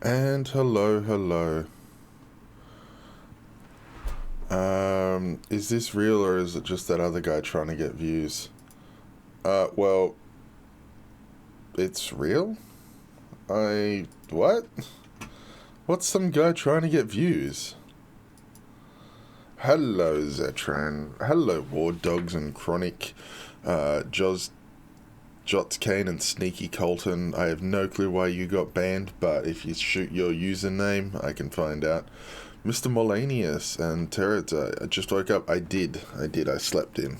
And hello, hello. Is this real or is it just that other guy trying to get views? Well, it's real? What? What's some guy trying to get views? Hello, Zetran. Hello, War Dogs and Chronic. Jots Kane and Sneaky Colton. I have no clue why you got banned, but if you shoot your username, I can find out. Mr. Molanius and Terrata, I just woke up. I did. I slept in.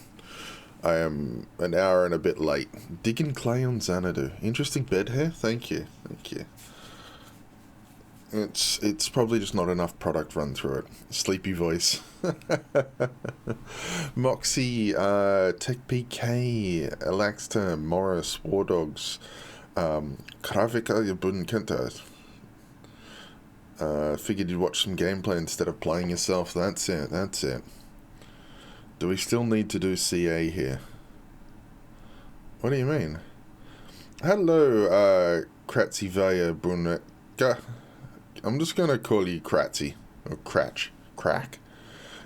I am an hour and a bit late. Digging clay on Xanadu. Interesting bed hair? Thank you. It's probably just not enough product run through it. Sleepy voice. Moxie, Tech PK, Alaxter, Morris, War Dogs, Kravika Yabun Kenta. Figured you'd watch some gameplay instead of playing yourself. That's it. Do we still need to do CA here? What do you mean? Hello, Kratzy Vaya Bruneka. I'm just gonna call you Kratzy. Or Cratch. Crack?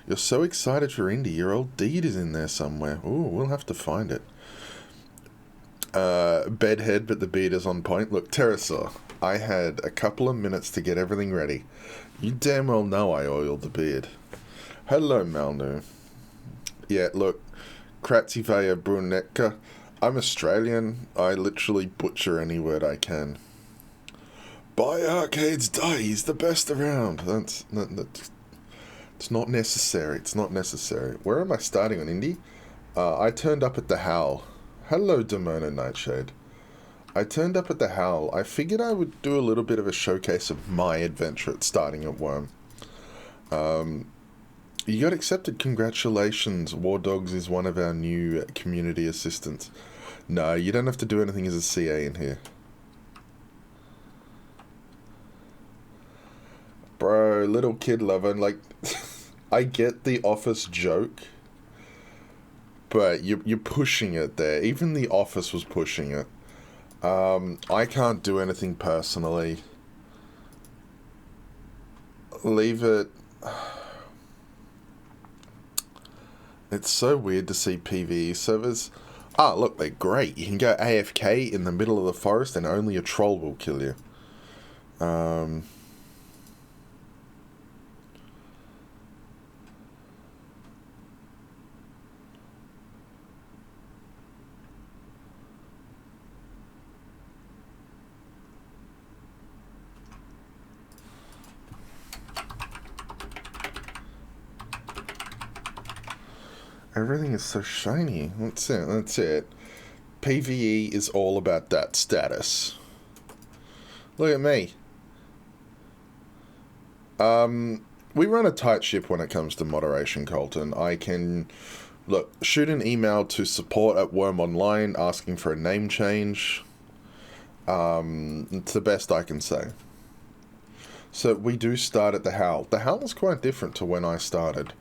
You're so excited for indie. Your old deed is in there somewhere. Ooh, we'll have to find it. Bedhead, but the beard is on point. Look, Pterosaur, I had a couple of minutes to get everything ready. You damn well know I oiled the beard. Hello, Malnu. Yeah, look, Kratzy Vaya Bruneka. I'm Australian. I literally butcher any word I can. Buy arcades, die. He's the best around. It's not necessary. It's not necessary. Where am I starting on indie? I turned up at the Howl. Hello, Demona Nightshade. I turned up at the Howl. I figured I would do a little bit of a showcase of my adventure at starting at Wurm. You got accepted. Congratulations. War Dogs is one of our new community assistants. No, you don't have to do anything as a CA in here. Bro, little kid lover, like, I get the Office joke, but you're pushing it there. Even the Office was pushing it. I can't do anything personally. Leave it. It's so weird to see PvE servers. Ah, look, they're great. You can go AFK in the middle of the forest and only a troll will kill you. Everything is so shiny. That's it. PvE is all about that status. Look at me. We run a tight ship when it comes to moderation, Colton. I can, look, shoot an email to support at Wurm Online asking for a name change. It's the best I can say. So we do start at the Howl. The Howl is quite different to when I started.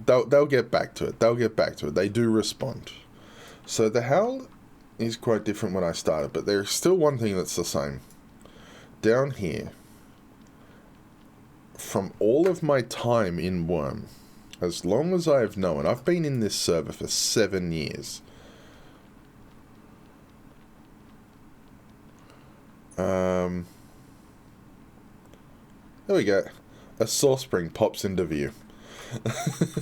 They'll get back to it. They do respond. So the Howl is quite different when I started, but there's still one thing that's the same. Down here, from all of my time in Wurm, as long as I've known, I've been in this server for 7 years. There we go. A source spring pops into view.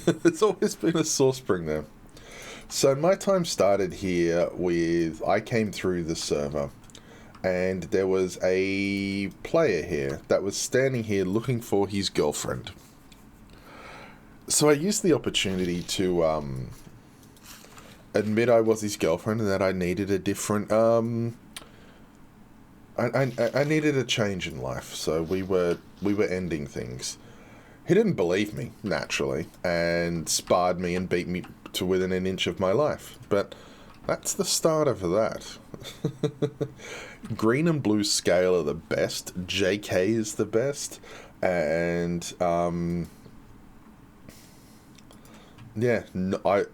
There's always been a source spring there. So my time started here with, I came through the server and there was a player here that was standing here looking for his girlfriend. So I used the opportunity to admit I was his girlfriend and that I needed a different, I needed a change in life, so we were ending things. He didn't believe me, naturally, and sparred me and beat me to within an inch of my life. But that's the start of that. Green and blue scale are the best. JK is the best. And, yeah, I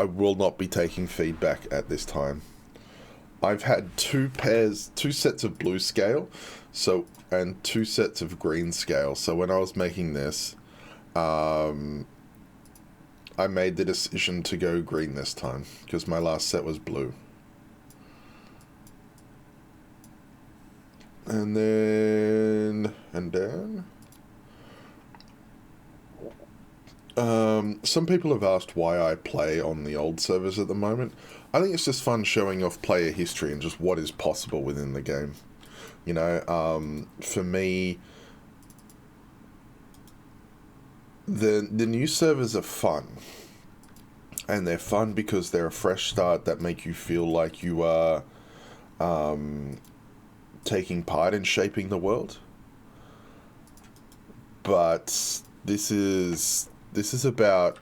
will not be taking feedback at this time. I've had two sets of blue scale, and two sets of green scale. So when I was making this, I made the decision to go green this time because my last set was blue. And then some people have asked why I play on the old servers at the moment. I think it's just fun showing off player history and just what is possible within the game. You know, for me, the new servers are fun. And they're fun because they're a fresh start that make you feel like you are taking part in shaping the world. But this is about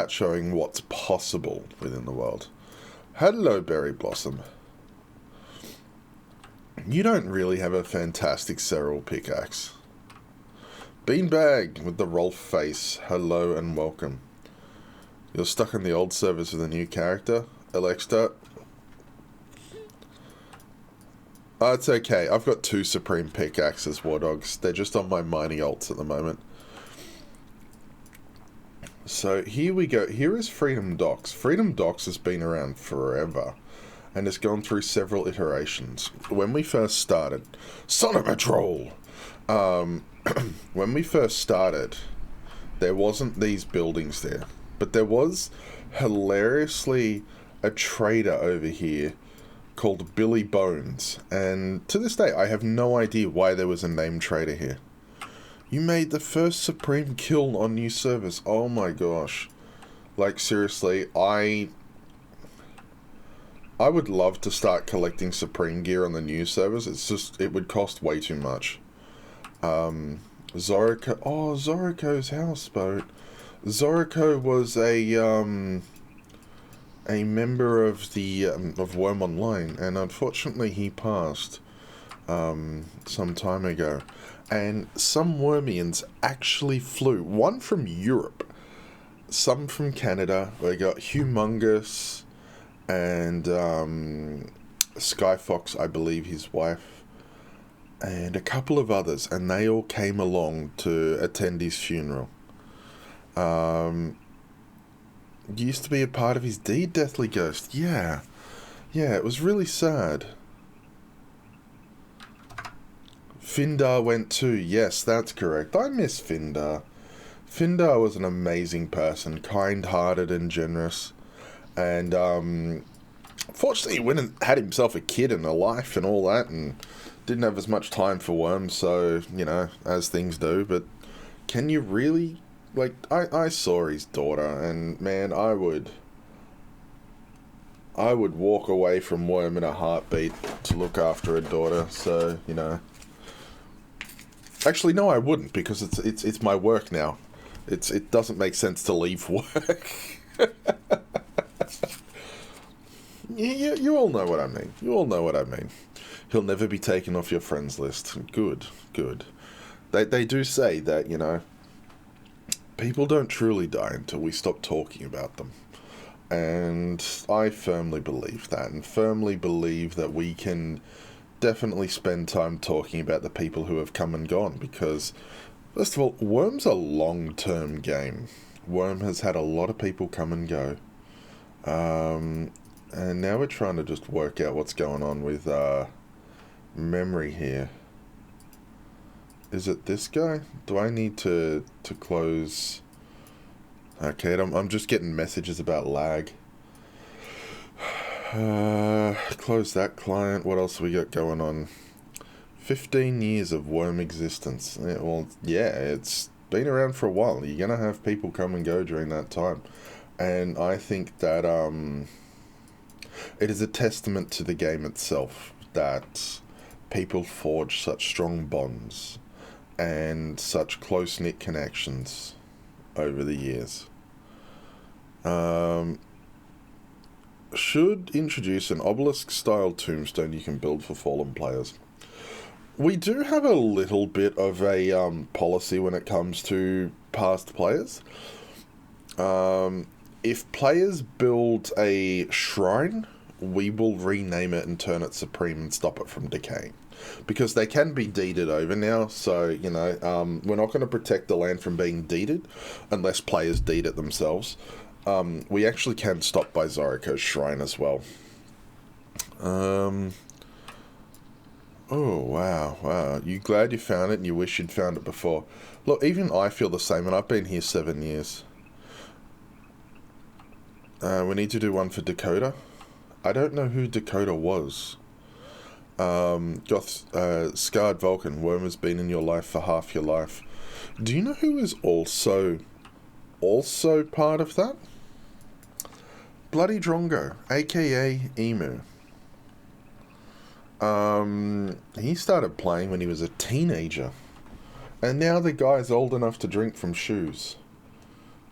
showing what's possible within the world. Hello, Berry Blossom. You don't really have a fantastic Serral pickaxe. Beanbag with the Rolf face. Hello and welcome. You're stuck in the old servers with a new character, Alexa. Oh, it's okay. I've got 2 Supreme pickaxes, War Dogs. They're just on my mining alts at the moment. So here we go. Here is Freedom Docks. Freedom Docks has been around forever and has gone through several iterations. When we first started, son of a troll. When we first started, there wasn't these buildings there, but there was hilariously a trader over here called Billy Bones, and to this day I have no idea why there was a name trader here. You made the first Supreme kill on new servers. Oh my gosh. Like, seriously, I would love to start collecting Supreme gear on the new servers. It's just, it would cost way too much. Zoriko, oh, Zoriko's houseboat. Zoriko was a member of the of Wurm Online, and unfortunately he passed some time ago. And some Wormians actually flew, one from Europe, some from Canada. We got Humongous and Skyfox, I believe, his wife, and a couple of others, and they all came along to attend his funeral. Used to be a part of his deed, Deathly Ghost. Yeah, it was really sad. Findar went too. Yes, that's correct. I miss Findar. Findar was an amazing person, kind-hearted and generous. And fortunately, he went and had himself a kid and a life and all that, and didn't have as much time for Wurm, so, you know, as things do. But can you really... Like, I saw his daughter, and man, I would walk away from Wurm in a heartbeat to look after a daughter. So, you know, actually, no, I wouldn't, because it's my work now. It doesn't make sense to leave work. You all know what I mean. You all know what I mean. He'll never be taken off your friends list. Good. They do say that, you know, people don't truly die until we stop talking about them. And I firmly believe that, and firmly believe that we can definitely spend time talking about the people who have come and gone, because, first of all, Wurm's a long-term game. Wurm has had a lot of people come and go. And now we're trying to just work out what's going on with memory here. Is it this guy? Do I need to close? Okay, I'm just getting messages about lag. Close that client. What else we got going on? 15 years of Wurm existence. Yeah, it's been around for a while. You're going to have people come and go during that time. And I think that it is a testament to the game itself that people forge such strong bonds and such close-knit connections over the years. Should introduce an Obelisk-style tombstone you can build for fallen players. We do have a little bit of a policy when it comes to past players. if players build a shrine, we will rename it and turn it supreme and stop it from decaying. Because they can be deeded over now, so, you know, we're not going to protect the land from being deeded unless players deed it themselves. We actually can stop by Zoriko's shrine as well. Oh, wow. You glad you found it and you wish you'd found it before. Look, even I feel the same, and I've been here 7 years. We need to do one for Dakota. I don't know who Dakota was. Scarred Vulcan, Wurm has been in your life for half your life. Do you know who is also part of that? Bloody Drongo, aka Emu. He started playing when he was a teenager. And now the guy's old enough to drink from shoes.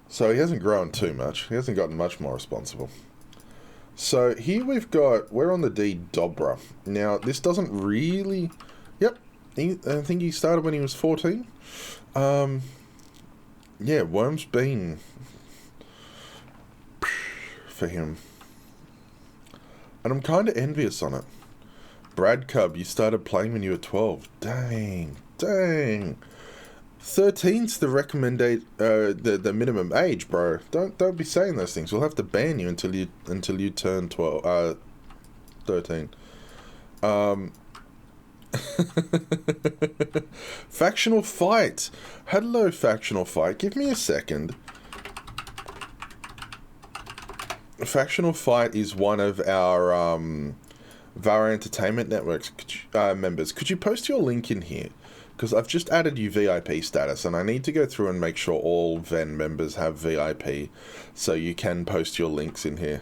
So he hasn't grown too much. He hasn't gotten much more responsible. So here we're on the D Dobra. Now, this doesn't really... Yep, I think he started when he was 14. Yeah, Wurm's been... for him. And I'm kind of envious on it. Brad Cub, you started playing when you were 12. Dang. 13's the recommended the minimum age, bro. Don't be saying those things. We'll have to ban you until you turn 13. Factional fight. Hello, factional fight. Give me a second. Factional fight is one of our Vara Entertainment Network's members. Could you post your link in here? Because I've just added you VIP status, and I need to go through and make sure all Ven members have VIP, so you can post your links in here.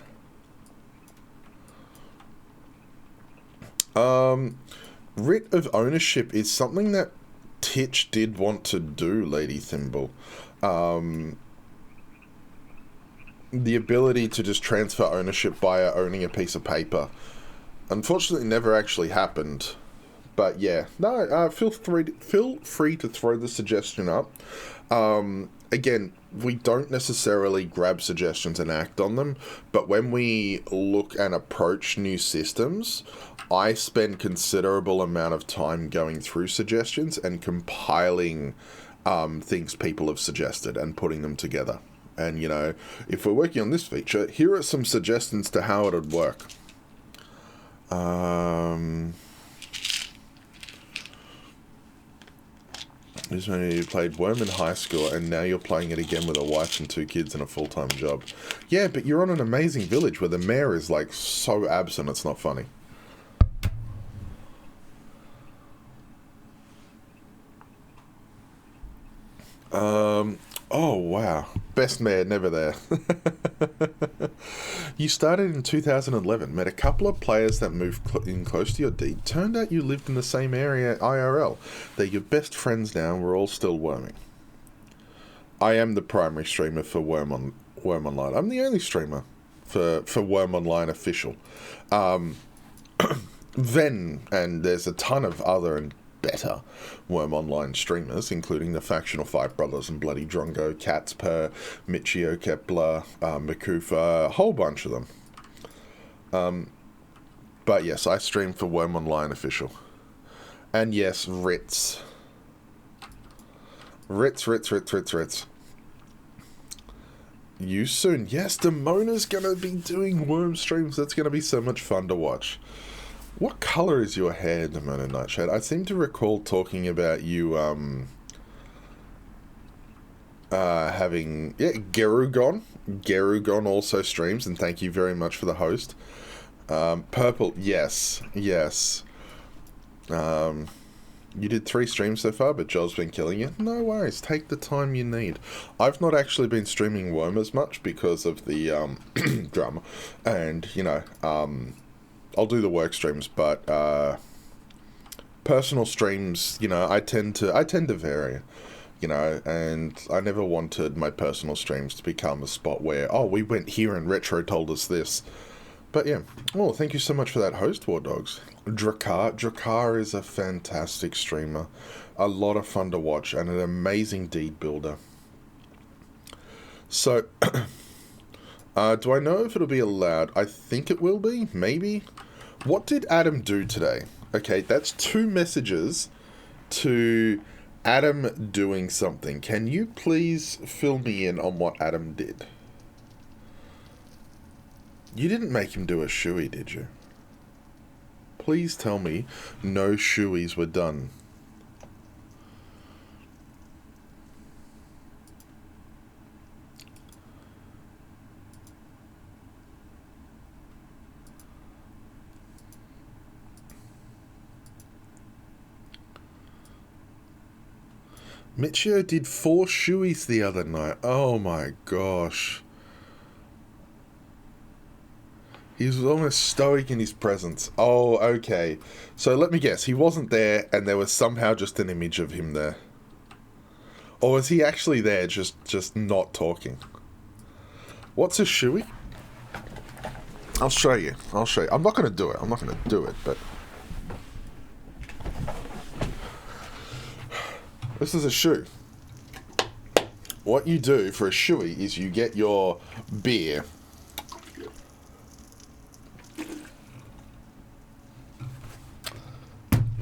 Writ of ownership is something that Titch did want to do, Lady Thimble. The ability to just transfer ownership via owning a piece of paper. Unfortunately, never actually happened. But yeah, no, feel free to throw the suggestion up. Again, we don't necessarily grab suggestions and act on them, but when we look and approach new systems, I spend considerable amount of time going through suggestions and compiling things people have suggested and putting them together. And, you know, if we're working on this feature, here are some suggestions to how it would work. This one, you played Wurm in high school, and now you're playing it again with a wife and 2 kids and a full-time job. Yeah, but you're on an amazing village where the mayor is, like, so absent, it's not funny. Oh, wow. Best mayor, never there. You started in 2011, met a couple of players that moved in close to your deed. Turned out you lived in the same area IRL. They're your best friends now, and we're all still worming. I am the primary streamer for Wurm Online. I'm the only streamer for Wurm Online official. Then, and there's a ton of other and better Wurm Online streamers, including the Factional Fight Brothers and Bloody Drongo, Catsper, Michio Kepler, Makufa, a whole bunch of them. But yes, I stream for Wurm Online official. And yes, Ritz. You soon. Yes, Demona's gonna be doing Wurm streams. That's gonna be so much fun to watch. What colour is your hair, Demona Nightshade? I seem to recall talking about you, having... Yeah, Gerugon. Gerugon also streams, and thank you very much for the host. Purple, yes. You did 3 streams so far, but Joel's been killing you. No worries, take the time you need. I've not actually been streaming Wurm as much because of the, drama. And, you know, I'll do the work streams, but personal streams, you know, I tend to vary, you know, and I never wanted my personal streams to become a spot where, oh, we went here and Retro told us this. But yeah, well, thank you so much for that host, War Dogs. Drakar is a fantastic streamer, a lot of fun to watch, and an amazing deed builder. So, Do I know if it'll be allowed? I think it will be, maybe. What did Adam do today? Okay, that's 2 messages to Adam doing something. Can you please fill me in on what Adam did? You didn't make him do a shoey, did you? Please tell me no shoeys were done. Michio did 4 shoeys the other night. Oh my gosh. He was almost stoic in his presence. Oh, okay. So let me guess. He wasn't there and there was somehow just an image of him there. Or was he actually there just not talking? What's a shoey? I'll show you. I'm not going to do it. But this is a shoe. What you do for a shoey is you get your beer.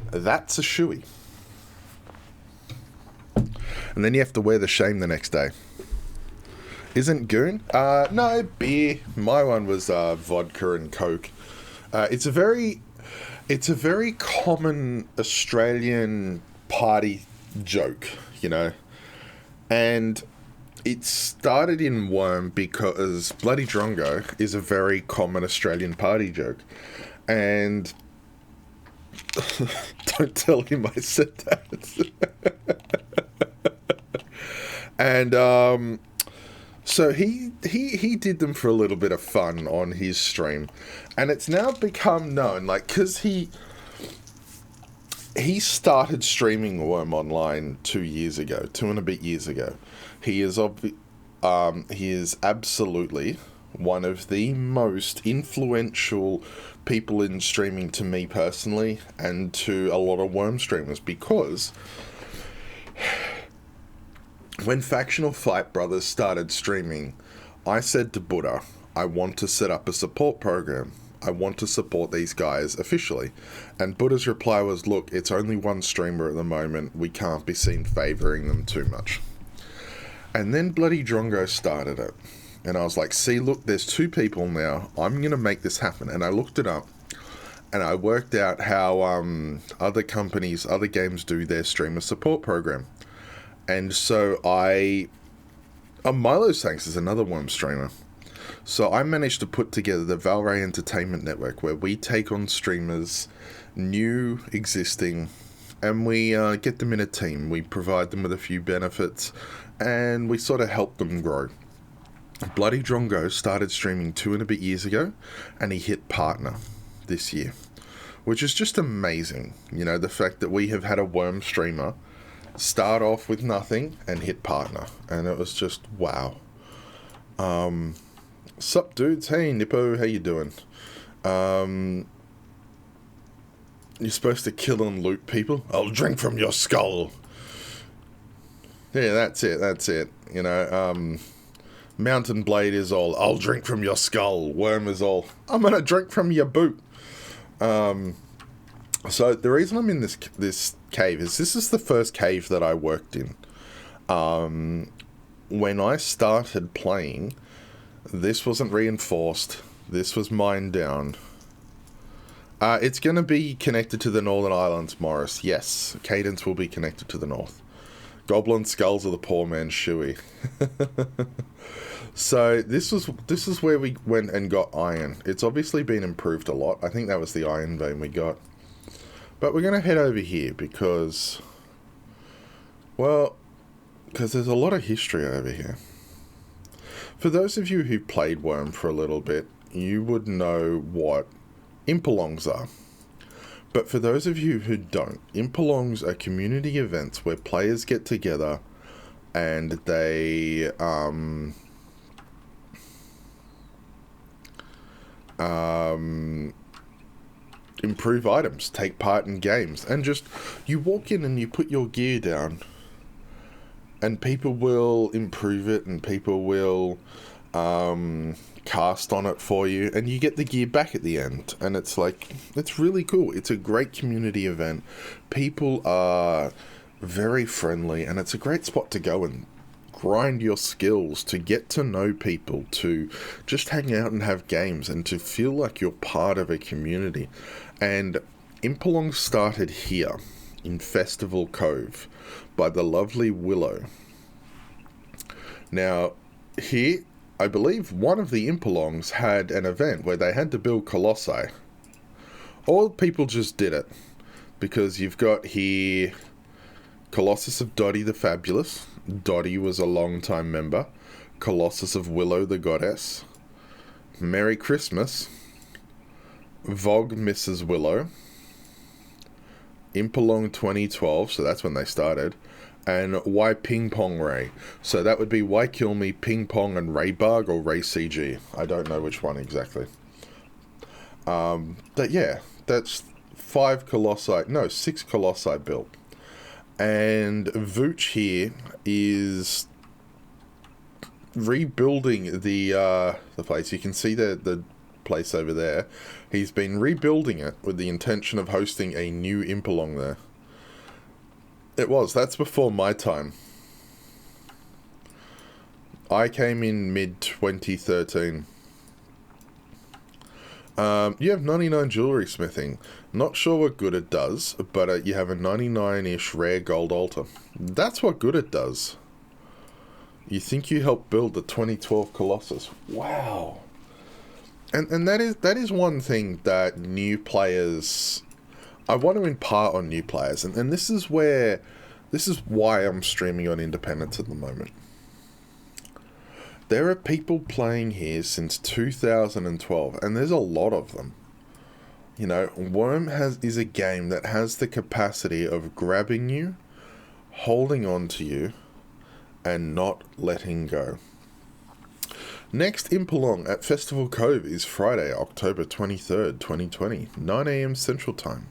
That's a shoey. And then you have to wear the shame the next day. Isn't goon? No, beer. My one was vodka and Coke. It's a very common Australian party joke, you know. And it started in Wurm because Bloody Drongo is a very common Australian party joke. And don't tell him I said that. And so he did them for a little bit of fun on his stream, and it's now become known, like, because he started streaming Wurm Online 2 and a bit years ago. He is absolutely one of the most influential people in streaming to me personally, and to a lot of Wurm streamers, because when Factional Fight Brothers started streaming, I said to Buddha, I want to set up a support program. I want to support these guys officially. And Buddha's reply was, look, it's only one streamer at the moment. We can't be seen favouring them too much. And then Bloody Drongo started it. And I was like, see, look, there's 2 people now. I'm going to make this happen. And I looked it up. And I worked out how other companies, other games do their streamer support program. And so Milo Sanks is another Wurm streamer. So I managed to put together the Valray Entertainment Network, where we take on streamers, new, existing, and we get them in a team. We provide them with a few benefits, and we sort of help them grow. Bloody Drongo started streaming 2 and a bit years ago, and he hit partner this year, which is just amazing. You know, the fact that we have had a Wurm streamer start off with nothing and hit partner, and it was just wow. Sup dudes, hey Nippo, how you doing? You're supposed to kill and loot people? I'll drink from your skull. Yeah, that's it. You know, Mountain Blade is all, I'll drink from your skull. Wurm is all, I'm gonna drink from your boot. So the reason I'm in this cave is this is the first cave that I worked in. When I started playing, this wasn't reinforced. This was mined down. It's going to be connected to the Northern Islands, Morris. Yes, Cadence will be connected to the north. Goblin skulls are the poor man's shoey. So this is where we went and got iron. It's obviously been improved a lot. I think that was the iron vein we got. But we're going to head over here because there's a lot of history over here. For those of you who played Wurm for a little bit, you would know what Impalongs are. But for those of you who don't, Impalongs are community events where players get together and they improve items, take part in games, and just, you walk in and you put your gear down and people will improve it, and people will cast on it for you, and you get the gear back at the end. And it's like, it's really cool. It's a great community event. People are very friendly, and it's a great spot to go and grind your skills, to get to know people, to just hang out and have games, and to feel like you're part of a community. And Impelong started here in Festival Cove by the lovely Willow. Now, here, I believe one of the Impelongs had an event where they had to build Colossi. Or people just did it, because you've got here Colossus of Dottie the Fabulous. Dottie was a long-time member. Colossus of Willow the Goddess. Merry Christmas. Vogue Mrs. Willow. Impelong 2012, so that's when they started. And Why Ping Pong Ray. So that would be Why Kill Me, Ping Pong, and Raybug, or Ray CG. I don't know which one exactly. But yeah, that's 6 Colossi built. And Vooch here is rebuilding the place. You can see the place over there. He's been rebuilding it with the intention of hosting a new Impelong there. That's before my time. I came in mid-2013. You have 99 jewelry smithing. Not sure what good it does, but you have a 99-ish rare gold altar. That's what good it does. You think you helped build the 2012 Colossus. Wow. And that is one thing that new players... I want to impart on new players, and this is why I'm streaming on Independence at the moment. There are people playing here since 2012, and there's a lot of them. You know, Wurm is a game that has the capacity of grabbing you, holding on to you, and not letting go. Next Impelong at Festival Cove is Friday, October 23rd, 2020, 9 AM Central Time,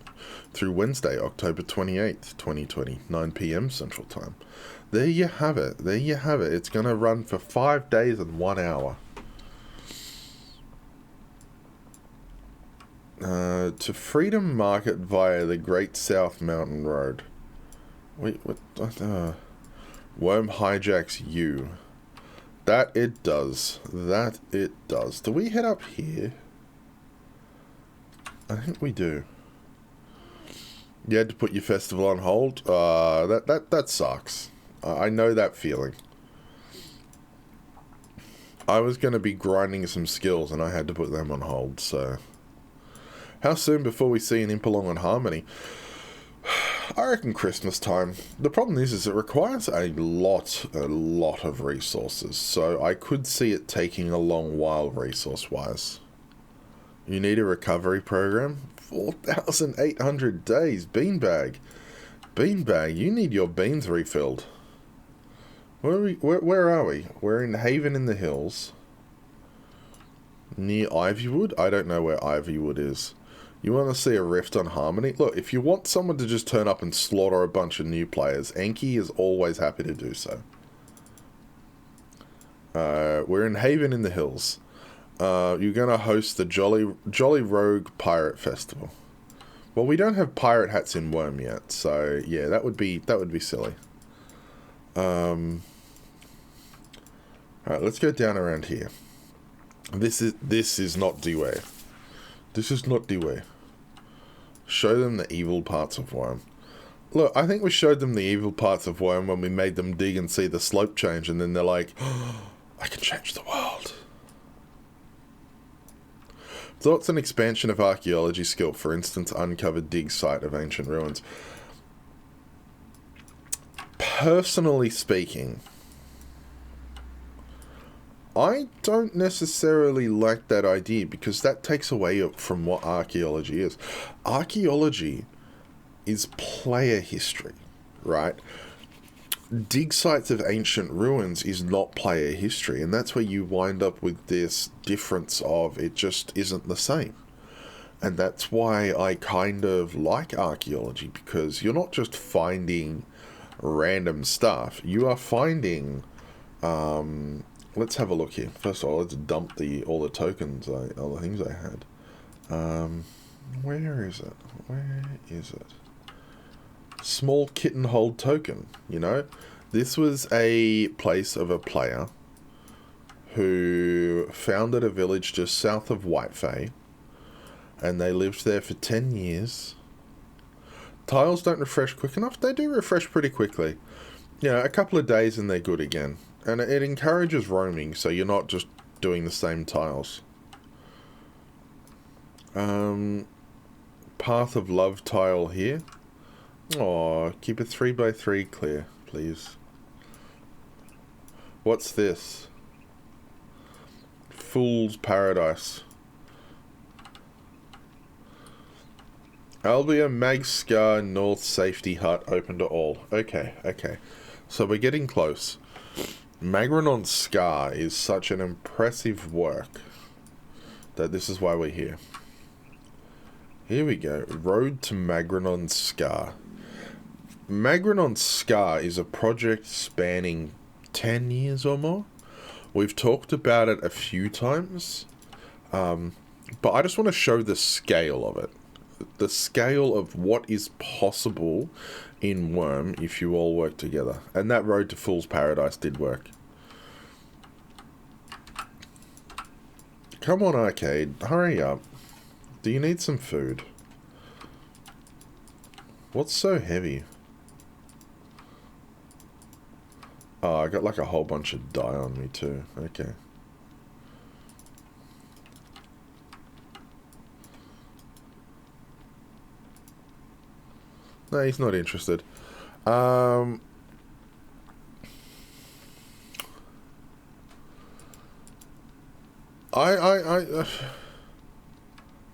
through Wednesday, October 28th, 2020, 9 PM Central Time. There you have it. It's going to run for 5 days and 1 hour. To Freedom Market via the Great South Mountain Road. Wait, what? Wurm hijacks you. That it does. Do we head up here? I think we do. You had to put your festival on hold? That sucks. I know that feeling. I was going to be grinding some skills and I had to put them on hold, so... How soon before we see an Impelong on Harmony? I reckon Christmas time. The problem is it requires a lot of resources, so I could see it taking a long while resource-wise. You need a recovery program? 4,800 days, Beanbag. Beanbag, you need your beans refilled. Where are we? We're in Haven in the Hills. Near Ivywood? I don't know where Ivywood is. You want to see a rift on Harmony? Look, if you want someone to just turn up and slaughter a bunch of new players, Enki is always happy to do so. We're in Haven in the Hills. You're going to host the Jolly Rogue Pirate Festival. Well, we don't have pirate hats in Wurm yet, so yeah, that would be silly. Alright, let's go down around here. This is not Dewey. This is not Dewey. Show them the evil parts of Wurm. Look, I think we showed them the evil parts of Wurm when we made them dig and see the slope change, and then they're like, oh, I can change the world. Thoughts on expansion of archaeology skill, for instance, uncovered dig site of ancient ruins. Personally speaking, I don't necessarily like that idea, because that takes away from what archaeology is. Archaeology is player history, right? Dig sites of ancient ruins is not player history, and that's where you wind up with this difference of it just isn't the same. And that's why I kind of like archaeology, because you're not just finding random stuff, you are finding let's have a look here. First of all, let's dump all the tokens, all the things I had. Where is it? Where is it? Small kitten hold token, you know? This was a place of a player who founded a village just south of Whitefay, and they lived there for 10 years. Tiles don't refresh quick enough. They do refresh pretty quickly. You know, a couple of days and they're good again. And it encourages roaming, so you're not just doing the same tiles. Path of Love tile here. Aw, keep it 3x3 clear, please. What's this? Fool's Paradise. Albia Magscar North Safety Hut open to all. Okay, okay. So we're getting close. Magrenon Scar is such an impressive work that this is why we're here. Here we go. Road to Magrenon Scar. Magrenon Scar is a project spanning 10 years or more. We've talked about it a few times, but I just want to show the scale of it. The scale of what is possible in Wurm if you all work together. And that road to Fool's Paradise did work. Come on, Arcade. Hurry up. Do you need some food? What's so heavy? Oh, I got like a whole bunch of dye on me too. Okay. No, he's not interested. Hello,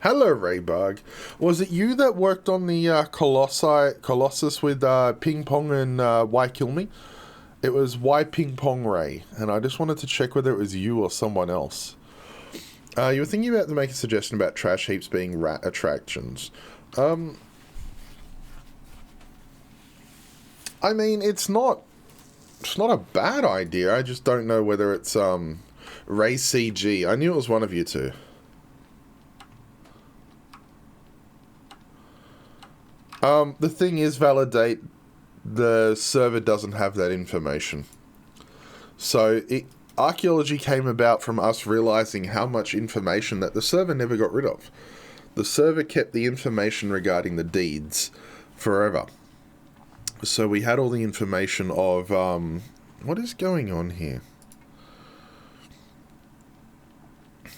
Raybug. Was it you that worked on the Colossus with Ping Pong and Why Kill Me? It was Why Ping Pong Ray, and I just wanted to check whether it was you or someone else. You were thinking about to make a suggestion about trash heaps being rat attractions. I mean, it's not a bad idea. I just don't know whether it's Ray CG. I knew it was one of you two. The thing is, Validate, the server doesn't have that information. So archaeology came about from us realizing how much information that the server never got rid of. The server kept the information regarding the deeds forever. So we had all the information of, what is going on here?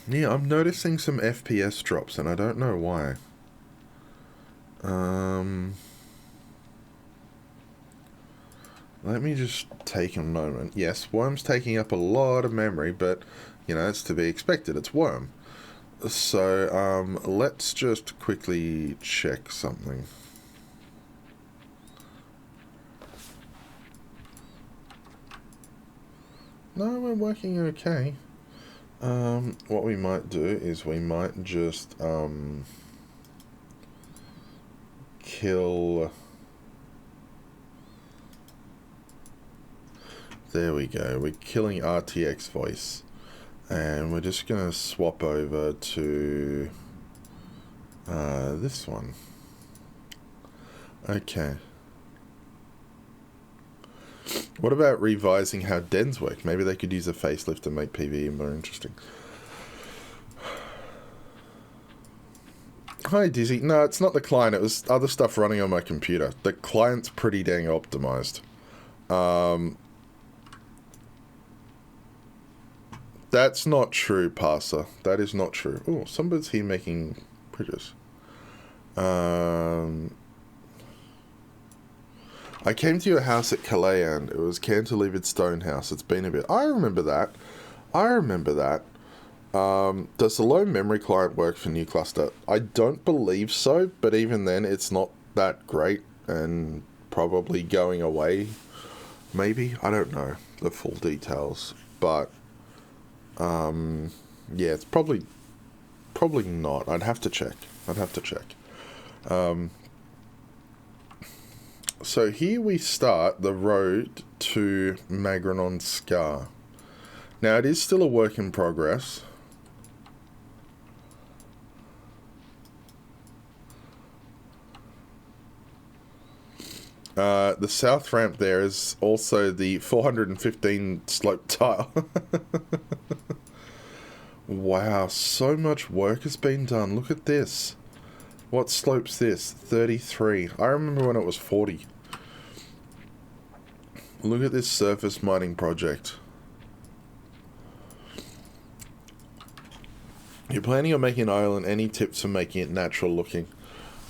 Yeah, I'm noticing some FPS drops, and I don't know why. Let me just take a moment. Yes, Wurm's taking up a lot of memory, but, you know, it's to be expected. It's Wurm. So, let's just quickly check something. No, we're working okay. What we might do is we might just, kill... There we go. We're killing RTX voice. And we're just going to swap over to this one. Okay. What about revising how dens work? Maybe they could use a facelift to make PvE more interesting. Hi, Dizzy. No, it's not the client. It was other stuff running on my computer. The client's pretty dang optimized. That's not true, Parser. That is not true. Oh, somebody's here making bridges. I came to your house at Calayan. It was cantilevered stone house. It's been a bit. I remember that. Does the low memory client work for new cluster? I don't believe so, but even then, it's not that great and probably going away. Maybe? I don't know the full details, but yeah, it's probably not. I'd have to check. So here we start the road to Magrenon Scar. Now, it is still a work in progress. The south ramp there is also the 415 slope tile. Wow, so much work has been done. Look at this. What slope's this? 33. I remember when it was 40. Look at this surface mining project. You're planning on making an island. Any tips for making it natural looking?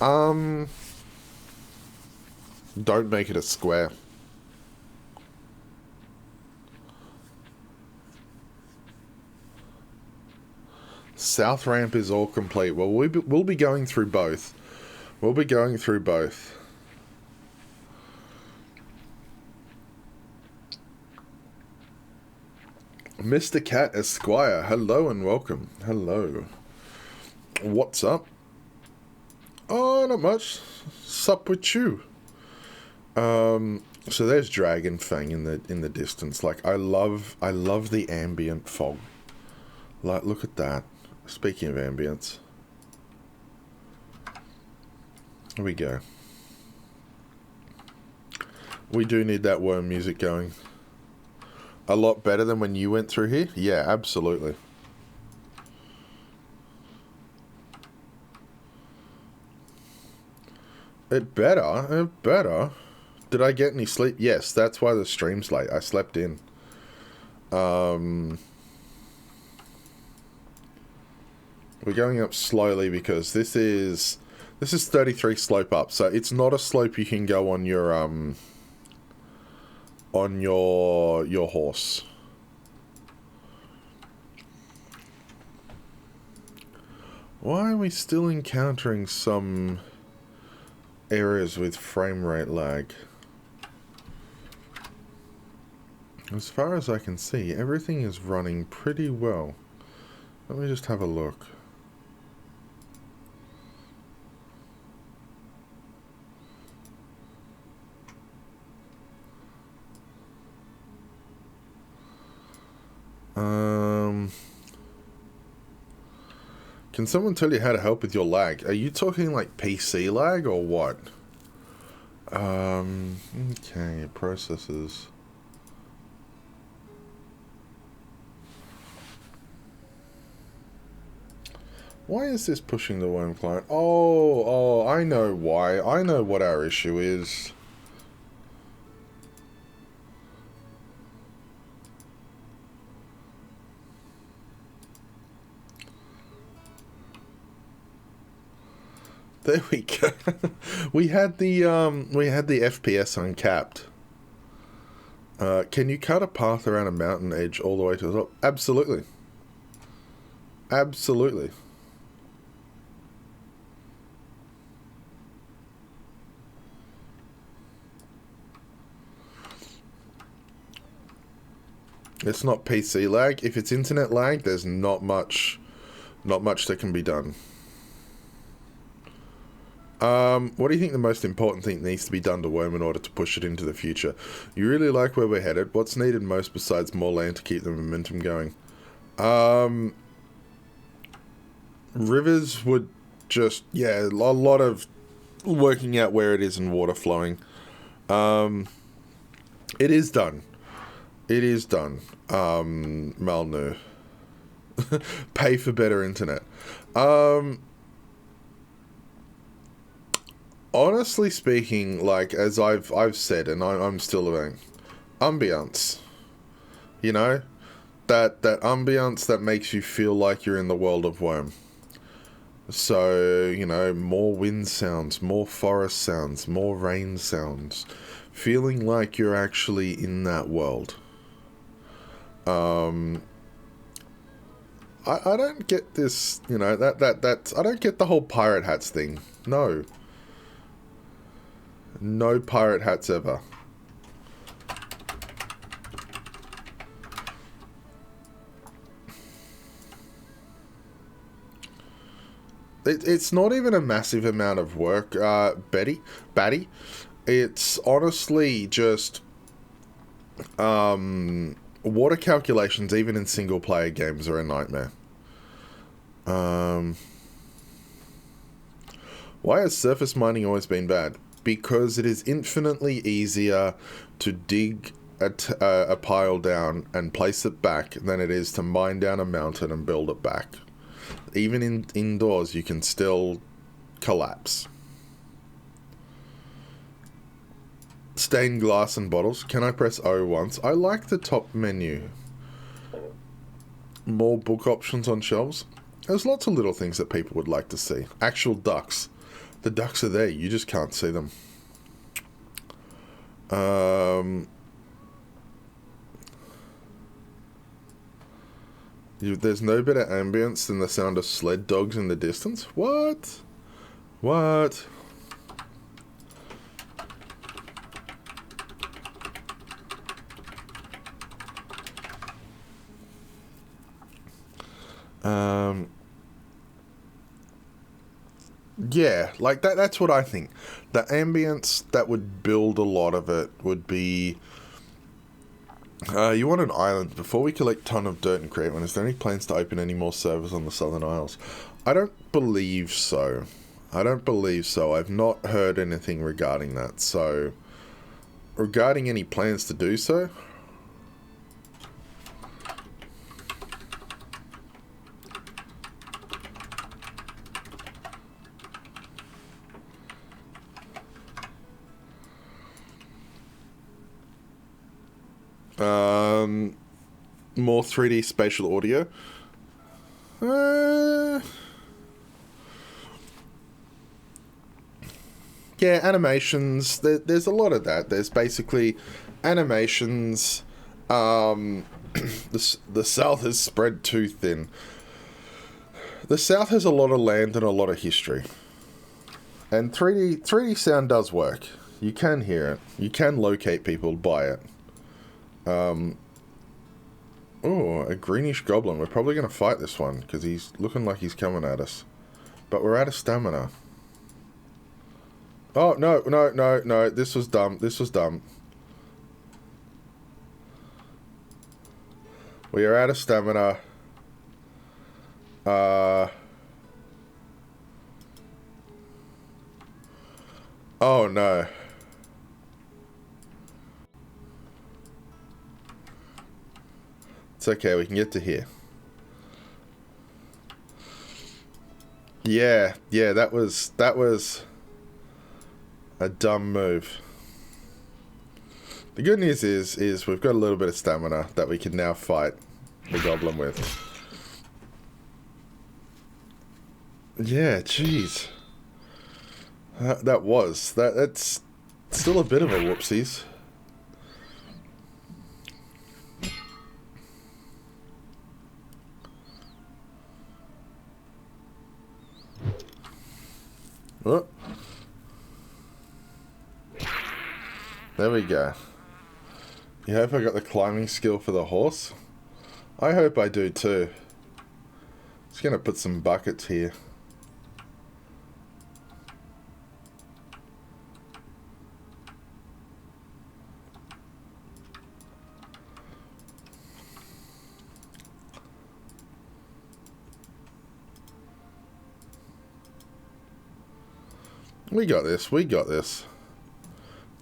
Don't make it a square. South ramp is all complete. Well, we'll be going through both. We'll be going through both. Mr. Cat Esquire, hello and welcome. Hello. What's up? Oh, not much. Sup with you? So there's Dragon Fang in the distance. Like, I love the ambient fog. Like, look at that. Speaking of ambience. Here we go. We do need that worm music going. A lot better than when you went through here? Yeah, absolutely. It better. Did I get any sleep? Yes, that's why the stream's late. I slept in. We're going up slowly because this is 33 slope up, so it's not a slope you can go on your horse. Why are we still encountering some areas with frame rate lag? As far as I can see, everything is running pretty well. Let me just have a look. Can someone tell you how to help with your lag? Are you talking like PC lag or what? Okay, processes. Why is this pushing the Wurm client? Oh, I know why. I know what our issue is. There we go. we had the FPS uncapped. Can you cut a path around a mountain edge all the way to the top? Absolutely. Absolutely. It's not PC lag. If it's internet lag, there's not much that can be done. What do you think the most important thing needs to be done to Wurm in order to push it into the future? You really like where we're headed. What's needed most besides more land to keep the momentum going? Rivers would just, yeah, a lot of working out where it is and water flowing. It is done. It is done. Malnu. Pay for better internet. Honestly speaking, like, as I've said, and I'm still doing, ambience. You know? That ambience that makes you feel like you're in the world of Wurm. So, you know, more wind sounds, more forest sounds, more rain sounds. Feeling like you're actually in that world. I don't get this, you know, that's I don't get the whole pirate hats thing. No. No pirate hats ever. It's not even a massive amount of work, Batty. It's honestly just, Water calculations, even in single-player games, are a nightmare. Why has surface mining always been bad? Because it is infinitely easier to dig a pile down and place it back than it is to mine down a mountain and build it back. Even indoors, you can still collapse. Stained glass and bottles. Can I press O once? I like the top menu. More book options on shelves. There's lots of little things that people would like to see. Actual ducks. The ducks are there. You just can't see them. There's no better ambience than the sound of sled dogs in the distance. What? What? Yeah, like that's what I think. The ambience that would build a lot of it would be... you want an island. Before we collect ton of dirt and create one, is there any plans to open any more servers on the Southern Isles? I don't believe so. I've not heard anything regarding that. So, regarding any plans to do so... more 3D spatial audio. Yeah, animations. There's a lot of that. There's basically animations. The South is spread too thin. The South has a lot of land and a lot of history. And 3D sound does work. You can hear it. You can locate people by it. Oh, a greenish goblin. We're probably going to fight this one, because he's looking like he's coming at us. But we're out of stamina. Oh, no. This was dumb. We are out of stamina. Oh, no. It's okay, we can get to here. Yeah, that was a dumb move. The good news is we've got a little bit of stamina that we can now fight the goblin with. Yeah, jeez. That's still a bit of a whoopsies. Oh. There we go. You hope I got the climbing skill for the horse? I hope I do too. Just gonna put some buckets here. We got this.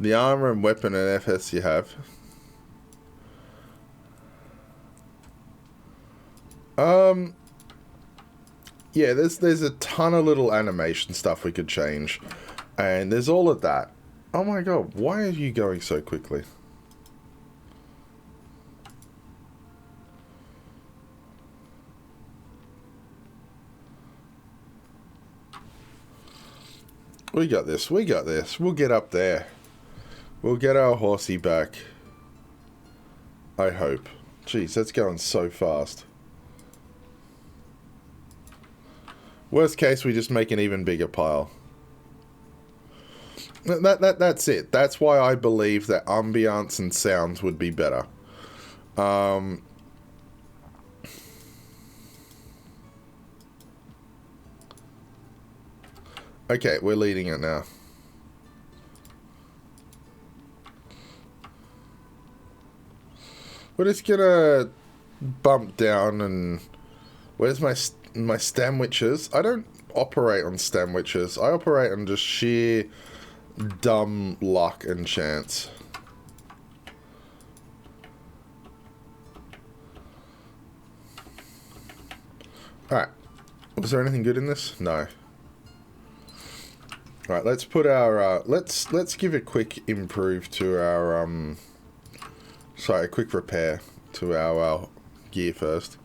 The armor and weapon and FS you have. Yeah, there's a ton of little animation stuff we could change. And there's all of that. Oh my god, why are you going so quickly? We got this. We'll get up there. We'll get our horsey back. I hope. Jeez, that's going so fast. Worst case, we just make an even bigger pile. That's it. That's why I believe that ambiance and sounds would be better. Okay, we're leading it now. We're just gonna bump down and... Where's my sandwiches? I don't operate on sandwiches. I operate on just sheer dumb luck and chance. Alright. Was there anything good in this? No. Alright, let's put our, let's give a quick improve to our, sorry, a quick repair to our gear first.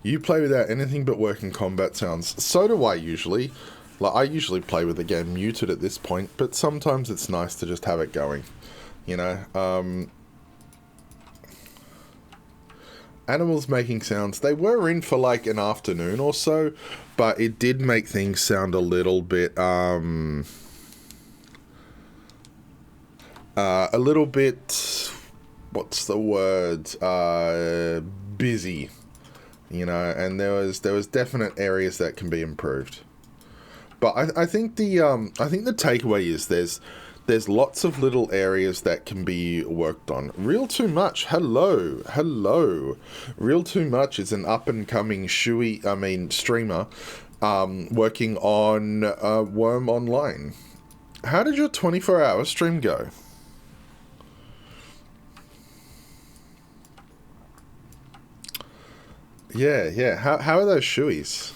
You play without anything but working combat sounds. So do I usually. Like, I usually play with the game muted at this point, but sometimes it's nice to just have it going. You know, animals making sounds. They were in for like an afternoon or so, but it did make things sound a little bit, what's the word? Busy. You know, and there was definite areas that can be improved. But I think the takeaway is there's lots of little areas that can be worked on. Real Too Much, hello. Real Too Much is an up and coming streamer, working on Wurm Online. How did your 24-hour stream go? Yeah. How are those shoeies?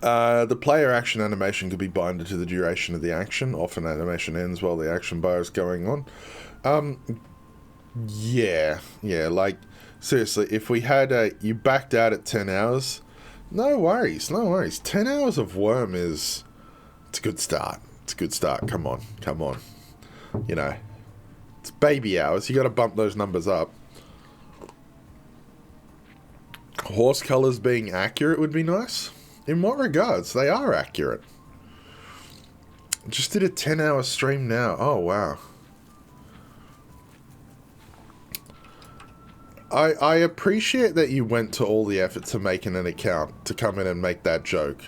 The player action animation could be binded to the duration of the action. Often animation ends while the action bar is going on. Yeah, like, seriously, if we had you backed out at 10 hours, no worries. 10 hours of Wurm it's a good start. Come on. You know. It's baby hours. You got to bump those numbers up. Horse colors being accurate would be nice. In what regards? They are accurate. Just did a 10-hour stream now. Oh, wow. I appreciate that you went to all the effort to making an account to come in and make that joke.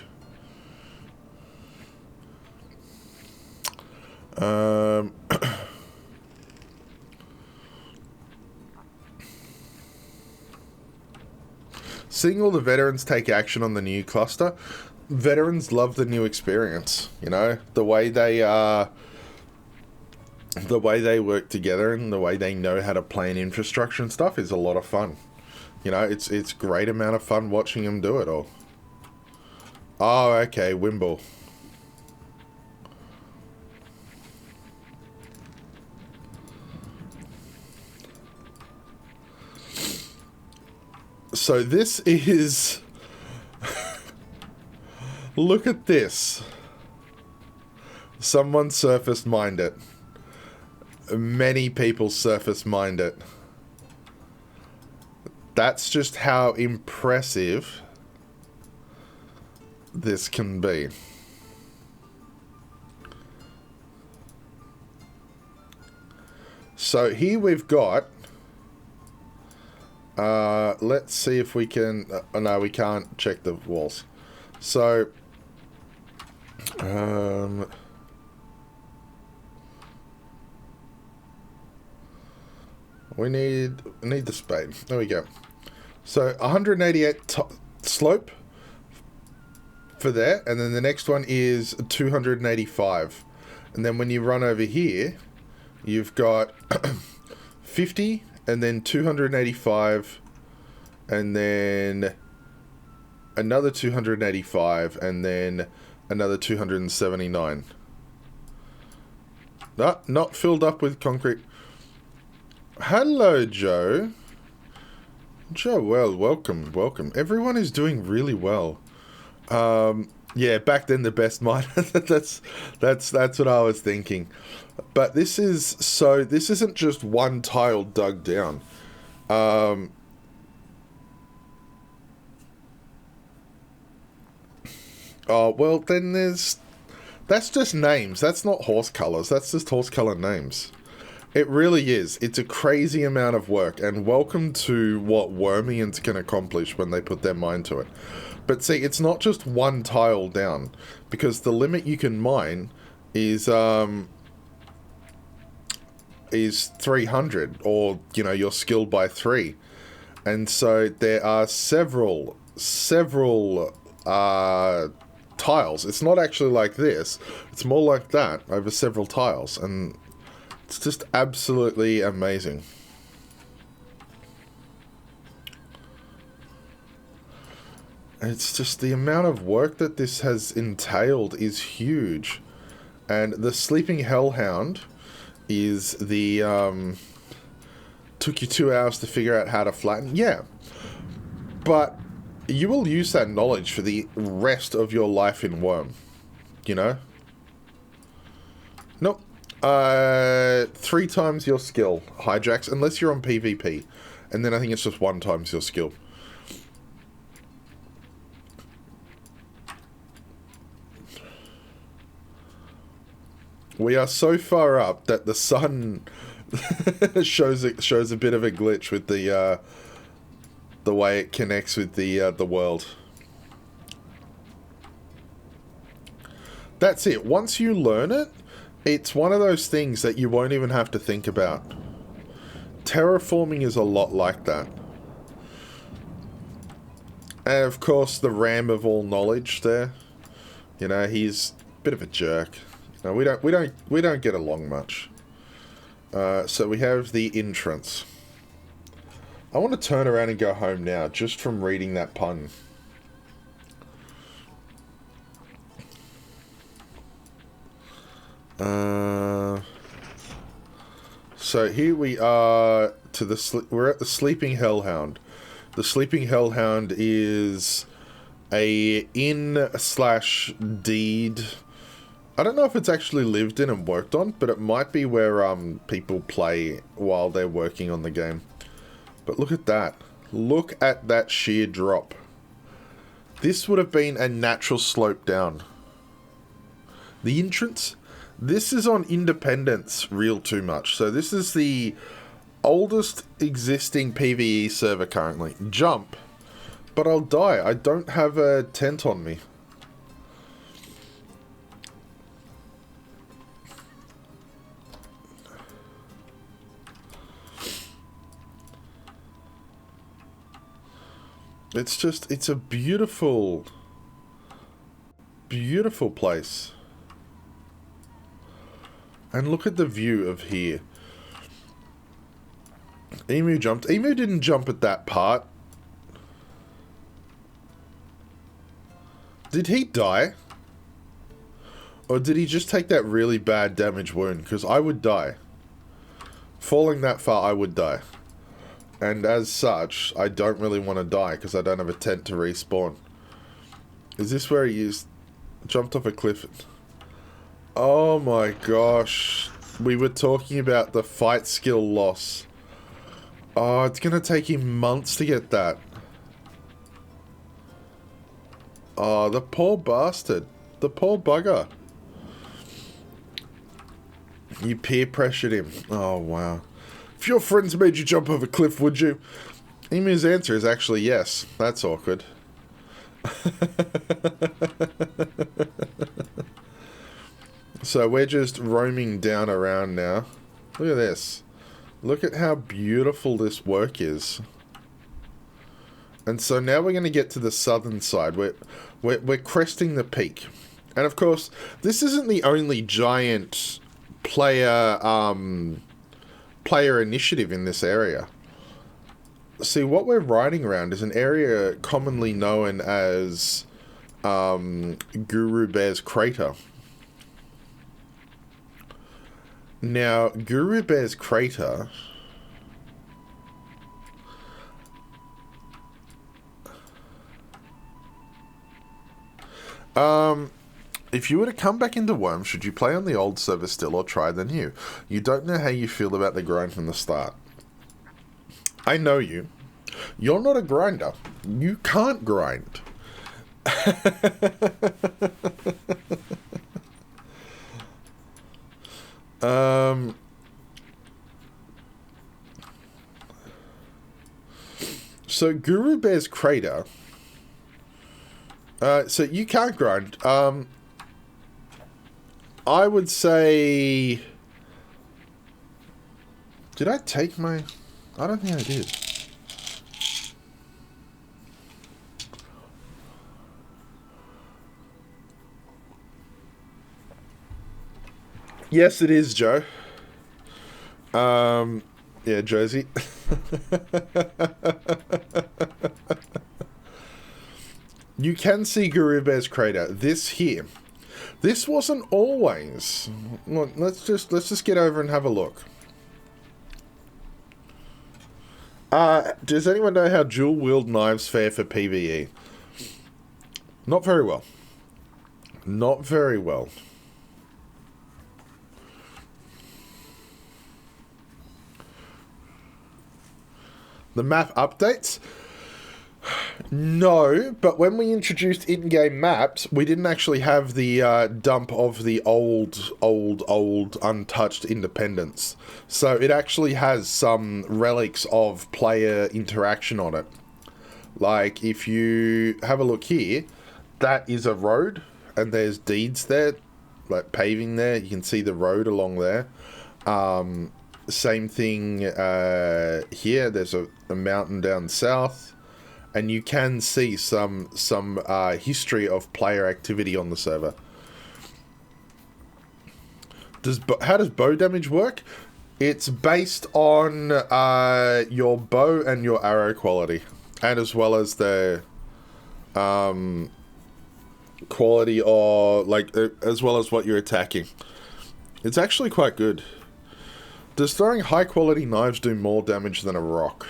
Seeing all the veterans take action on the new cluster, veterans love the new experience. You know, the way they work together and the way they know how to plan infrastructure and stuff is a lot of fun. You know, it's great amount of fun watching them do it all. Oh, okay, Wimble. So this is... Look at this. Someone surface mined it. Many people surface mined it. That's just how impressive this can be. So here we've got... let's see if we can... no, we can't check the walls. So... we need the spade. There we go. So 188 slope for there, and then the next one is 285. And then when you run over here, you've got 50, and then 285, and then another 285, and then another 279. Not filled up with concrete. Hello, Joe. Joe, well, welcome. Everyone is doing really well. Yeah, back then the best mine. that's what I was thinking. But this isn't just one tile dug down. Oh, well, then that's just names. That's not horse colors. That's just horse color names. It really is. It's a crazy amount of work, and welcome to what Wormians can accomplish when they put their mind to it. But see, it's not just one tile down, because the limit you can mine is 300, or, you know, you're skilled by 3. And so there are several tiles. It's not actually like this. It's more like that over several tiles. And it's just absolutely amazing. It's just the amount of work that this has entailed is huge. And the Sleeping Hellhound is the, took you 2 hours to figure out how to flatten. Yeah. But you will use that knowledge for the rest of your life in Wurm. You know? Nope. 3 times your skill, hijacks, unless you're on PvP. And then I think it's just 1 times your skill. We are so far up that the sun shows a bit of a glitch with the way it connects with the world. That's it. Once you learn it, it's one of those things that you won't even have to think about. Terraforming is a lot like that. And of course, the Ram of all knowledge there. You know, he's a bit of a jerk. No, we don't get along much. So we have the entrance. I want to turn around and go home now, just from reading that pun. So here we are to we're at the Sleeping Hellhound. The Sleeping Hellhound is a inn/deed. I don't know if it's actually lived in and worked on, but it might be where people play while they're working on the game. But look at that. Look at that sheer drop. This would have been a natural slope down. The entrance, this is on Independence real too much. So this is the oldest existing PvE server currently. Jump. But I'll die. I don't have a tent on me. It's a beautiful, beautiful place. And look at the view of here. Emu jumped. Emu didn't jump at that part. Did he die? Or did he just take that really bad damage wound? Because I would die. Falling that far, I would die. And as such, I don't really want to die because I don't have a tent to respawn. Is this where he jumped off a cliff? Oh my gosh. We were talking about the fight skill loss. Oh, it's going to take him months to get that. Oh, the poor bastard. The poor bugger. You peer pressured him. Oh, wow. If your friends made you jump off a cliff, would you? Emu's answer is actually yes. That's awkward. So we're just roaming down around now. Look at this. Look at how beautiful this work is. And so now we're going to get to the southern side. We're cresting the peak. And of course, this isn't the only giant player initiative in this area. See, what we're riding around is an area commonly known as Guru Bear's Crater. Now, Guru Bear's Crater if you were to come back into Wurm, should you play on the old server still or try the new? You don't know how you feel about the grind from the start. I know you. You're not a grinder. You can't grind. So Guru Bear's Crater So you can't grind. I would say... Did I take my... I don't think I did. Yes, it is, Joe. Yeah, Josie. You can see Guru Bear's crater. This here. This wasn't always. Look, let's just get over and have a look. Does anyone know how dual wield knives fare for PvE? Not very well. Not very well. The map updates? No, but when we introduced in-game maps, we didn't actually have the dump of the old untouched independence. So it actually has some relics of player interaction on it. Like, if you have a look here, that is a road, and there's deeds there, like paving there. You can see the road along there. Same thing here. There's a mountain down south, and you can see some history of player activity on the server. How does bow damage work? It's based on your bow and your arrow quality, and as well as the quality, or like as well as what you're attacking. It's actually quite good. Does throwing high quality knives do more damage than a rock?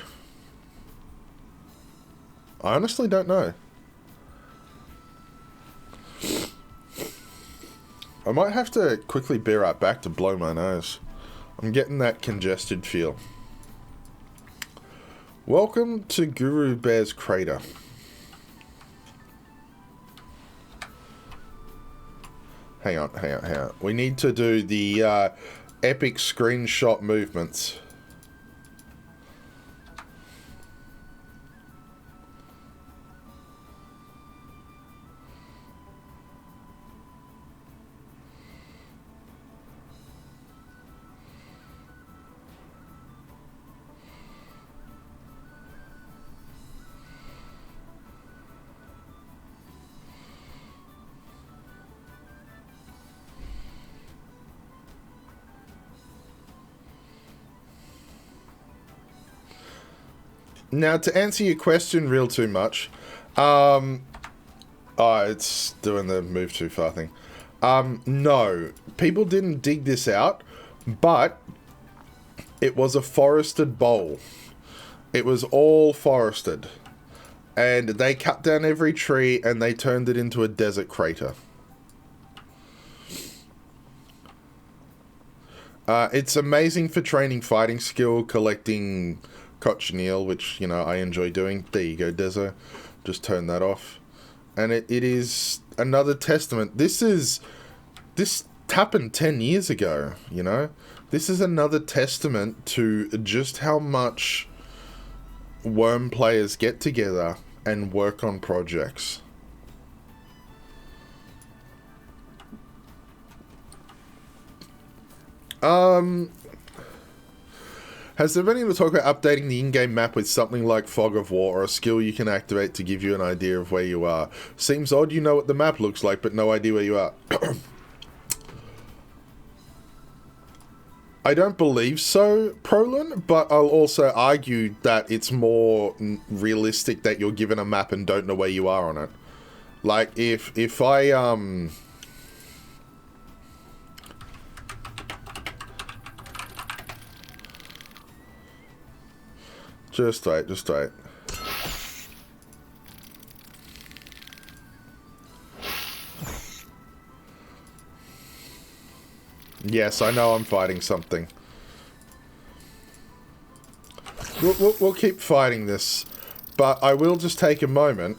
I honestly don't know. I might have to quickly be right back to blow my nose. I'm getting that congested feel. Welcome to Guru Bear's crater. Hang on. We need to do the epic screenshot movements. Now, to answer your question real too much, oh, it's doing the move too far thing. No, people didn't dig this out, but it was a forested bowl. It was all forested, and they cut down every tree and they turned it into a desert crater. It's amazing for training fighting skill, collecting cochineal, which, you know, I enjoy doing. There you go, Dezo. Just turn that off. And it is another testament. This happened 10 years ago, you know? This is another testament to just how much Wurm players get together and work on projects. Has there been any talk about updating the in-game map with something like Fog of War, or a skill you can activate to give you an idea of where you are? Seems odd you know what the map looks like, but no idea where you are. I don't believe so, Prolin, but I'll also argue that it's more realistic that you're given a map and don't know where you are on it. Like, if I, Just wait. Yes, I know I'm fighting something. We'll keep fighting this, but I will just take a moment.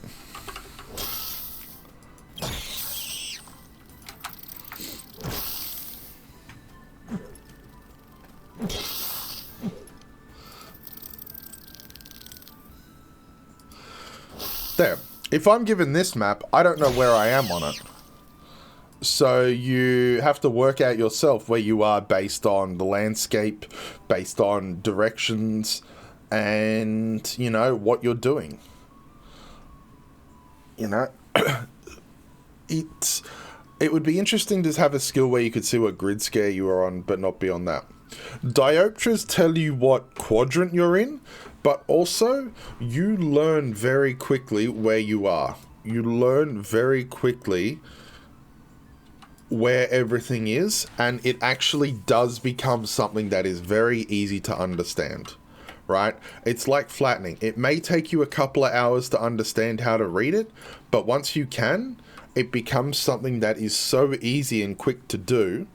There. if I'm given this map, I don't know where I am on it. So you have to work out yourself where you are based on the landscape, based on directions, and, you know, what you're doing. You know, it would be interesting to have a skill where you could see what grid scale you are on, but not beyond that. Diopters tell you what quadrant you're in, but also you learn very quickly where you are. You learn very quickly where everything is, and it actually does become something that is very easy to understand, right? It's like flattening. It may take you a couple of hours to understand how to read it, but once you can, it becomes something that is so easy and quick to do.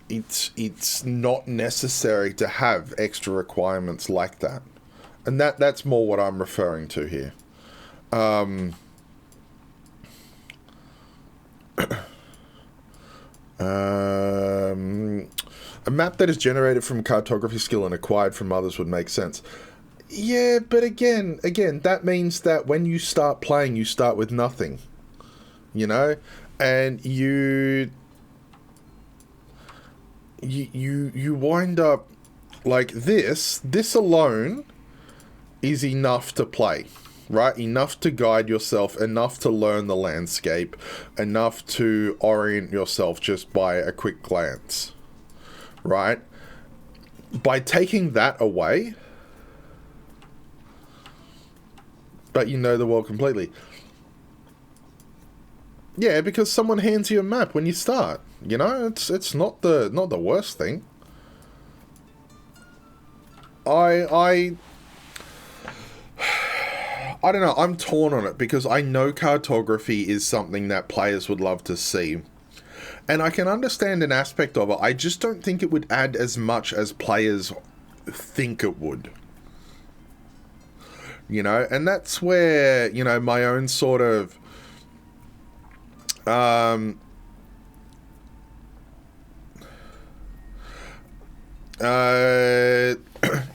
It's not necessary to have extra requirements like that. And that's more what I'm referring to here. A map that is generated from cartography skill and acquired from others would make sense. Yeah, but again, that means that when you start playing, you start with nothing. You know? And you wind up like this alone is enough to play. Right? Enough to guide yourself, enough to learn the landscape, enough to orient yourself just by a quick glance. Right? By taking that away, but you know the world completely. Yeah, because someone hands you a map when you start. You know, it's not the worst thing. I don't know, I'm torn on it because I know cartography is something that players would love to see. And I can understand an aspect of it. I just don't think it would add as much as players think it would. You know, and that's where, you know, my own sort of...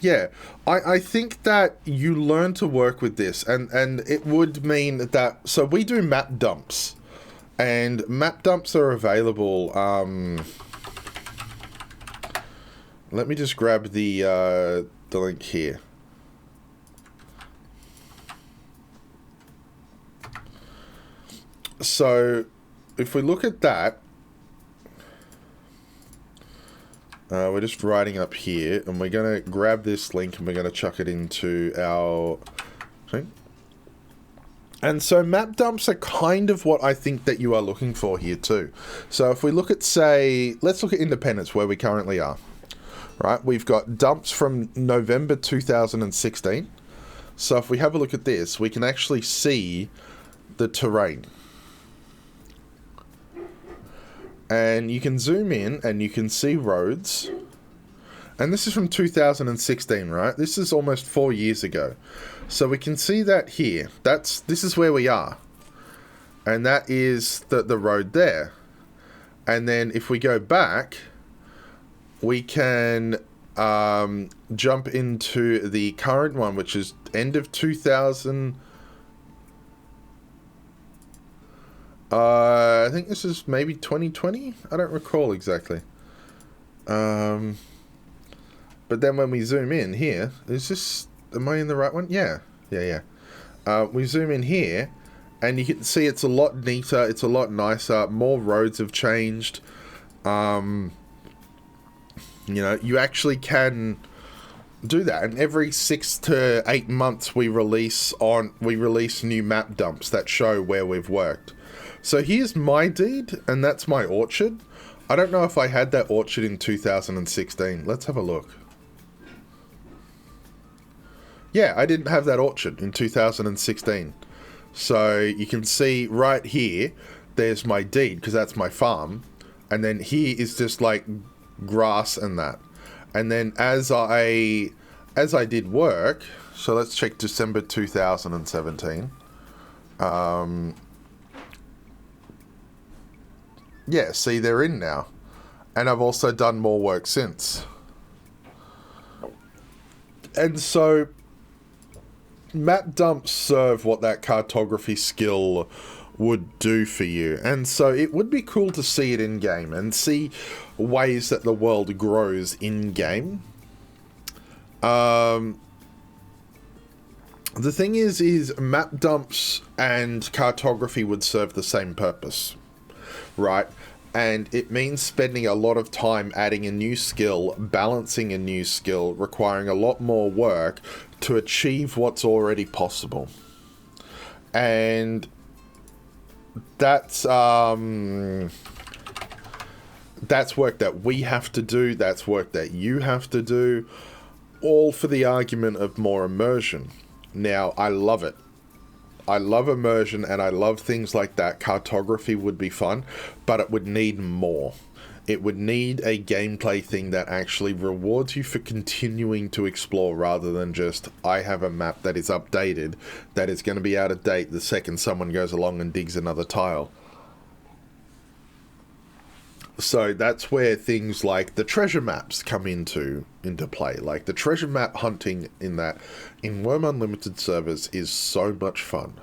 yeah, I think that you learn to work with this, and it would mean that, so we do map dumps, and map dumps are available, let me just grab the link here. So, if we look at that, we're just writing up here, and we're going to grab this link and we're going to chuck it into our thing. And so map dumps are kind of what I think that you are looking for here too. So if we look at, say, let's look at Independence, where we currently are. Right, we've got dumps from November 2016. So if we have a look at this, we can actually see the terrain. And you can zoom in and you can see roads. And this is from 2016, right? This is almost 4 years ago. So we can see that here. This is where we are. And that is the road there. And then if we go back, we can jump into the current one, which is end of 2000. I think this is maybe 2020? I don't recall exactly. But then when we zoom in here, is this... Am I in the right one? Yeah. We zoom in here, and you can see it's a lot neater, it's a lot nicer, more roads have changed. You know, you actually can do that, and every 6 to 8 months we release new map dumps that show where we've worked. So here's my deed, and that's my orchard. I don't know if I had that orchard in 2016. Let's have a look. Yeah, I didn't have that orchard in 2016. So you can see right here, there's my deed, because that's my farm. And then here is just like grass and that. And then as I did work, so let's check December 2017. Yeah, see, they're in now. And I've also done more work since. And so, map dumps serve what that cartography skill would do for you, and so it would be cool to see it in game and see ways that the world grows in game. The thing is map dumps and cartography would serve the same purpose, right? And it means spending a lot of time adding a new skill, balancing a new skill, requiring a lot more work to achieve what's already possible. And that's work that we have to do, that's work that you have to do, all for the argument of more immersion. Now, I love it. I love immersion and I love things like that. Cartography would be fun, but it would need more. It would need a gameplay thing that actually rewards you for continuing to explore rather than just, I have a map that is updated, that is going to be out of date the second someone goes along and digs another tile. So that's where things like the treasure maps come into play. Like the treasure map hunting in Wurm Unlimited servers is so much fun.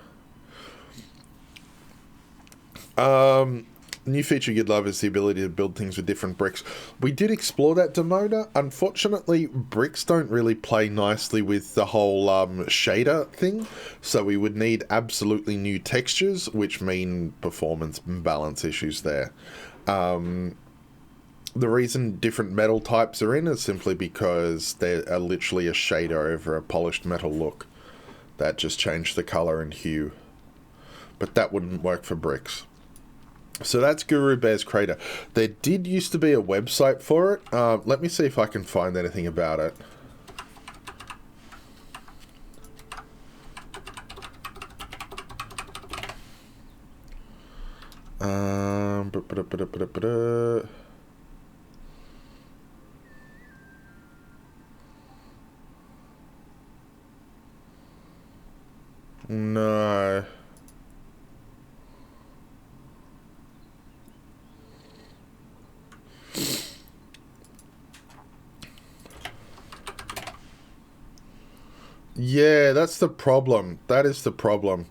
New feature you'd love is the ability to build things with different bricks. We did explore that, Demona. Unfortunately, bricks don't really play nicely with the whole shader thing, so we would need absolutely new textures, which mean performance and balance issues there. The reason different metal types are in is simply because they are literally a shader over a polished metal look. That just changed the color and hue. But that wouldn't work for bricks. So that's Guru Bear's Crater. There did used to be a website for it. Let me see if I can find anything about it. No. Yeah, that's the problem. That is the problem.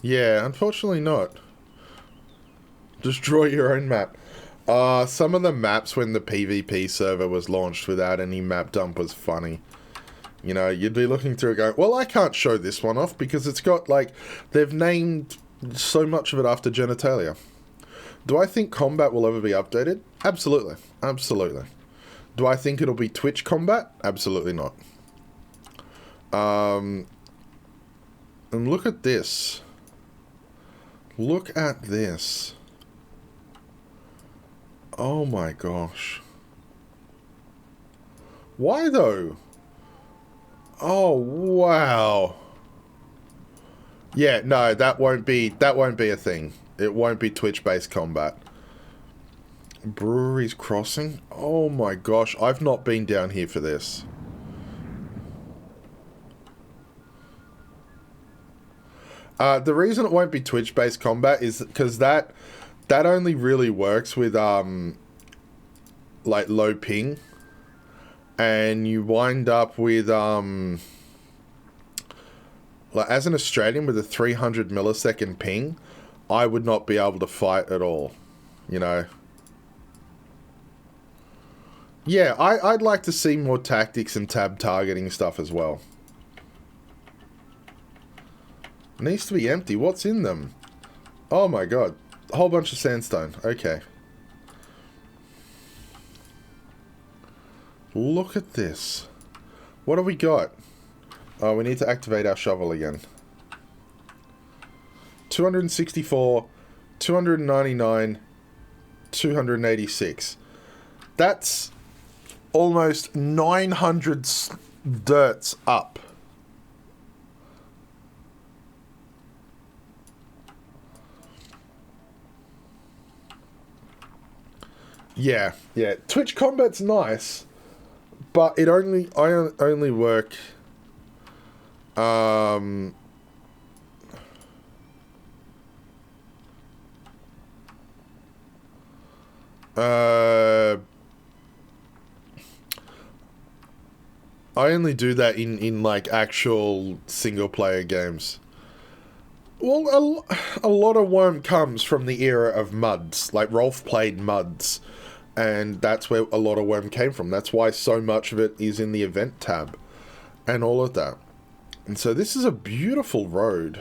Yeah, unfortunately not. Just draw your own map. Some of the maps when the PvP server was launched without any map dump was funny. You know, you'd be looking through it going, well, I can't show this one off because it's got, like, they've named so much of it after genitalia. Do I think combat will ever be updated? Absolutely. Absolutely. Do I think it'll be Twitch combat? Absolutely not. And look at this. Look at this. Oh my gosh. Why though? Oh wow. Yeah, no, that won't be a thing. It won't be Twitch-based combat. Breweries Crossing? Oh my gosh, I've not been down here for this. The reason it won't be Twitch-based combat is because that only really works with like low ping, and you wind up with like as an Australian with a 300 millisecond ping, I would not be able to fight at all, you know. Yeah, I'd like to see more tactics and tab targeting stuff as well. It needs to be empty. What's in them? Oh my god. A whole bunch of sandstone. Okay. Look at this. What do we got? Oh, we need to activate our shovel again. 264, 299, 286. That's almost 900 dirts up. Yeah, yeah. Twitch combat's nice, but I only work. I only do that in like actual single player games. Well, a lot of Wurm comes from the era of MUDs. Like, Rolf played MUDs, and that's where a lot of Wurm came from. That's why so much of it is in the event tab, and all of that. And so this is a beautiful road.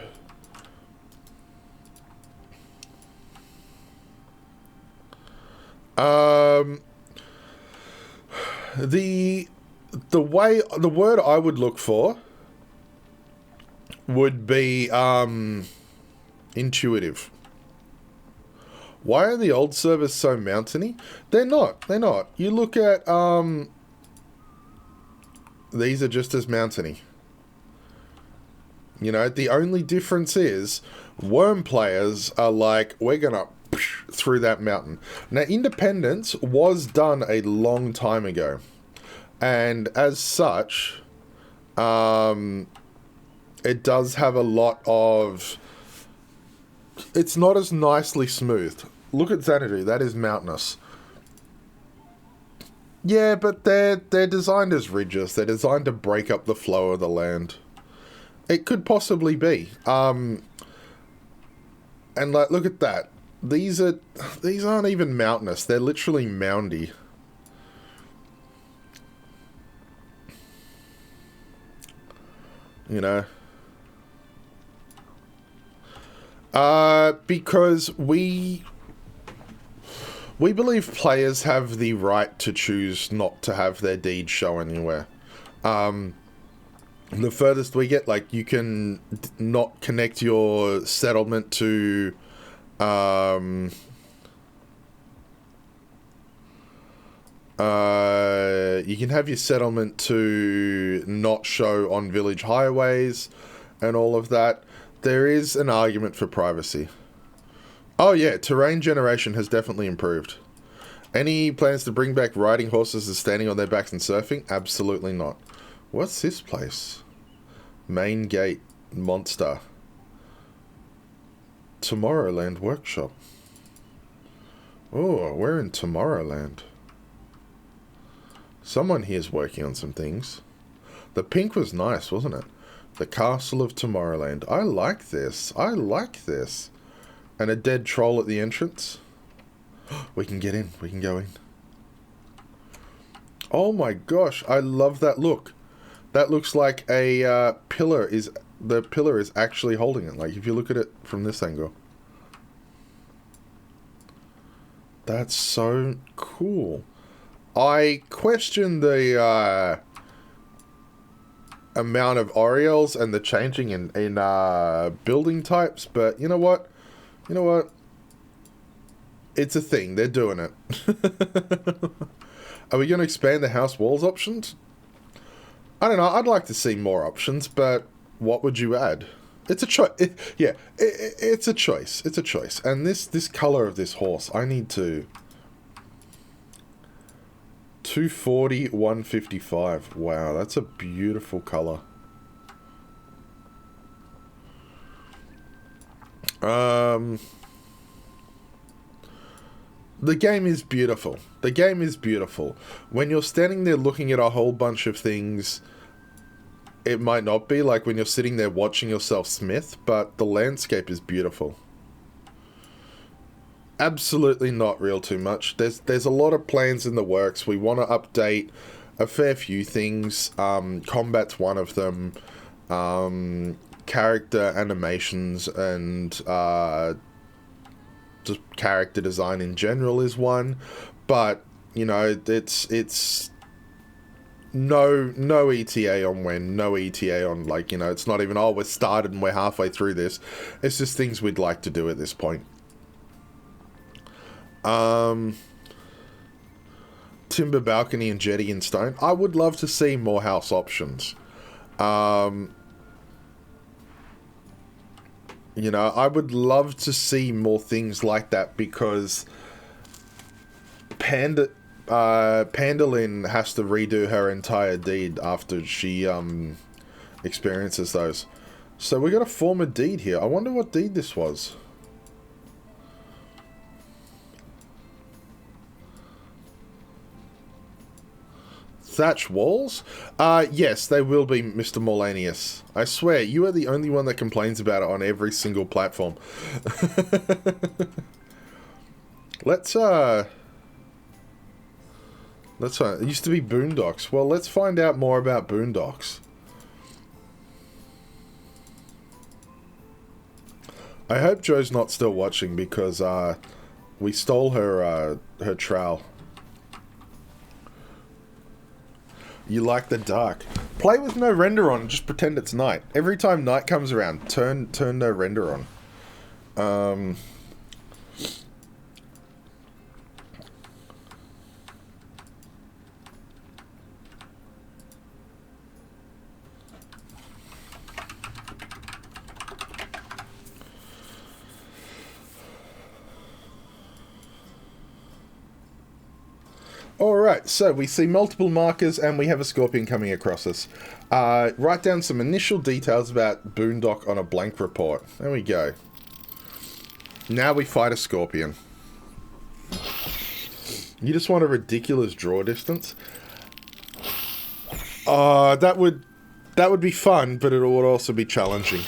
The word I would look for would be intuitive. Why are the old servers so mountainy? They're not. They're not. You look at these are just as mountainy. You know, the only difference is Wurm players are like, we're gonna through that mountain. Now, Independence was done a long time ago, and as such, it does have a lot of... It's not as nicely smooth. Look at Xanadu. That is mountainous. Yeah, but they're designed as ridges. They're designed to break up the flow of the land. It could possibly be. And like, look at that. These aren't even mountainous. They're literally moundy. You know. Because we believe players have the right to choose not to have their deed show anywhere. The furthest we get, like, you can not connect your settlement to, you can have your settlement to not show on village highways and all of that. There is an argument for privacy. Oh yeah, terrain generation has definitely improved. Any plans to bring back riding horses and standing on their backs and surfing? Absolutely not. What's this place? Main gate, monster. Tomorrowland workshop. Oh, we're in Tomorrowland. Someone here's working on some things. The pink was nice, wasn't it? The Castle of Tomorrowland. I like this. I like this. And a dead troll at the entrance. We can get in. We can go in. Oh my gosh. I love that look. That looks like a pillar is... The pillar is actually holding it. Like, if you look at it from this angle. That's so cool. I question the amount of Orioles and the changing in building types, but you know what? You know what? It's a thing. They're doing it. Are we going to expand the house walls options? I don't know. I'd like to see more options, but what would you add? It's a choice. Yeah, it's a choice. It's a choice. And this color of this horse, I need to... 240, 155. Wow, that's a beautiful color. The game is beautiful. The game is beautiful. When you're standing there looking at a whole bunch of things, it might not be like when you're sitting there watching yourself smith, but the landscape is beautiful. Absolutely not real too much. There's a lot of plans in the works. We want to update a fair few things. Combat's one of them. Character animations and just character design in general is one. But, you know, it's no ETA on when, no ETA on, like, you know, it's not even, oh, we're started and we're halfway through this. It's just things we'd like to do at this point. Timber balcony and jetty in stone. I would love to see more house options. You know, I would love to see more things like that because Pandalin has to redo her entire deed after she experiences those. So we got to form a deed here. I wonder what deed this was. Thatch walls? Yes, they will be, Mr. Morlanius. I swear, you are the only one that complains about it on every single platform. Let's, it used to be Boondocks. Well, let's find out more about Boondocks. I hope Joe's not still watching because, we stole her, her trowel. You like the dark. Play with no render on and just pretend it's night. Every time night comes around, turn no render on. Alright, so we see multiple markers and we have a scorpion coming across us. Write down some initial details about Boondock on a blank report. There we go. Now we fight a scorpion. You just want a ridiculous draw distance? That would be fun, but it would also be challenging.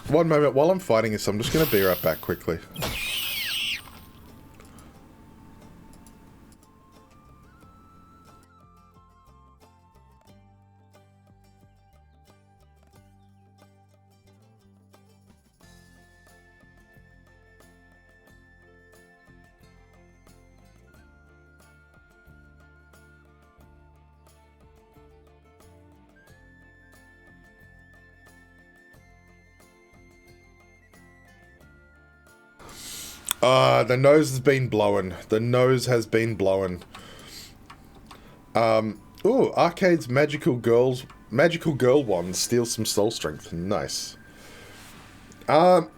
One moment, while I'm fighting this, I'm just going to be right back quickly. The nose has been blown. The nose has been blown. Ooh, Arcade's magical girl wand steals some soul strength. Nice. One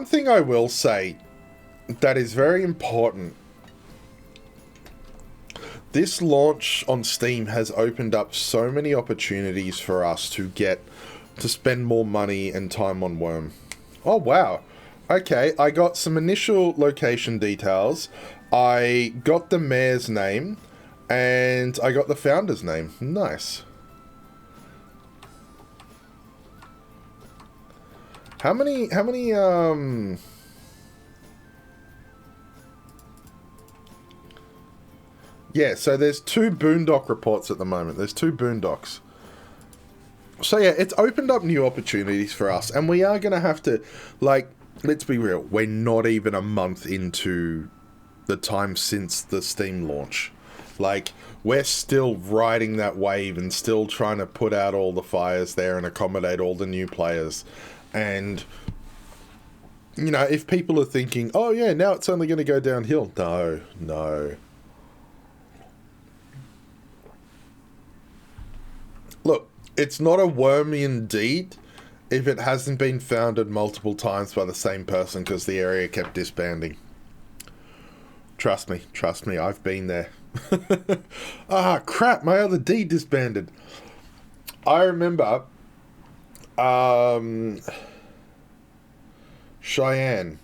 thing I will say that is very important. This launch on Steam has opened up so many opportunities for us to spend more money and time on Wurm. Oh, wow. Okay, I got some initial location details. I got the mayor's name, and I got the founder's name. Nice. How many, yeah, so there's 2 Boondock reports at the moment. There's 2 Boondocks. So yeah, it's opened up new opportunities for us, and we are going to have to, like, let's be real, we're not even a month into the time since the Steam launch. Like, we're still riding that wave and still trying to put out all the fires there and accommodate all the new players. And, you know, if people are thinking, oh yeah, now it's only going to go downhill. No. Look, it's not a Wurmian deed if it hasn't been founded multiple times by the same person because the area kept disbanding. Trust me, I've been there. Ah, crap, my other deed disbanded. I remember, Cheyenne.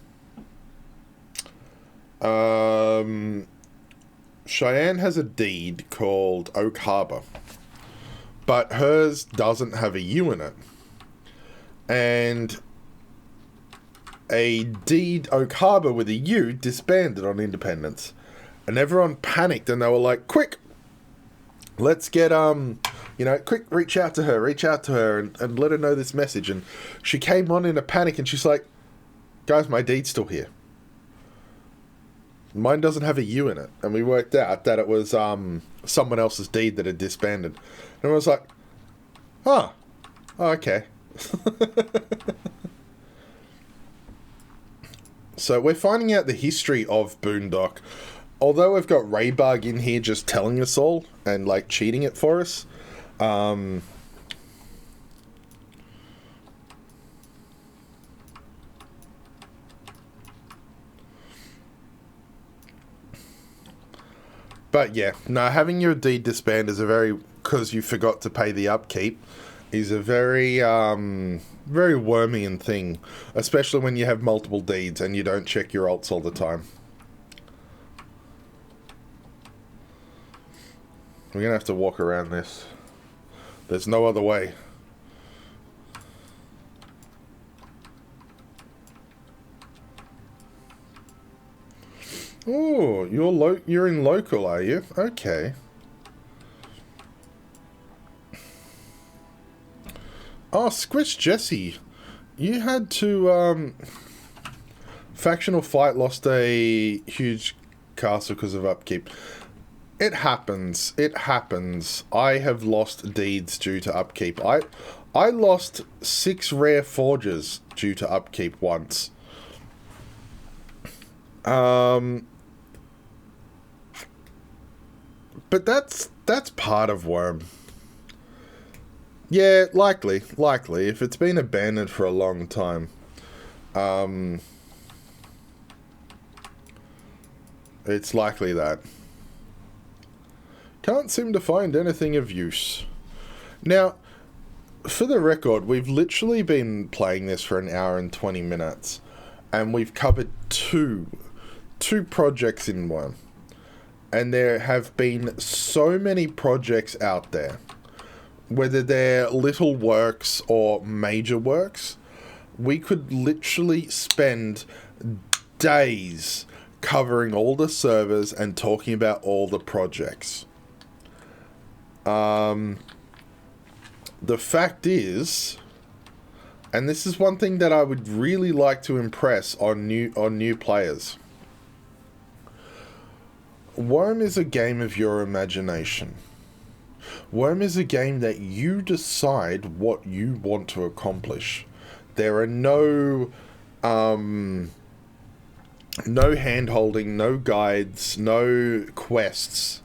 Cheyenne has a deed called Oak Harbor, but hers doesn't have a U in it. And a deed Oak Harbor with a U disbanded on Independence. And everyone panicked and they were like, quick, let's get, you know, quick, reach out to her and let her know this message. And she came on in a panic and she's like, guys, my deed's still here. Mine doesn't have a U in it. And we worked out that it was someone else's deed that had disbanded. And I was like, huh, oh, okay. So we're finding out the history of Boondock. Although we've got Raybug in here just telling us all and like cheating it for us. But yeah, no, having your deed disband is a very, because you forgot to pay the upkeep, is a very, very Wurmian thing. Especially when you have multiple deeds and you don't check your alts all the time. We're gonna have to walk around this. There's no other way. Oh, you're in local, are you? Okay. Oh, Squish Jesse. You had to, factional fight lost a huge castle because of upkeep. It happens. It happens. I have lost deeds due to upkeep. I lost 6 rare forges due to upkeep once. But that's part of Wurm. Yeah, likely. If it's been abandoned for a long time. It's likely that. Can't seem to find anything of use. Now, for the record, we've literally been playing this for an hour and 20 minutes. And we've covered two projects in one. And there have been so many projects out there. Whether they're little works or major works, we could literally spend days covering all the servers and talking about all the projects. The fact is, and this is one thing that I would really like to impress on new players. Wurm is a game of your imagination. Wurm is a game that you decide what you want to accomplish. There are no hand-holding, no guides, no quests.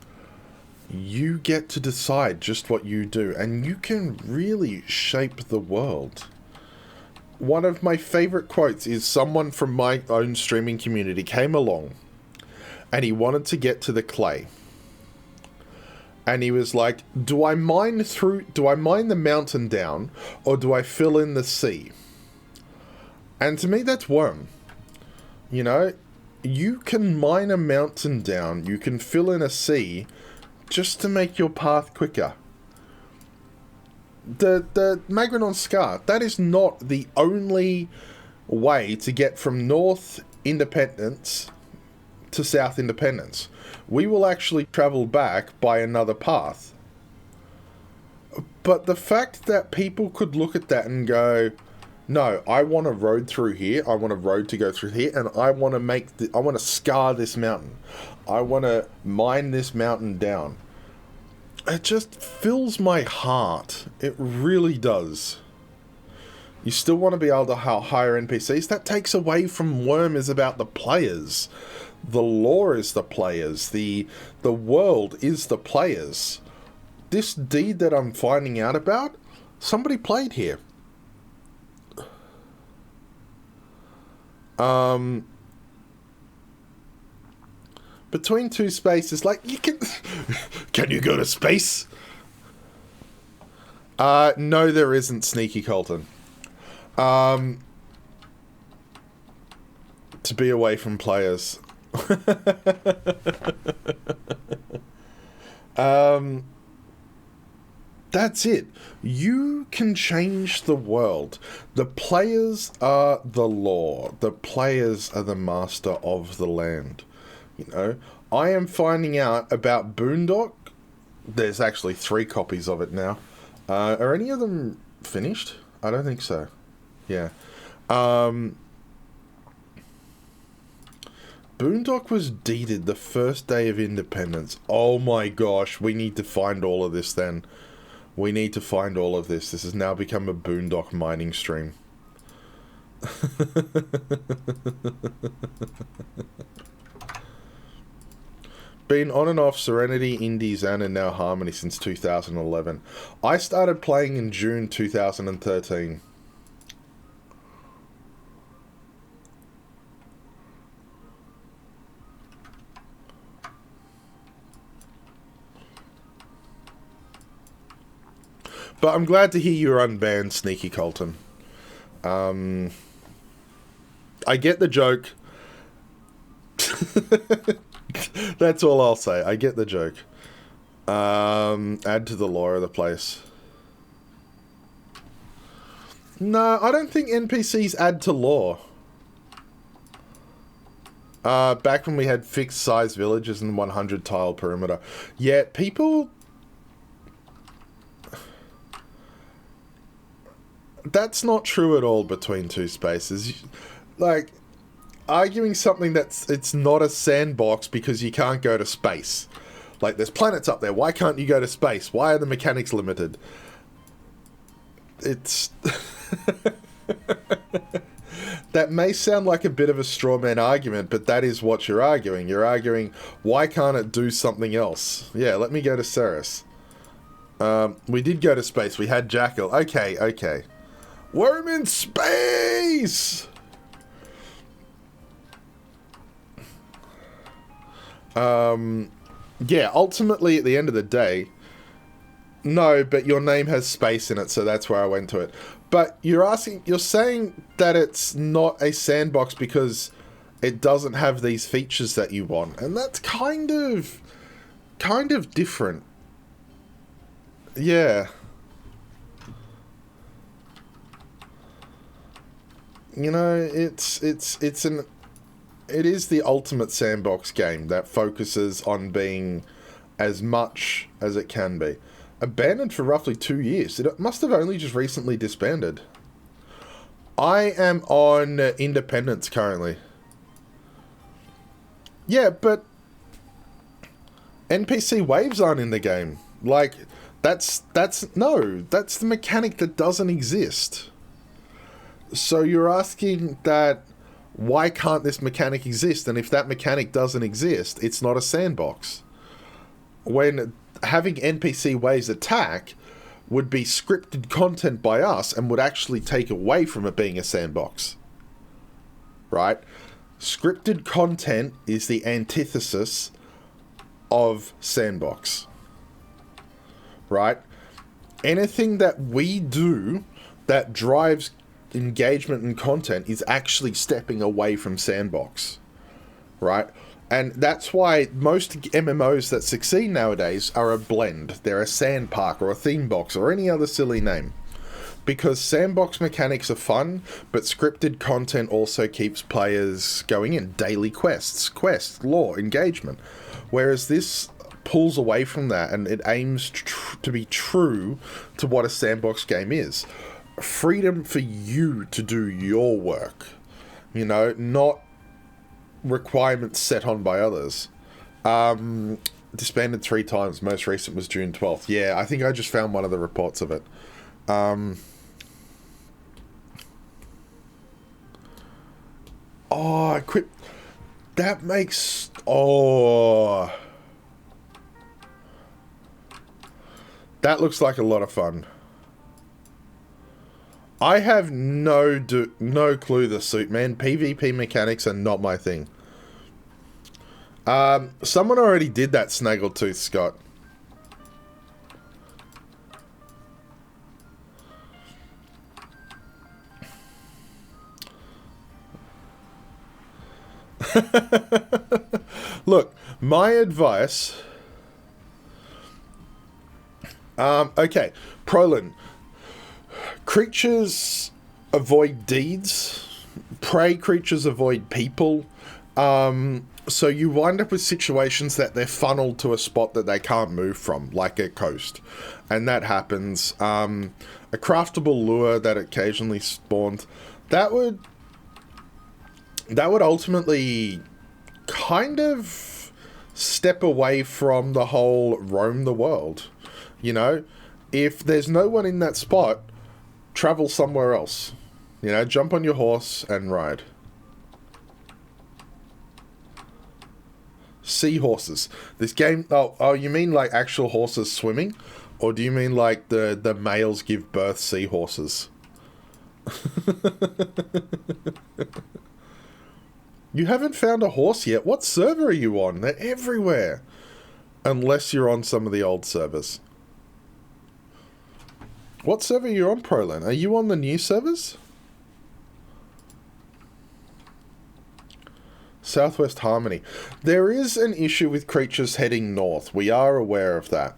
You get to decide just what you do, and you can really shape the world. One of my favorite quotes is someone from my own streaming community came along, and he wanted to get to the clay. And he was like, do I mine the mountain down, or do I fill in the sea? And to me, that's Wurm. You know, you can mine a mountain down, you can fill in a sea, just to make your path quicker. The Magradon Scar, that is not the only way to get from North Independence to South Independence. We will actually travel back by another path. But the fact that people could look at that and go, no, I want a road through here, I want a road to go through here, and I want to scar this mountain. I want to mine this mountain down. It just fills my heart. It really does. You still want to be able to hire NPCs. That takes away from Wurm is about the players. The lore is the players. The world is the players. This deed that I'm finding out about, somebody played here. Between two spaces, like, you can... Can you go to space? No, there isn't, Sneaky Colton. To be away from players. That's it. You can change the world. The players are the law. The players are the master of the land. You know, I am finding out about Boondock. There's actually 3 copies of it now. Are any of them finished? I don't think so. Yeah. Boondock was deeded the first day of independence. Oh my gosh, we need to find all of this then. We need to find all of this. This has now become a Boondock mining stream. Been on and off Serenity, Indies, and now Harmony since 2011. I started playing in June 2013. But I'm glad to hear you're unbanned, Sneaky Colton. I get the joke. That's all I'll say. I get the joke. Add to the lore of the place. No, I don't think NPCs add to lore. Back when we had fixed size villages and 100 tile perimeter. Yeah, people... That's not true at all between two spaces. Like, arguing something it's not a sandbox because you can't go to space. Like, there's planets up there. Why can't you go to space? Why are the mechanics limited? It's... That may sound like a bit of a straw man argument, but that is what you're arguing. You're arguing, why can't it do something else? Yeah, let me go to Ceres. We did go to space. We had Jackal. Okay, okay. Wurm in space! Yeah, ultimately, at the end of the day... No, but your name has space in it, so that's where I went to it. But you're saying that it's not a sandbox because it doesn't have these features that you want, and that's kind of different. Yeah. You know, it is the ultimate sandbox game that focuses on being as much as it can be. Abandoned for roughly 2 years. It must have only just recently disbanded. I am on Independence currently. Yeah, but NPC waves aren't in the game. Like, that's the mechanic that doesn't exist. So you're asking that, why can't this mechanic exist? And if that mechanic doesn't exist, it's not a sandbox. When having NPC waves attack would be scripted content by us and would actually take away from it being a sandbox. Right? Scripted content is the antithesis of sandbox. Right? Anything that we do that drives engagement and content is actually stepping away from sandbox. Right? And that's why most MMOs that succeed nowadays are a blend. They're a sandpark or a theme box or any other silly name. Because sandbox mechanics are fun, but scripted content also keeps players going in. Daily quests, lore, engagement. Whereas this pulls away from that and it aims to be true to what a sandbox game is. Freedom for you to do your work. You know, not requirements set on by others. Disbanded 3 times. Most recent was June 12th. Yeah, I think I just found one of the reports of it. Oh, I quit. That makes... Oh. That looks like a lot of fun. I have no clue the suit, man. PvP mechanics are not my thing. Someone already did that, Snaggletooth Scott. Look, my advice... okay, Prolin. Creatures avoid deeds. Prey creatures avoid people. So you wind up with situations that they're funneled to a spot that they can't move from, like a coast. And that happens. A craftable lure that occasionally spawned. That would ultimately kind of step away from the whole roam the world. You know? If there's no one in that spot, travel somewhere else. You know, jump on your horse and ride. Seahorses. This game... Oh, you mean like actual horses swimming? Or do you mean like the males give birth seahorses? You haven't found a horse yet? What server are you on? They're everywhere. Unless you're on some of the old servers. What server are you on, Prolin? Are you on the new servers? Southwest Harmony. There is an issue with creatures heading north. We are aware of that.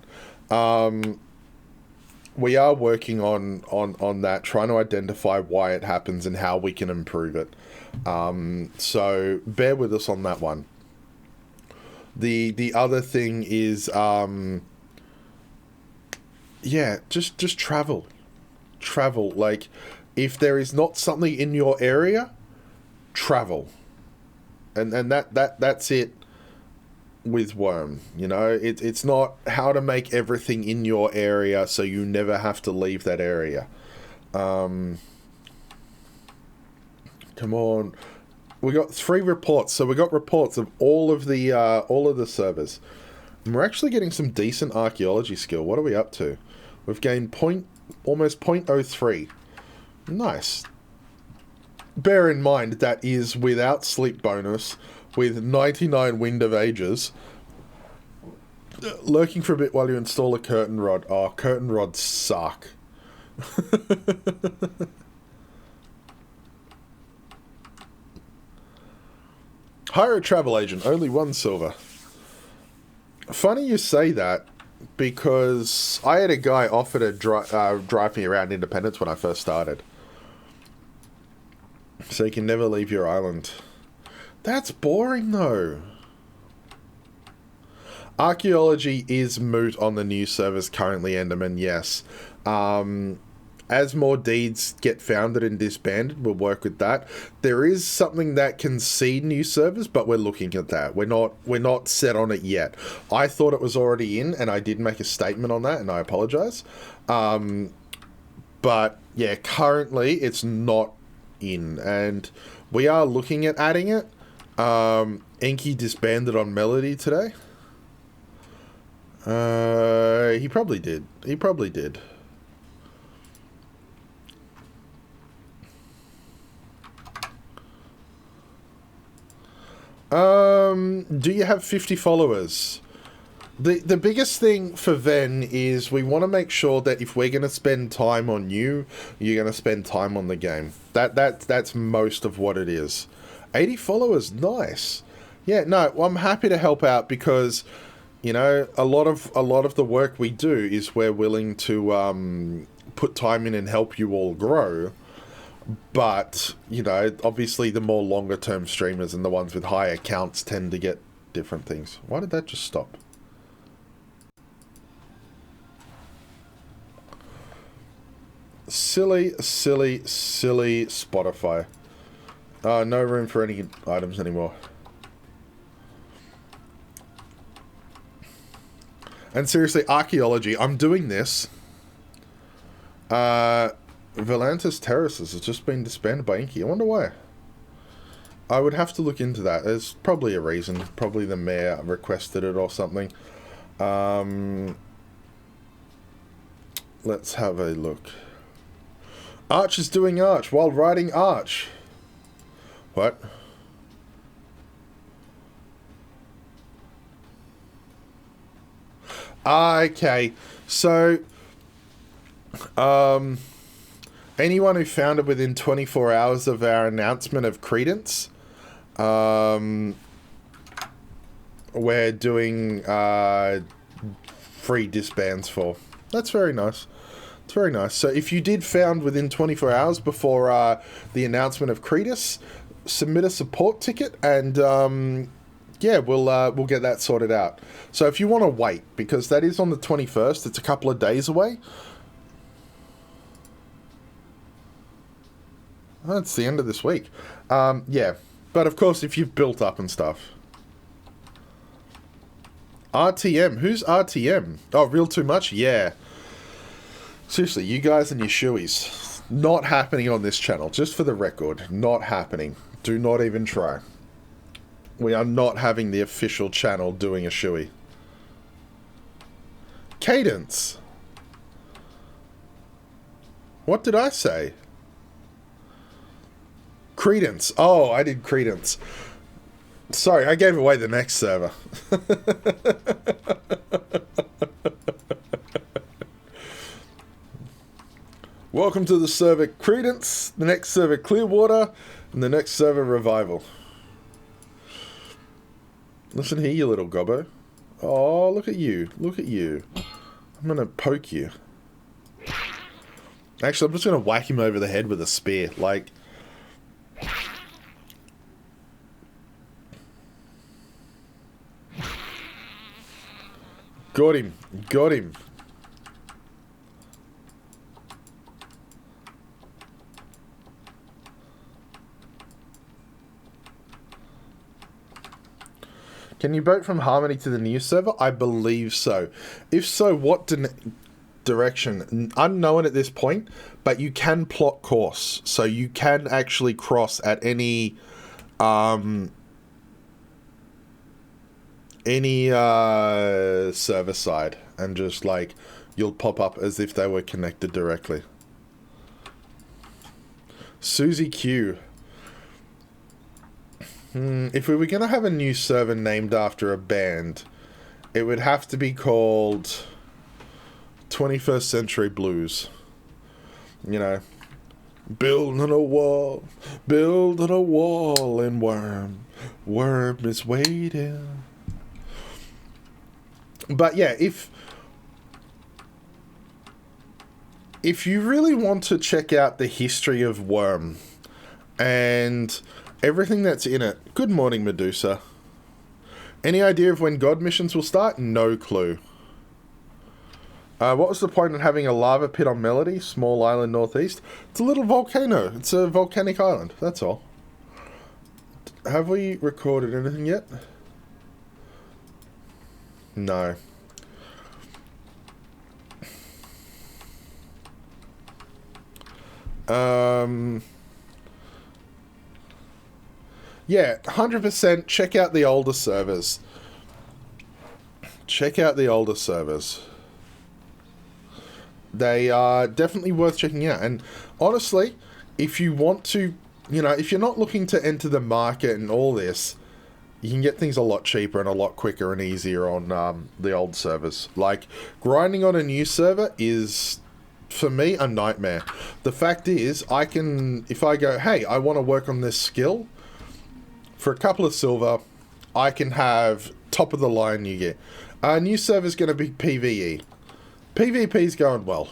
We are working on that, trying to identify why it happens and how we can improve it. So bear with us on that one. The other thing is, yeah, just travel. Travel. Like, if there is not something in your area, travel. And that's it with Wurm. You know, it's not how to make everything in your area so you never have to leave that area. Come on. We got 3 reports, so we got reports of all of the servers. And we're actually getting some decent archaeology skill. What are we up to? We've gained almost 0.03. Nice. Bear in mind that is without sleep bonus, with 99 Wind of Ages. Lurking for a bit while you install a curtain rod. Oh, curtain rods suck. Hire a travel agent, only 1 silver. Funny you say that, because I had a guy offer to drive me around Independence when I first started. So you can never leave your island. That's boring, though. Archaeology is moot on the new servers currently, Enderman, yes. As more deeds get founded and disbanded, we'll work with that. There is something that can seed new servers, but we're looking at that. We're not set on it yet. I thought it was already in, and I did make a statement on that, and I apologize. But yeah, currently it's not in, and we are looking at adding it. Enki disbanded on Melody today. He probably did. He probably did. Do you have 50 followers? The biggest thing for Ven is we want to make sure that if we're going to spend time on you, you're going to spend time on the game. That's most of what it is. 80 followers, nice. Yeah, no, I'm happy to help out because, you know, a lot of the work we do is we're willing to put time in and help you all grow. But, you know, obviously the more longer term streamers and the ones with high accounts tend to get different things. Why did that just stop? Silly Spotify. No room for any items anymore. And seriously, archaeology, I'm doing this. Volantis Terraces has just been disbanded by Inky. I wonder why. I would have to look into that. There's probably a reason. Probably the mayor requested it or something. Let's have a look. Arch is doing Arch while riding Arch. What? Okay. So, anyone who found it within 24 hours of our announcement of Credence, we're doing free disbands for. That's very nice. It's very nice. So if you did found within 24 hours before the announcement of Credence, submit a support ticket and yeah, we'll get that sorted out. So if you want to wait, because that is on the 21st, it's a couple of days away. That's the end of this week. Yeah, but of course, if you've built up and stuff. RTM, who's RTM? Oh, Real Too Much? Yeah. Seriously, you guys and your shoeies. Not happening on this channel, just for the record. Not happening. Do not even try. We are not having the official channel doing a shoey. Cadence. What did I say? Credence. Oh, I did Credence. Sorry, I gave away the next server. Welcome to the server Credence, the next server Clearwater, and the next server Revival. Listen here, you little gobbo. Oh, look at you. Look at you. I'm gonna poke you. Actually, I'm just gonna whack him over the head with a spear. Like... Got him. Got him. Can you boat from Harmony to the new server? I believe so. If so, what direction? Unknown at this point, but you can plot course. So you can actually cross at any server side and just like you'll pop up as if they were connected directly. Susie Q. If we were going to have a new server named after a band, it would have to be called 21st Century Blues. You know, building a wall in Wurm. Wurm is waiting. But yeah, if you really want to check out the history of Wurm and everything that's in it... Good morning, Medusa. Any idea of when God missions will start? No clue. What was the point in having a lava pit on Melody? Small island northeast. It's a little volcano. It's a volcanic island. That's all. Have we recorded anything yet? No. Yeah, 100% check out the older servers. Check out the older servers. They are definitely worth checking out. And honestly, if you want to, you know, if you're not looking to enter the market and all this, you can get things a lot cheaper and a lot quicker and easier on the old servers. Like, grinding on a new server is, for me, a nightmare. The fact is, I can, if I go, hey, I want to work on this skill, for a couple of silver, I can have top of the line you get. New server's going to be PvE. PvP's going well.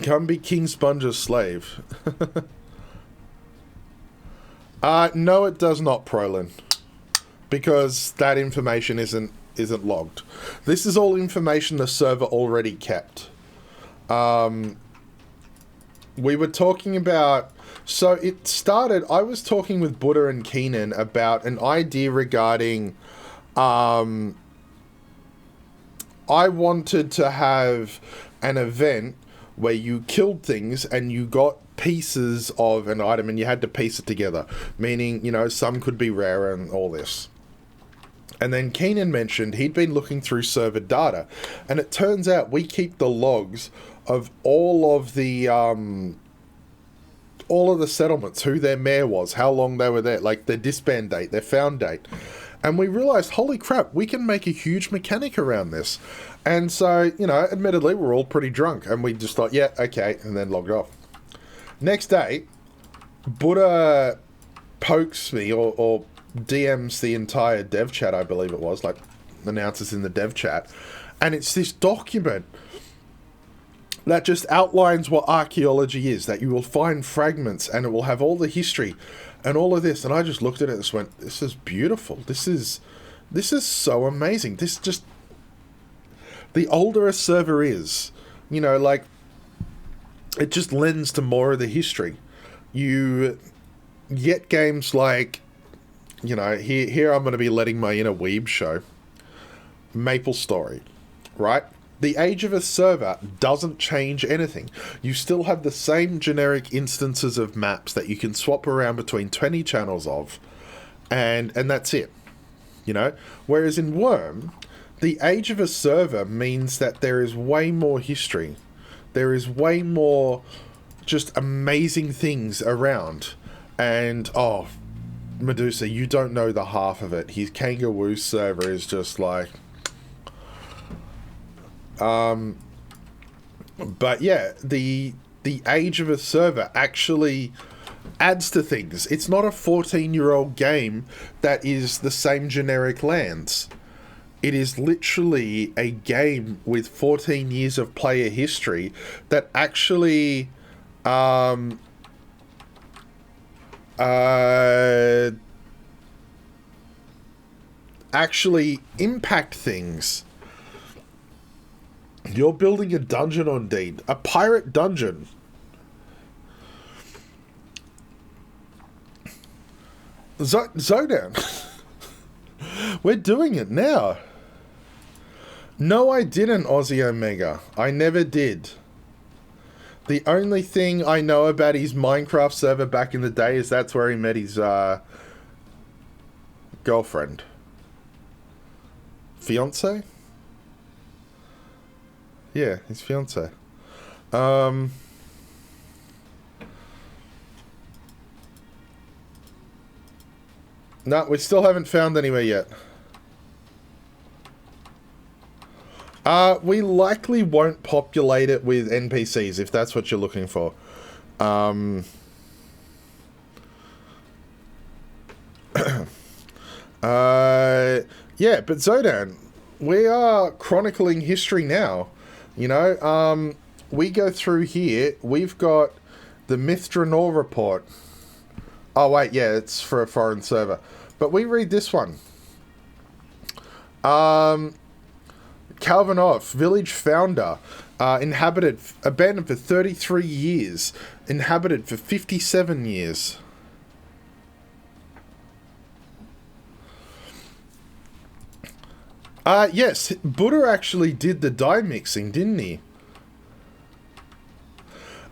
Come be King Sponge's slave. No, it does not, Prolin. Because that information isn't logged. This is all information the server already kept. We were talking about... So it started... I was talking with Buddha and Keenan about an idea regarding... I wanted to have an event where you killed things and you got pieces of an item and you had to piece it together. Meaning, you know, some could be rare and all this. And then Keenan mentioned he'd been looking through server data. And it turns out we keep the logs of all of the settlements, who their mayor was, how long they were there, like their disband date, their found date. And we realized, holy crap, we can make a huge mechanic around this. And so, you know, admittedly, we're all pretty drunk. And we just thought, yeah, okay, and then logged off. Next day, Buddha pokes me or DMs the entire dev chat, I believe it was, like announces in the dev chat. And it's this document that just outlines what archaeology is, that you will find fragments and it will have all the history and all of this. And I just looked at it and just went, this is beautiful. This is so amazing. This just, the older a server is, you know, like, it just lends to more of the history. You get games like, you know, here I'm going to be letting my inner weeb show. Maple Story, right? The age of a server doesn't change anything. You still have the same generic instances of maps that you can swap around between 20 channels of, and that's it, you know? Whereas in Wurm, the age of a server means that there is way more history. There is way more just amazing things around. And, oh, Medusa, you don't know the half of it. His Kangaroo server is just like... But yeah, the age of a server actually adds to things. It's not a 14-year-old game that is the same generic lands. It is literally a game with 14 years of player history that actually actually impact things. You're building a dungeon on Deed, a pirate dungeon. Zodan. We're doing it now. No, I didn't, Aussie Omega. I never did. The only thing I know about his Minecraft server back in the day is that's where he met his girlfriend. Fiance? Yeah, his fiance. No, we still haven't found anywhere yet. We likely won't populate it with NPCs, if that's what you're looking for. Yeah, but Zodan, we are chronicling history now. You know, we go through here. We've got the Mithranor report. Oh, wait, yeah, it's for a foreign server. But we read this one. Calvinov, village founder, abandoned for 33 years, inhabited for 57 years. Yes, Buddha actually did the dye mixing, didn't he?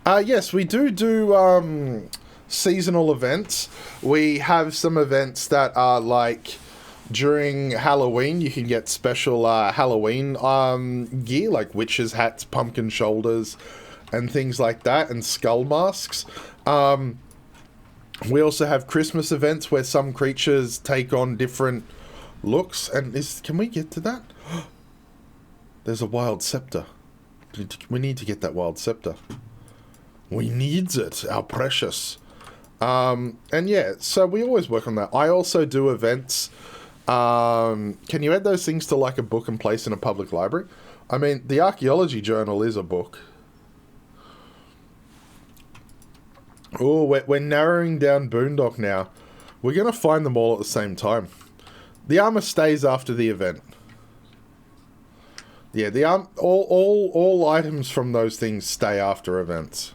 Yes, we do seasonal events. We have some events that are like during Halloween. You can get special Halloween gear like witches' hats, pumpkin shoulders, and things like that, and skull masks. We also have Christmas events where some creatures take on different looks. And can we get to that? There's a wild scepter. We need to get that wild scepter. We needs it, our precious. And yeah, so we always work on that. I also do events. Can you add those things to like a book and place in a public library? I mean, the archaeology journal is a book. Oh, we're narrowing down Boondock now. We're going to find them all at the same time. The armor stays after the event. Yeah, the all items from those things stay after events.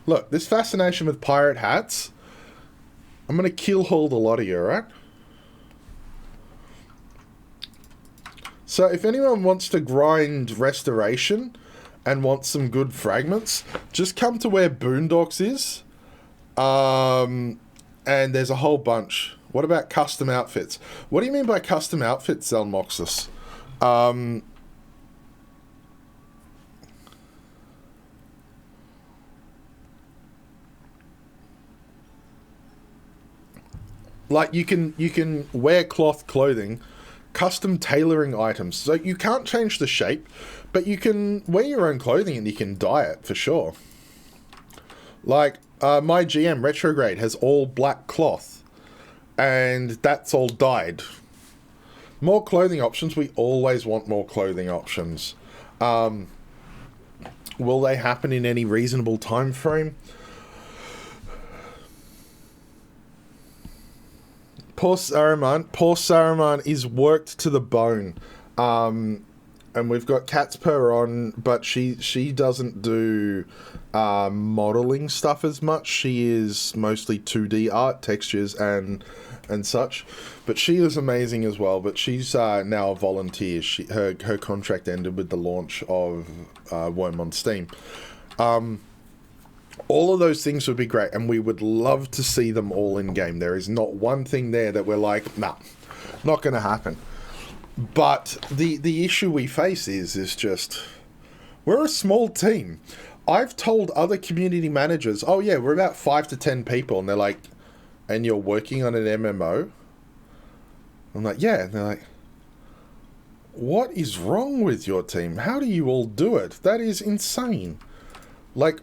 Look, this fascination with pirate hats, I'm going to kill hold a lot of you, alright? So if anyone wants to grind restoration and wants some good fragments, just come to where Boondocks is. And there's a whole bunch. What about custom outfits? What do you mean by custom outfits, Zelmoxus? Like you can wear cloth clothing, custom tailoring items. So you can't change the shape, but you can wear your own clothing and you can dye it for sure. Like my GM Retrograde has all black cloth, and that's all dyed. More clothing options. We always want more clothing options. Will they happen in any reasonable time frame? Poor Saruman is worked to the bone. And we've got Catspur on, but she doesn't do modeling stuff as much. She is mostly 2D art, textures, and such. But she is amazing as well. But she's now a volunteer. Her contract ended with the launch of Wurm on Steam. All of those things would be great, and we would love to see them all in game. There is not one thing there that we're like, nah, not going to happen. But the issue we face is just, we're a small team. I've told other community managers, oh yeah, we're about 5 to 10 people, and they're like, and you're working on an MMO? I'm like, yeah. And they're like, what is wrong with your team? How do you all do it? That is insane. Like,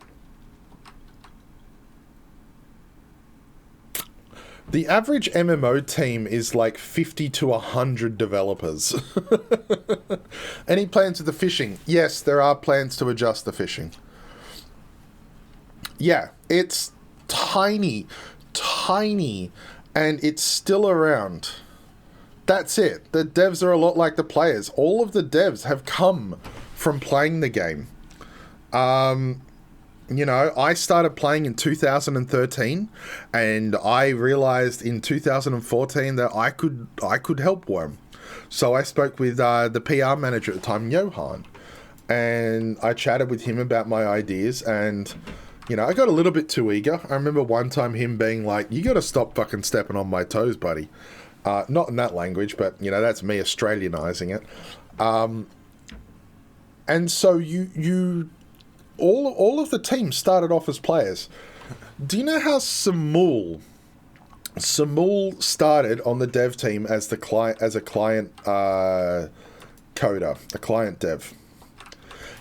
the average MMO team is like 50 to 100 developers. Any plans with the fishing? Yes, there are plans to adjust the fishing. Yeah, it's tiny, and it's still around. That's it. The devs are a lot like the players. All of the devs have come from playing the game. You know, I started playing in 2013, and I realized in 2014 that I could help Wurm. So I spoke with the PR manager at the time, Johan, and I chatted with him about my ideas, and, you know, I got a little bit too eager. I remember one time him being like, "You got to stop fucking stepping on my toes, buddy." Not in that language, but, you know, that's me Australianizing it. And so all of the team started off as players. Do you know how Samul started on the dev team as a client coder, a client dev?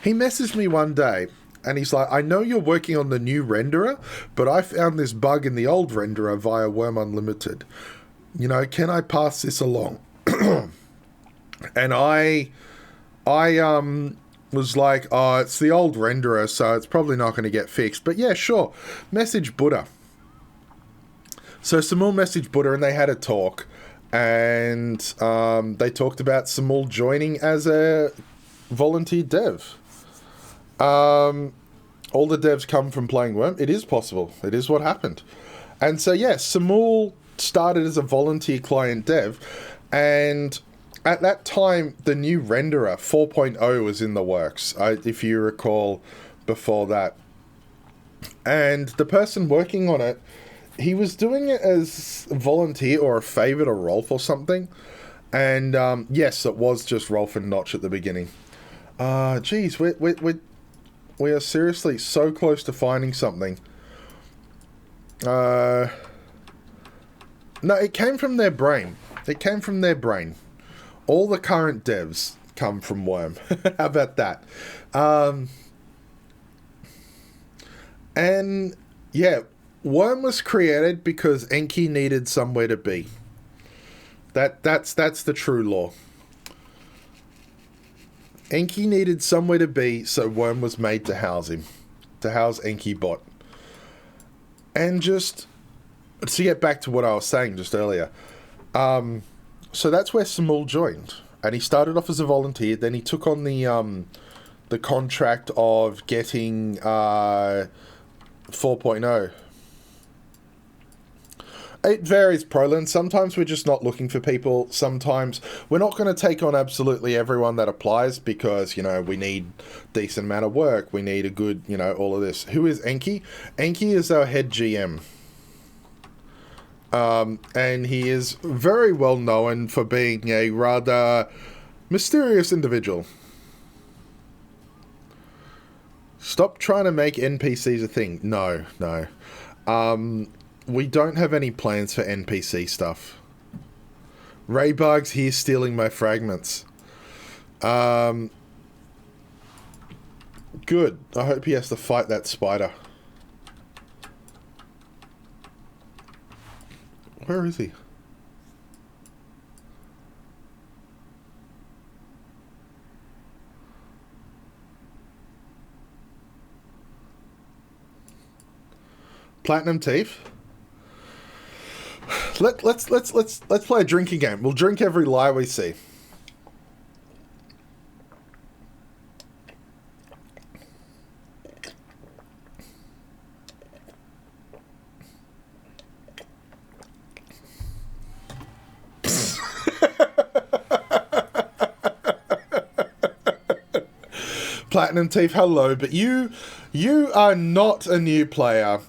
He messaged me one day and he's like, "I know you're working on the new renderer, but I found this bug in the old renderer via Wurm Unlimited. You know, can I pass this along?" And I was like, "Oh, it's the old renderer, so it's probably not going to get fixed. But yeah, sure. Message Buddha." So Samul messaged Buddha and they had a talk. And they talked about Samul joining as a volunteer dev. All the devs come from playing Wurm. It is possible. It is what happened. And so, yeah, Samul started as a volunteer client dev. And at that time, the new renderer 4.0 was in the works, if you recall before that. And the person working on it, he was doing it as a volunteer or a favor to Rolf or something. And yes, it was just Rolf and Notch at the beginning. Geez, we are seriously so close to finding something. No, it came from their brain. It came from their brain. All the current devs come from Wurm. How about that? And yeah, Wurm was created because Enki needed somewhere to be. That's the true law. Enki needed somewhere to be, so Wurm was made to house him, to house Enki Bot. And just to get back to what I was saying just earlier. So that's where Samul joined, and he started off as a volunteer. Then he took on the contract of getting 4.0. It varies, Proland. Sometimes we're just not looking for people. Sometimes we're not going to take on absolutely everyone that applies because, you know, we need decent amount of work. We need a good, you know, all of this. Who is Enki? Enki is our head GM. And he is very well known for being a rather mysterious individual. Stop trying to make NPCs a thing. No. We don't have any plans for NPC stuff. Raybug's here stealing my fragments. Good. I hope he has to fight that spider. Where is he? Platinum Teeth. Let's play a drinking game. We'll drink every lie we see. Platinum Teeth, hello, but you are not a new player,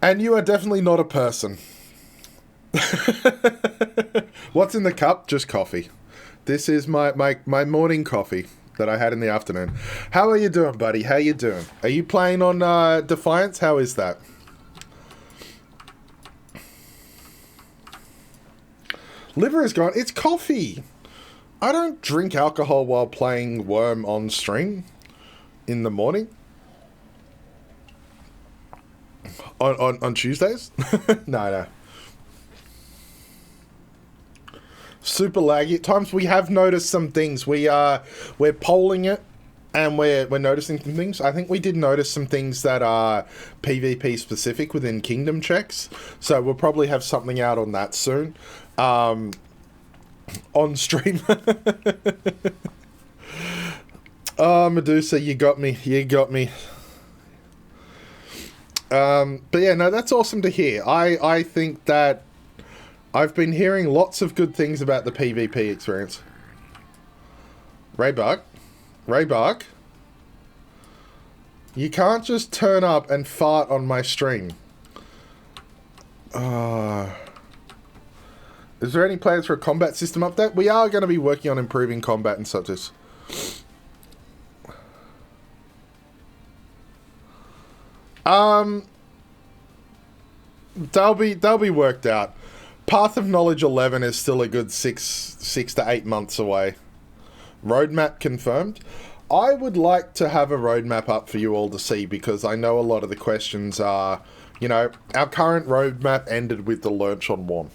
and you are definitely not a person. What's in the cup? Just coffee. This is my morning coffee that I had in the afternoon. How are you doing, buddy? How you doing? Are you playing on Defiance? How is that? Liver is gone. It's coffee. I don't drink alcohol while playing Wurm on stream in the morning. On Tuesdays? No. Super laggy at times. We have noticed some things. We're polling it, and we're noticing some things. I think we did notice some things that are PvP specific within Kingdom checks. So we'll probably have something out on that soon. On stream. Oh, Medusa, you got me. But yeah, no, that's awesome to hear. I think that I've been hearing lots of good things about the PvP experience. Raybark, you can't just turn up and fart on my stream. Is there any plans for a combat system update? We are going to be working on improving combat and such as. They'll be worked out. Path of Knowledge 11 is still a good six to 8 months away. Roadmap confirmed. I would like to have a roadmap up for you all to see, because I know a lot of the questions are, you know, our current roadmap ended with the launch on Wurm.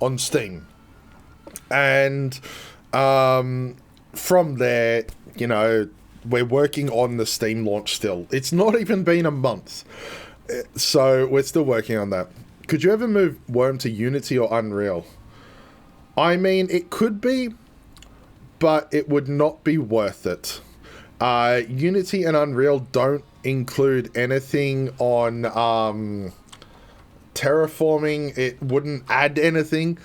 On Steam. And from there, you know, we're working on the Steam launch still. It's not even been a month. So we're still working on that. Could you ever move Wurm to Unity or Unreal? I mean, it could be, but it would not be worth it. Unity and Unreal don't include anything on terraforming. It wouldn't add anything.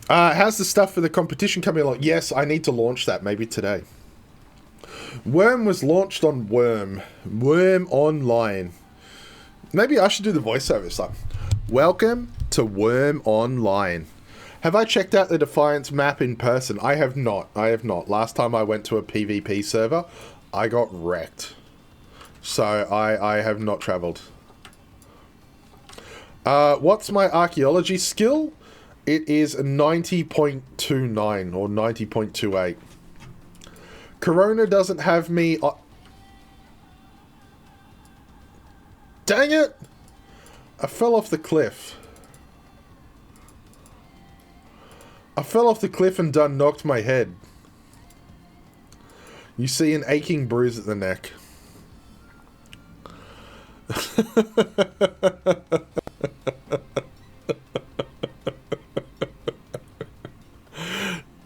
How's the stuff for the competition coming along? Yes, I need to launch that maybe today. Wurm was launched on Wurm Online. Maybe I should do the voiceover stuff. Welcome to Wurm Online. Have I checked out the Defiance map in person? I have not. Last time I went to a PvP server, I got wrecked. So I have not traveled. What's my archaeology skill? It is 90.29 or 90.28. Corona doesn't have me... Dang it! I fell off the cliff. And done knocked my head. You see an aching bruise at the neck.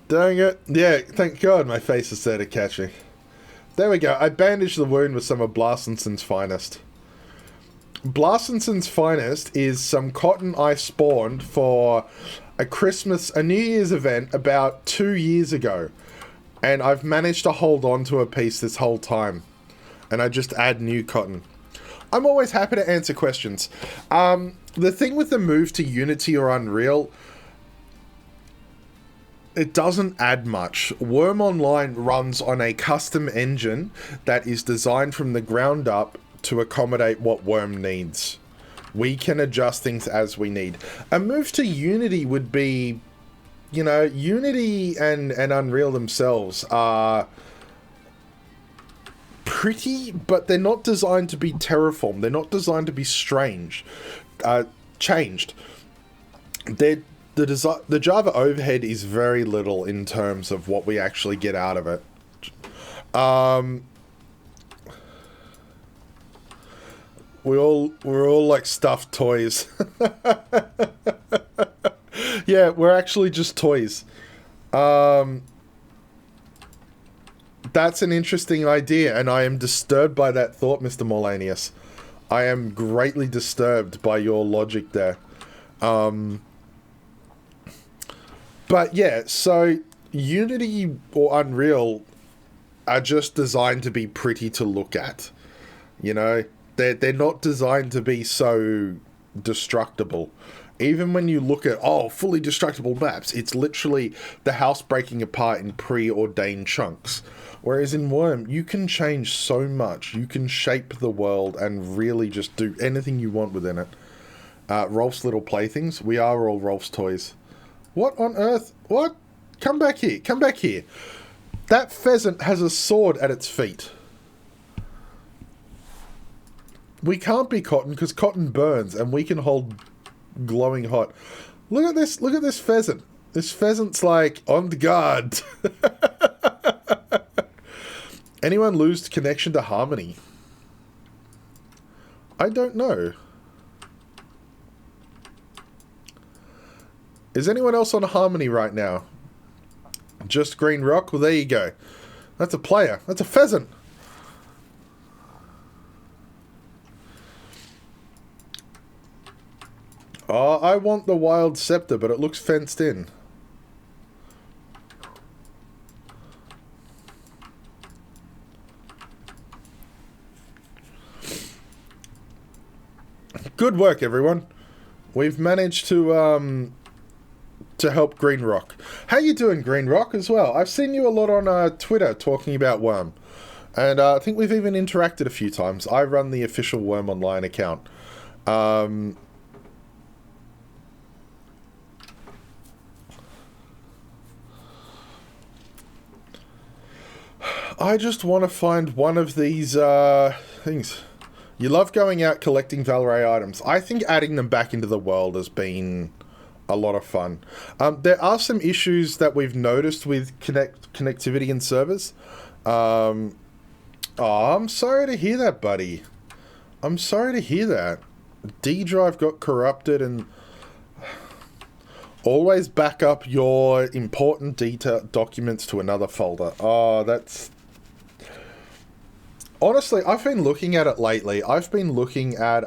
Dang it. Yeah, thank God my face is there to catch me. There we go. I bandaged the wound with some of Blastinson's finest. Blastinson's finest is some cotton I spawned for a New Year's event about 2 years ago. And I've managed to hold on to a piece this whole time. And I just add new cotton. I'm always happy to answer questions. The thing with the move to Unity or Unreal... It doesn't add much. Wurm Online runs on a custom engine that is designed from the ground up to accommodate what Wurm needs. We can adjust things as we need. A move to Unity would be, you know, Unity and Unreal themselves are pretty, but they're not designed to be terraformed. They're not designed to be changed. The Java overhead is very little in terms of what we actually get out of it. We're all like stuffed toys. Yeah, we're actually just toys. That's an interesting idea, and I am disturbed by that thought, Mr. Molanius. I am greatly disturbed by your logic there. But yeah, so Unity or Unreal are just designed to be pretty to look at. You know, they're not designed to be so destructible. Even when you look at, fully destructible maps, it's literally the house breaking apart in preordained chunks. Whereas in Wurm, you can change so much. You can shape the world and really just do anything you want within it. Rolf's little playthings. We are all Rolf's toys. What on earth? What? Come back here. That pheasant has a sword at its feet. We can't be cotton because cotton burns and we can hold glowing hot. Look at this pheasant. This pheasant's like on guard. Anyone lose connection to Harmony? I don't know. Is anyone else on Harmony right now? Just Green Rock? Well, there you go. That's a player. That's a pheasant. Oh, I want the Wild Scepter, but it looks fenced in. Good work, everyone. We've managed to help Green Rock. How you doing, Green Rock, as well? I've seen you a lot on Twitter talking about Wurm. And I think we've even interacted a few times. I run the official Wurm Online account. I just want to find one of these things. You love going out collecting Valray items. I think adding them back into the world has been a lot of fun. There are some issues that we've noticed with connectivity in servers. Oh, I'm sorry to hear that, buddy. I'm sorry to hear that. D drive got corrupted, and always back up your important documents to another folder. Oh, that's... Honestly, I've been looking at it lately. I've been looking at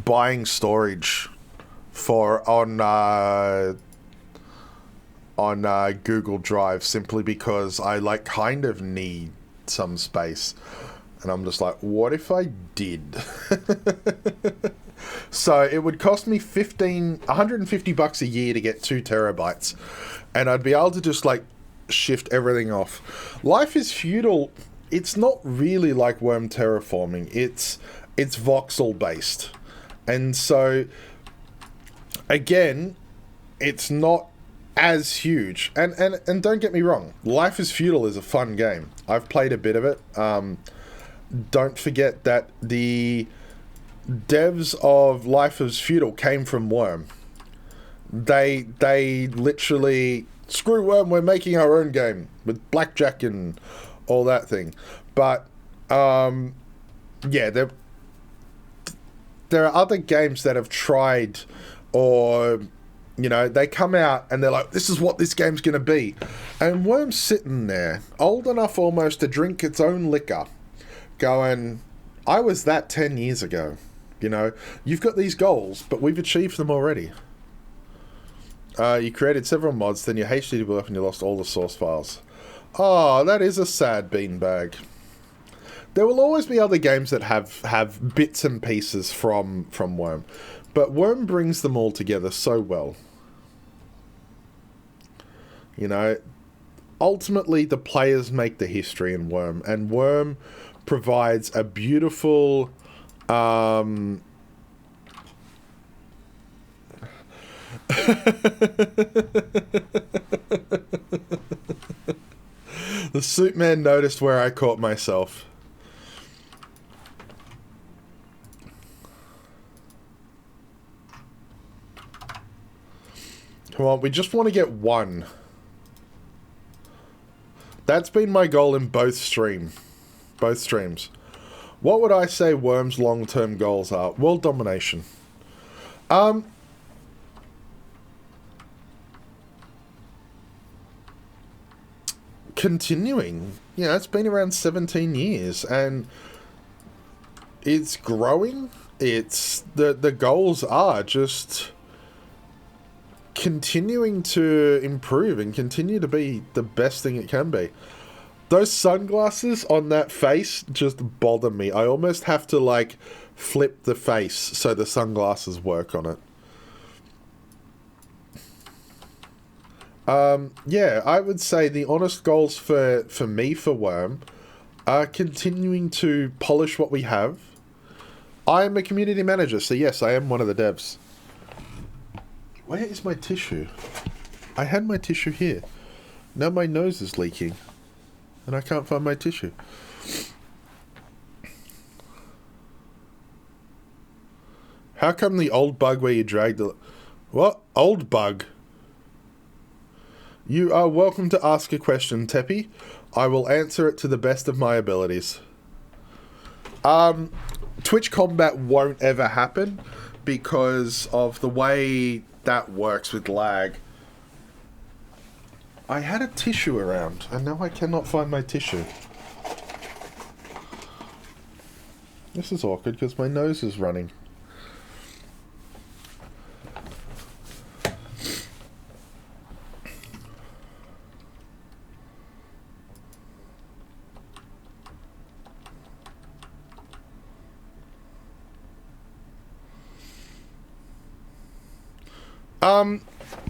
buying storage for on Google Drive, simply because I like kind of need some space, and I'm just like, what if I did? So it would cost me $150 a year to get 2 terabytes, and I'd be able to just like shift everything off. Life is Feudal. It's not really like Wurm terraforming. It's voxel based, and so again, it's not as huge. And don't get me wrong, Life is Feudal is a fun game. I've played a bit of it. Don't forget that the devs of Life is Feudal came from Wurm. They literally, screw Wurm, we're making our own game with blackjack and all that thing. But yeah, there are other games that have tried, or you know, they come out and they're like, this is what this game's gonna be, and Wurm's sitting there old enough almost to drink its own liquor going, I was that 10 years ago. You know, you've got these goals, but we've achieved them already. You created several mods, then your HTTP blew up and you lost all the source files. Oh, that is a sad beanbag. There will always be other games that have bits and pieces from Wurm, but Wurm brings them all together so well. You know, ultimately the players make the history in Wurm, and Wurm provides a beautiful the suit man noticed where I caught myself. Come on, we just want to get one. That's been my goal in both streams. What would I say Wurm's long-term goals are? World domination. Continuing. Yeah, it's been around 17 years, and it's growing. It's the goals are just continuing to improve and continue to be the best thing it can be. Those sunglasses on that face just bother me. I almost have to like flip the face so the sunglasses work on it. Yeah, I would say the honest goals for me for Wurm are continuing to polish what we have. I'm a community manager, so yes, I am one of the devs. Where is my tissue? I had my tissue here. Now my nose is leaking. And I can't find my tissue. How come the old bug where you dragged the... What? Old bug? You are welcome to ask a question, Teppy. I will answer it to the best of my abilities. Twitch combat won't ever happen because of the way that works with lag. I had a tissue around, and now I cannot find my tissue. This is awkward because my nose is running.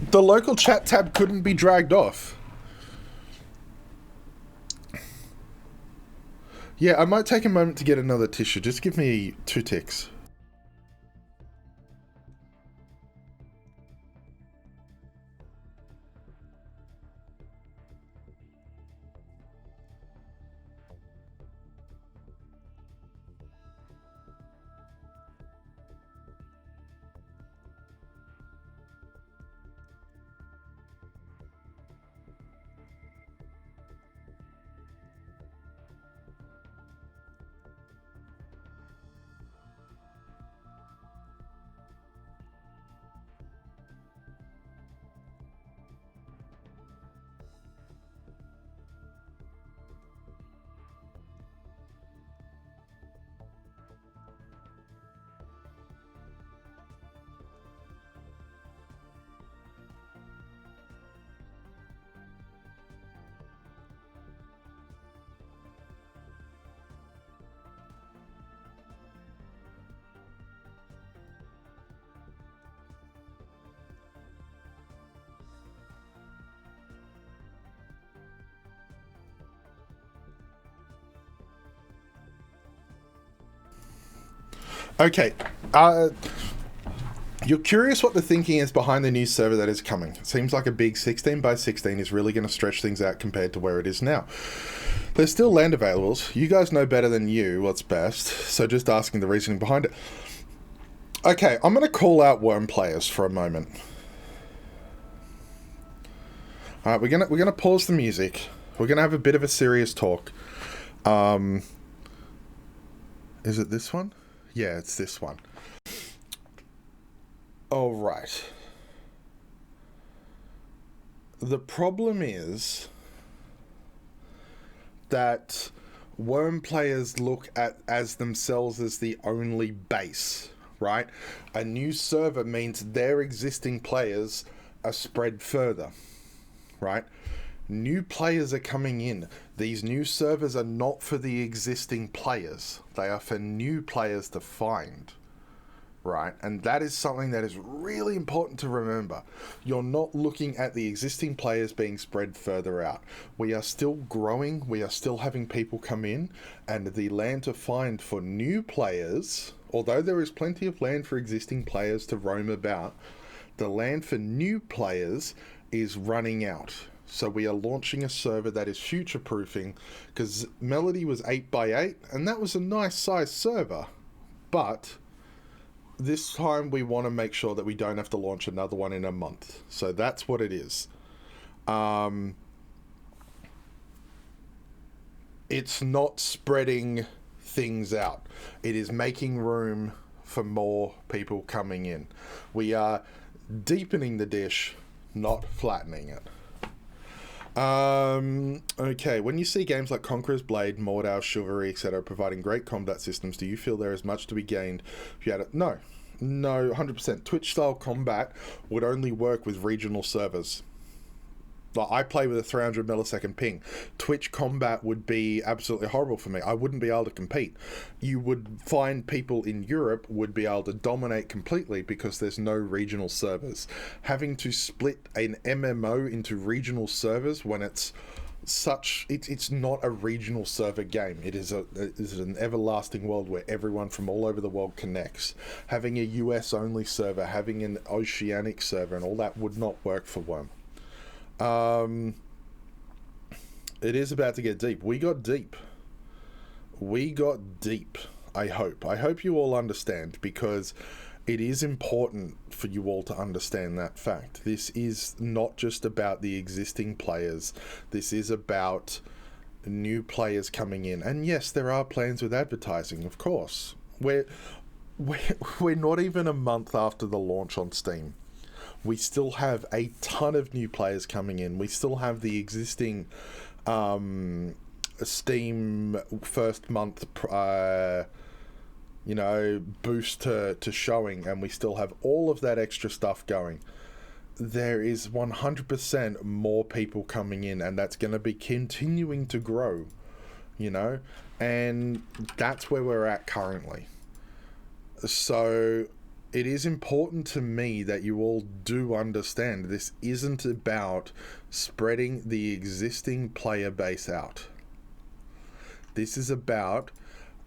The local chat tab couldn't be dragged off. Yeah, I might take a moment to get another tissue. Just give me 2 ticks. Okay, you're curious what the thinking is behind the new server that is coming. It seems like a big 16 by 16 is really going to stretch things out compared to where it is now. There's still land availables. You guys know better than you what's best, so just asking the reasoning behind it. Okay, I'm going to call out Wurm players for a moment. Alright, we're gonna pause the music. We're gonna have a bit of a serious talk. Is it this one? Yeah, it's this one. All right. The problem is that Wurm players look at as themselves as the only base, right? A new server means their existing players are spread further, right? New players are coming in. These new servers are not for the existing players. They are for new players to find, right? And that is something that is really important to remember. You're not looking at the existing players being spread further out. We are still growing. We are still having people come in, and the land to find for new players, although there is plenty of land for existing players to roam about, the land for new players is running out. So we are launching a server that is future-proofing, because Melody was 8x8, and that was a nice size server. But this time we want to make sure that we don't have to launch another one in a month. So that's what it is. It's not spreading things out. It is making room for more people coming in. We are deepening the dish, not flattening it. Okay, when you see games like Conqueror's Blade, Mordor, Chivalry, etc. providing great combat systems, do you feel there is much to be gained if you had it? No, 100%. Twitch-style combat would only work with regional servers. Like, I play with a 300 millisecond ping. Twitch combat would be absolutely horrible for me. I wouldn't be able to compete. You would find people in Europe would be able to dominate completely because there's no regional servers. Having to split an MMO into regional servers when it's not a regional server game. It is an everlasting world where everyone from all over the world connects. Having a US only server, having an oceanic server and all that would not work for Wurm. It is about to get deep. We got deep. We got deep. I hope you all understand, because it is important for you all to understand that fact. This is not just about the existing players. This is about new players coming in. And yes, there are plans with advertising, of course. We're not even a month after the launch on Steam. We still have a ton of new players coming in. We still have the existing Steam first month boost to showing, and we still have all of that extra stuff going. There is 100% more people coming in, and that's going to be continuing to grow, and that's where we're at currently. So it is important to me that you all do understand this isn't about spreading the existing player base out. This is about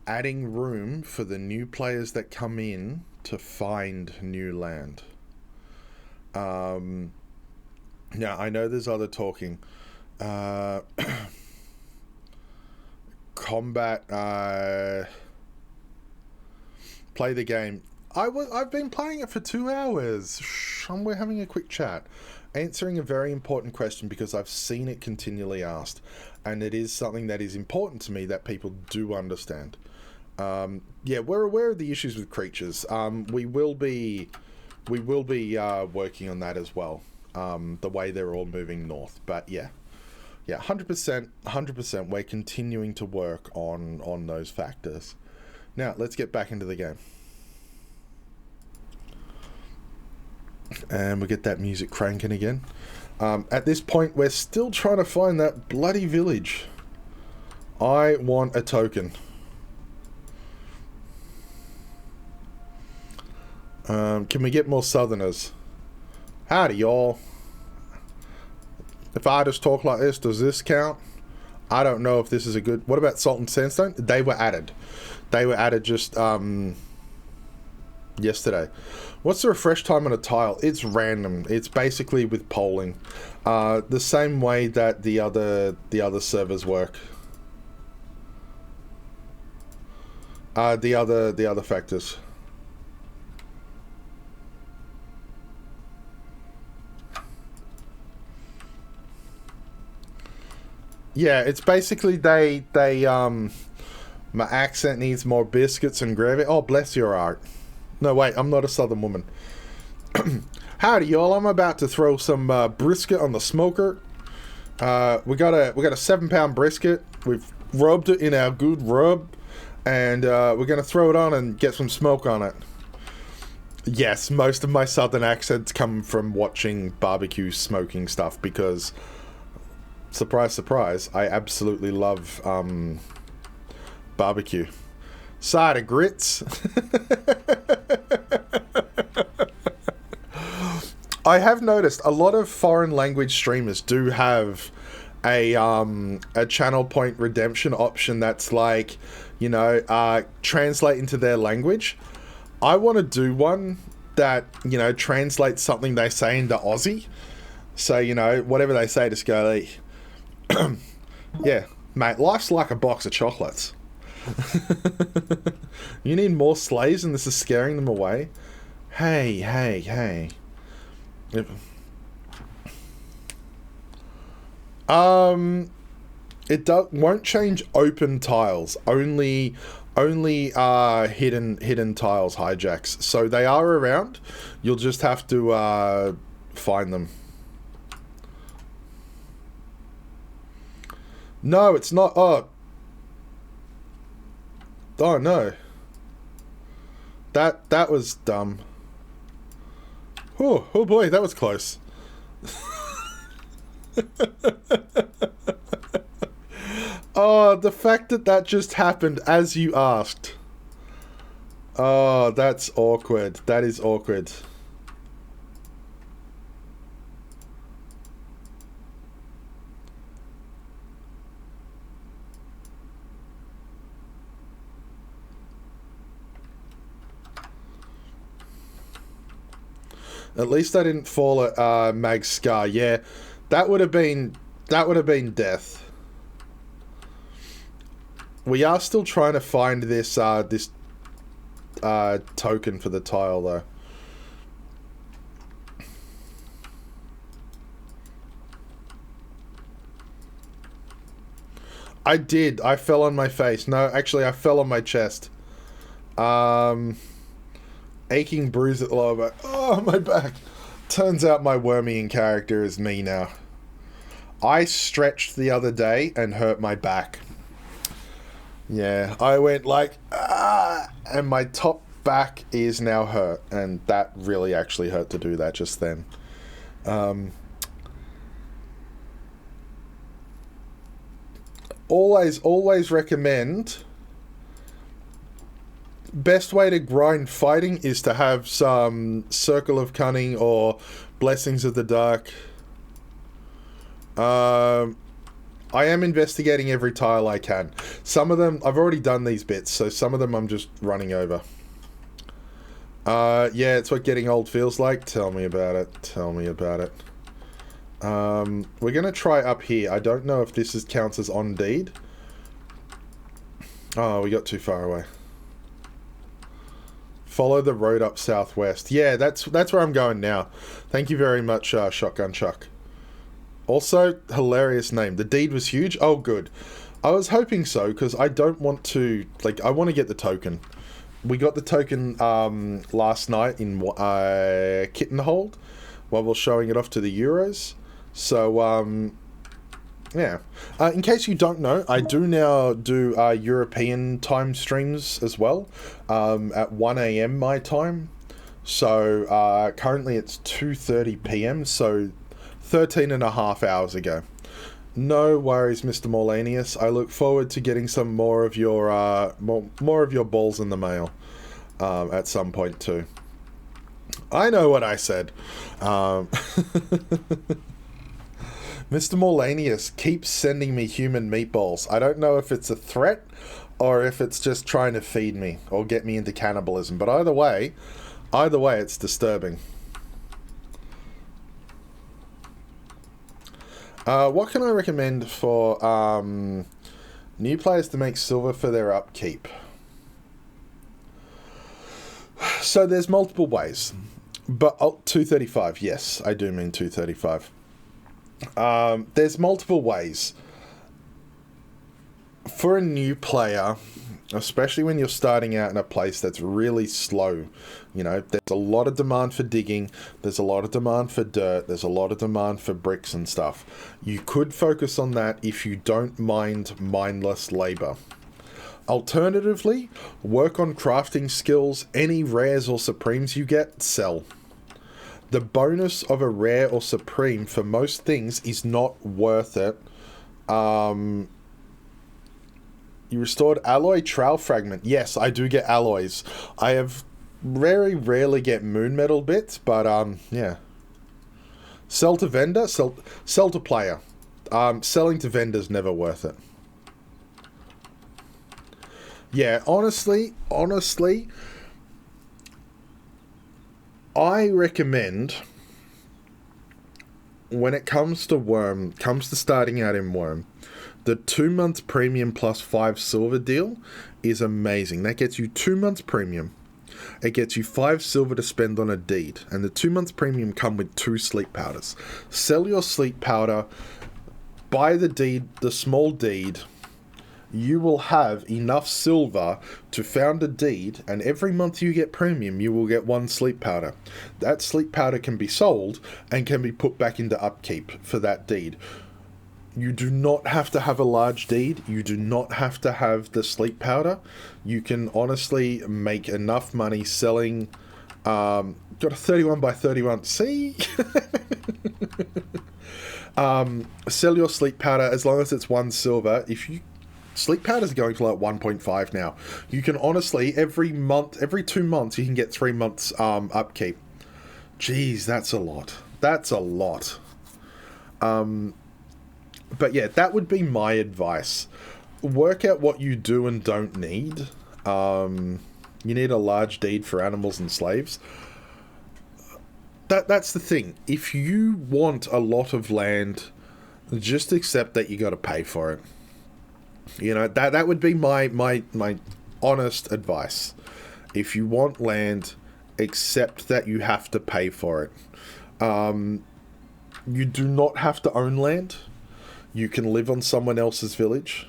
adding room for the new players that come in to find new land. Now, I know there's other talking. Combat, play the game. I've been playing it for 2 hours. We're having a quick chat, answering a very important question because I've seen it continually asked, and it is something that is important to me that people do understand. We're aware of the issues with creatures. We will be working on that as well. The way they're all moving north, but yeah, 100%. We're continuing to work on those factors. Now let's get back into the game, and we'll get that music cranking again. At this point, we're still trying to find that bloody village. I want a token. Can we get more southerners? Howdy, y'all. If I just talk like this, does this count? I don't know if this is a good... What about salt and sandstone? They were added. They were added just yesterday. What's the refresh time on a tile? It's random. It's basically with polling. The same way that the other servers work. The other factors. Yeah, it's basically they my accent needs more biscuits and gravy. Oh, bless your heart. No, wait, I'm not a southern woman. Howdy, y'all. I'm about to throw some brisket on the smoker. We got a 7-pound brisket. We've rubbed it in our good rub, and we're gonna throw it on and get some smoke on it. Yes, most of my southern accents come from watching barbecue smoking stuff because, surprise, surprise, I absolutely love barbecue. Side of grits. I have noticed a lot of foreign language streamers do have a channel point redemption option that's like, translate into their language. I want to do one that, translates something they say into Aussie. So, whatever they say, just go like, yeah, mate, life's like a box of chocolates. You need more slaves and this is scaring them away? Hey. It won't change open tiles, only hidden tiles hijacks. So they are around, you'll just have to find them. No, it's not. Oh no. That was dumb. Oh boy, that was close. Oh, the fact that just happened as you asked. Oh, that's awkward. That is awkward. At least I didn't fall at Mag's Scar. Yeah, that would have been death. We are still trying to find this token for the tile, though. I did. I fell on my face. No, actually, I fell on my chest. Aching bruise at the lower back. Oh, my back. Turns out my worming character is me now. I stretched the other day and hurt my back. Yeah, I went like, ah, and my top back is now hurt, and that really actually hurt to do that just then. Always recommend, best way to grind fighting is to have some Circle of Cunning or Blessings of the Dark. I am investigating every tile I can. Some of them, I've already done these bits, so some of them I'm just running over. Yeah, it's what getting old feels like. Tell me about it. Tell me about it. We're going to try up here. I don't know if this counts as on deed. Oh, we got too far away. Follow the road up southwest. Yeah, that's where I'm going now. Thank you very much, Shotgun Chuck. Also, hilarious name. The deed was huge. Oh, good. I was hoping so, because I don't want to... Like, I want to get the token. We got the token last night in Kittenhold, while we're showing it off to the Euros. So, yeah. In case you don't know, I do now do European time streams as well, at 1 AM my time. So, currently it's 2:30 PM, so 13 and a half hours ago. No worries, Mr. Morlanius. I look forward to getting some more of your more of your balls in the mail at some point too. I know what I said. Mr. Morlanius keeps sending me human meatballs. I don't know if it's a threat or if it's just trying to feed me or get me into cannibalism. But either way, it's disturbing. What can I recommend for new players to make silver for their upkeep? So there's multiple ways. But 235, yes, I do mean 235. There's multiple ways. For a new player, especially when you're starting out in a place that's really slow, you know, there's a lot of demand for digging, there's a lot of demand for dirt, there's a lot of demand for bricks and stuff. You could focus on that if you don't mind mindless labor. Alternatively, work on crafting skills. Any rares or supremes you get, sell. The bonus of a rare or supreme for most things is not worth it. You restored alloy trail fragment. Yes, I do get alloys. I have very rarely get moon metal bits, but yeah. Sell to vendor, sell to player. Selling to vendor's never worth it. Yeah, honestly, I recommend, when it comes to starting out in Wurm, the 2 months premium plus 5 silver deal is amazing. That gets you 2 months premium. It gets you 5 silver to spend on a deed. And the 2 months premium come with 2 sleep powders. Sell your sleep powder, buy the deed, the small deed. You will have enough silver to found a deed, and every month you get premium, you will get 1 sleep powder. That sleep powder can be sold and can be put back into upkeep for that deed. You do not have to have a large deed. You do not have to have the sleep powder. You can honestly make enough money selling... got a 31 by 31. See? Sell your sleep powder as long as it's 1 silver. If you... Sleep powder's going for like 1.5 now. You can honestly, every 2 months, you can get 3 months upkeep. Jeez, that's a lot. That's a lot. But yeah, that would be my advice. Work out what you do and don't need. You need a large deed for animals and slaves. That's the thing. If you want a lot of land, just accept that you got to pay for it. You know, that would be my honest advice. If you want land, accept that you have to pay for it. You do not have to own land. You can live on someone else's village.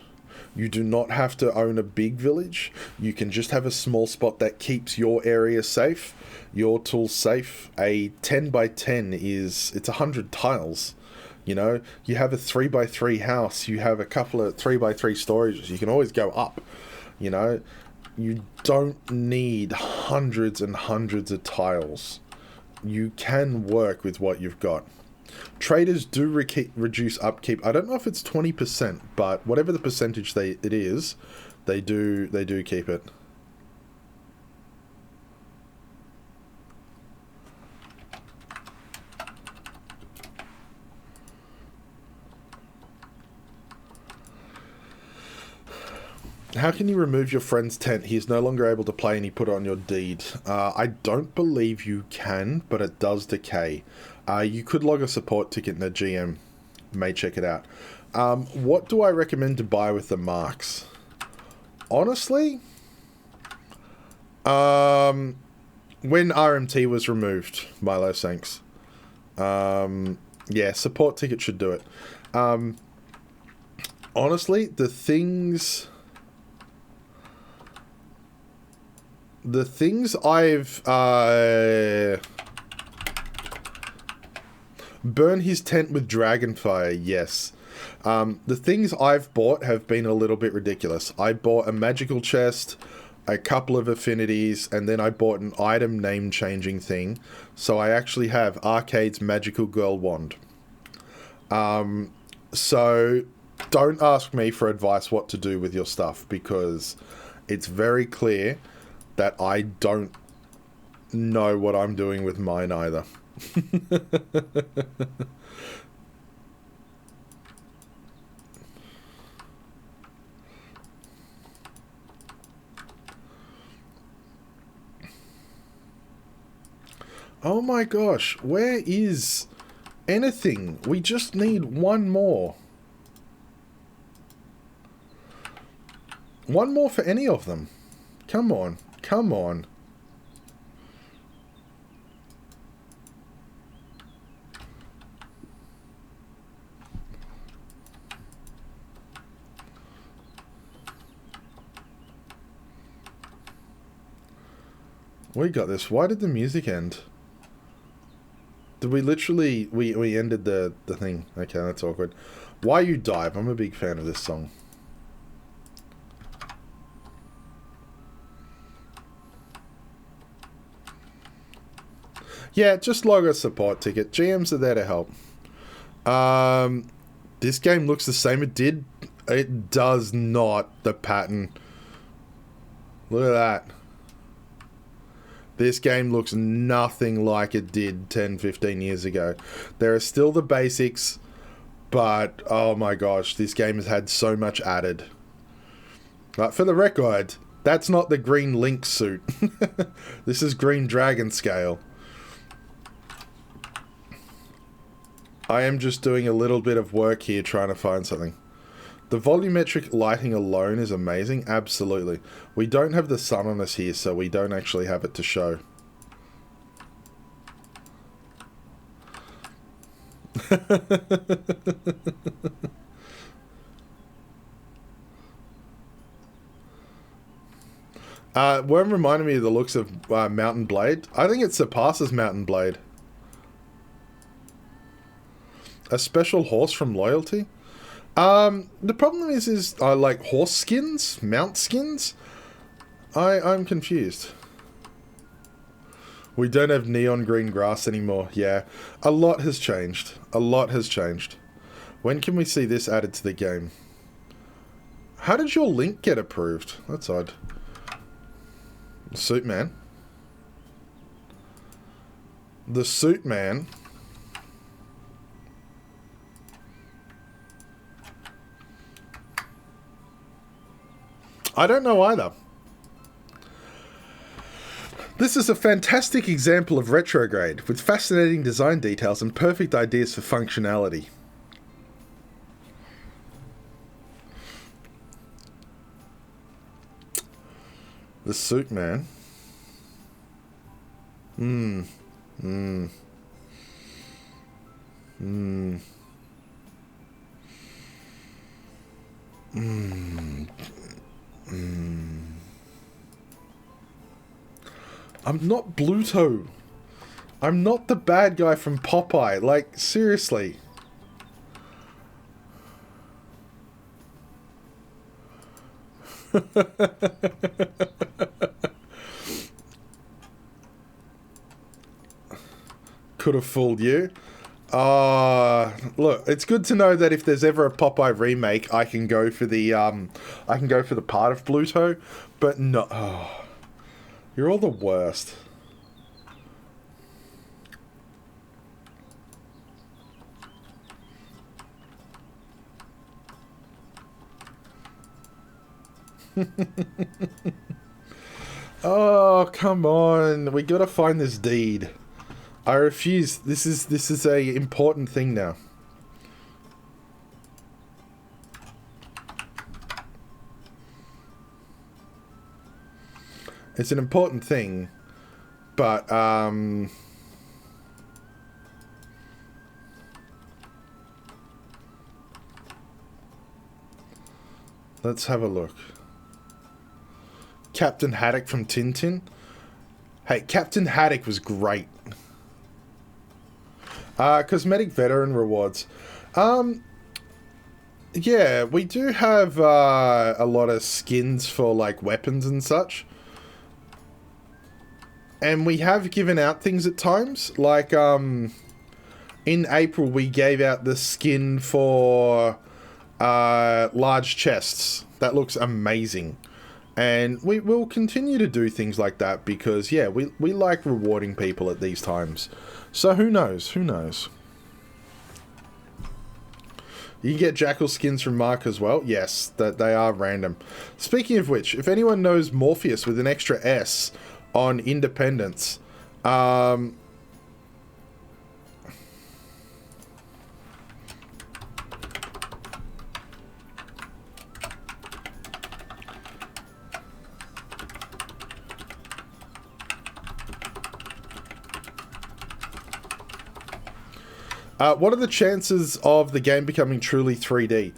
You do not have to own a big village. You can just have a small spot that keeps your area safe, your tools safe. A 10 by 10 it's 100 tiles. You know, you have a 3 by 3 house. You have a couple of 3 by 3 storages. You can always go up. You know, you don't need hundreds and hundreds of tiles. You can work with what you've got. Traders do reduce upkeep. I don't know if it's 20%, but whatever the percentage it is, they do keep it. How can you remove your friend's tent? He is no longer able to play and he put it on your deed. I don't believe you can, but it does decay. You could log a support ticket in the GM. May check it out. What do I recommend to buy with the marks? Honestly, when RMT was removed, Milo Sanks. Yeah, support ticket should do it. Honestly, the things I've burn his tent with dragonfire, yes. The things I've bought have been a little bit ridiculous. I bought a magical chest, a couple of affinities, and then I bought an item name changing thing. So I actually have Arcade's magical girl wand. So don't ask me for advice what to do with your stuff, because it's very clear that I don't know what I'm doing with mine either. Oh my gosh, where is anything? We just need one more. One more for any of them. Come on, come on. We got this. Why did the music end? Did we literally... We ended the thing. Okay, that's awkward. Why You Dive? I'm a big fan of this song. Yeah, just log a support ticket. GMs are there to help. This game looks the same it did. It does not. The pattern. Look at that. This game looks nothing like it did 10, 15 years ago. There are still the basics, but oh my gosh, this game has had so much added. But for the record, that's not the Green Link suit. This is Green Dragon scale. I am just doing a little bit of work here trying to find something. The volumetric lighting alone is amazing. Absolutely. We don't have the sun on us here, so we don't actually have it to show. Wurm reminded me of the looks of Mountain Blade. I think it surpasses Mountain Blade. A special horse from Loyalty? The problem is like horse skins? Mount skins? I'm confused. We don't have neon green grass anymore. Yeah, a lot has changed. A lot has changed. When can we see this added to the game? How did your link get approved? That's odd. Suit man. The suit man. I don't know either. This is a fantastic example of retrograde, with fascinating design details and perfect ideas for functionality. The suit man. I'm not Bluto. I'm not the bad guy from Popeye. Like, seriously. Could have fooled you. Look, it's good to know that if there's ever a Popeye remake, I can go for the part of Bluto, but no. Oh, you're all the worst. Oh, come on. We gotta find this deed. I refuse. This is a important thing now. It's an important thing, but let's have a look. Captain Haddock from Tintin. Hey, Captain Haddock was great. Cosmetic veteran rewards. Yeah, we do have a lot of skins for like weapons and such. And we have given out things at times. Like, in April we gave out the skin for large chests. That looks amazing. And we will continue to do things like that because, yeah, we like rewarding people at these times. So who knows? Who knows? You can get Jackal skins from Mark as well. Yes, that they are random. Speaking of which, if anyone knows Morpheus with an extra S on Independence, what are the chances of the game becoming truly 3D?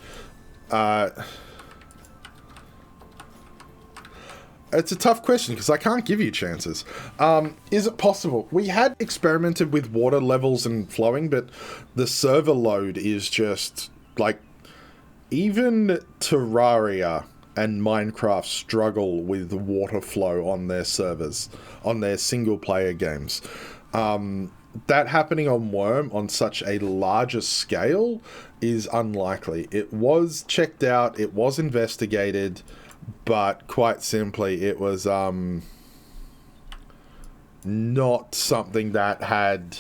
It's a tough question because I can't give you chances. Is it possible? We had experimented with water levels and flowing, but the server load is just like, even Terraria and Minecraft struggle with water flow on their servers, on their single player games. That happening on Wurm on such a larger scale is unlikely. It was checked out, it was investigated, but quite simply it was not something that had...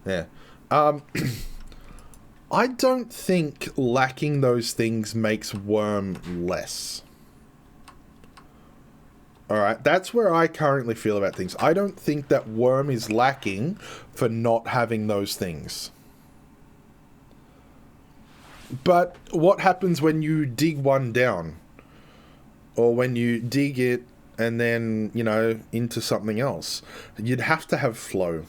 Yeah. I don't think lacking those things makes Wurm less. Alright, that's where I currently feel about things. I don't think that Wurm is lacking for not having those things. But what happens when you dig one down? Or when you dig it and then, you know, into something else? You'd have to have flow.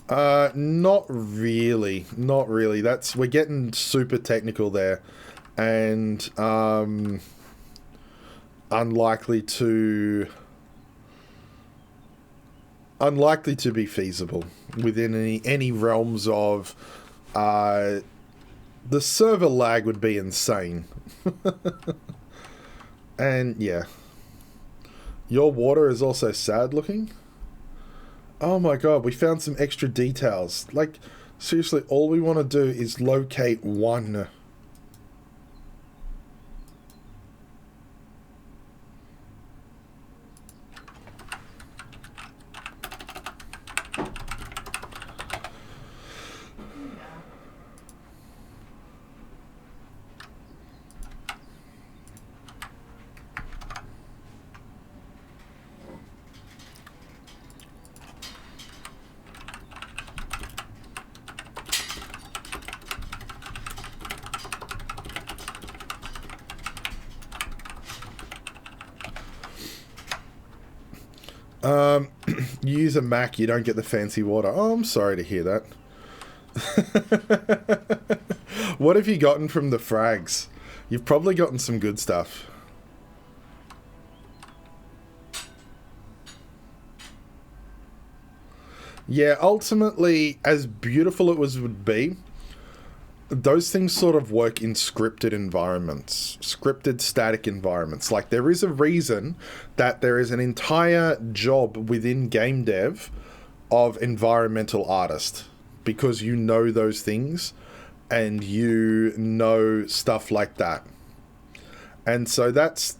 Not really. Not really. We're getting super technical there. And unlikely to be feasible within any realms of the server lag would be insane. And yeah, your water is also sad looking. Oh my god, we found some extra details. Like, seriously, all we want to do is locate one. You use a Mac, you don't get the fancy water. Oh, I'm sorry to hear that. What have you gotten from the frags? You've probably gotten some good stuff. Yeah, ultimately, as beautiful it would be, those things sort of work in scripted environments, scripted static environments. Like, there is a reason that there is an entire job within game dev of environmental artist, because you know those things and you know stuff like that. And so that's...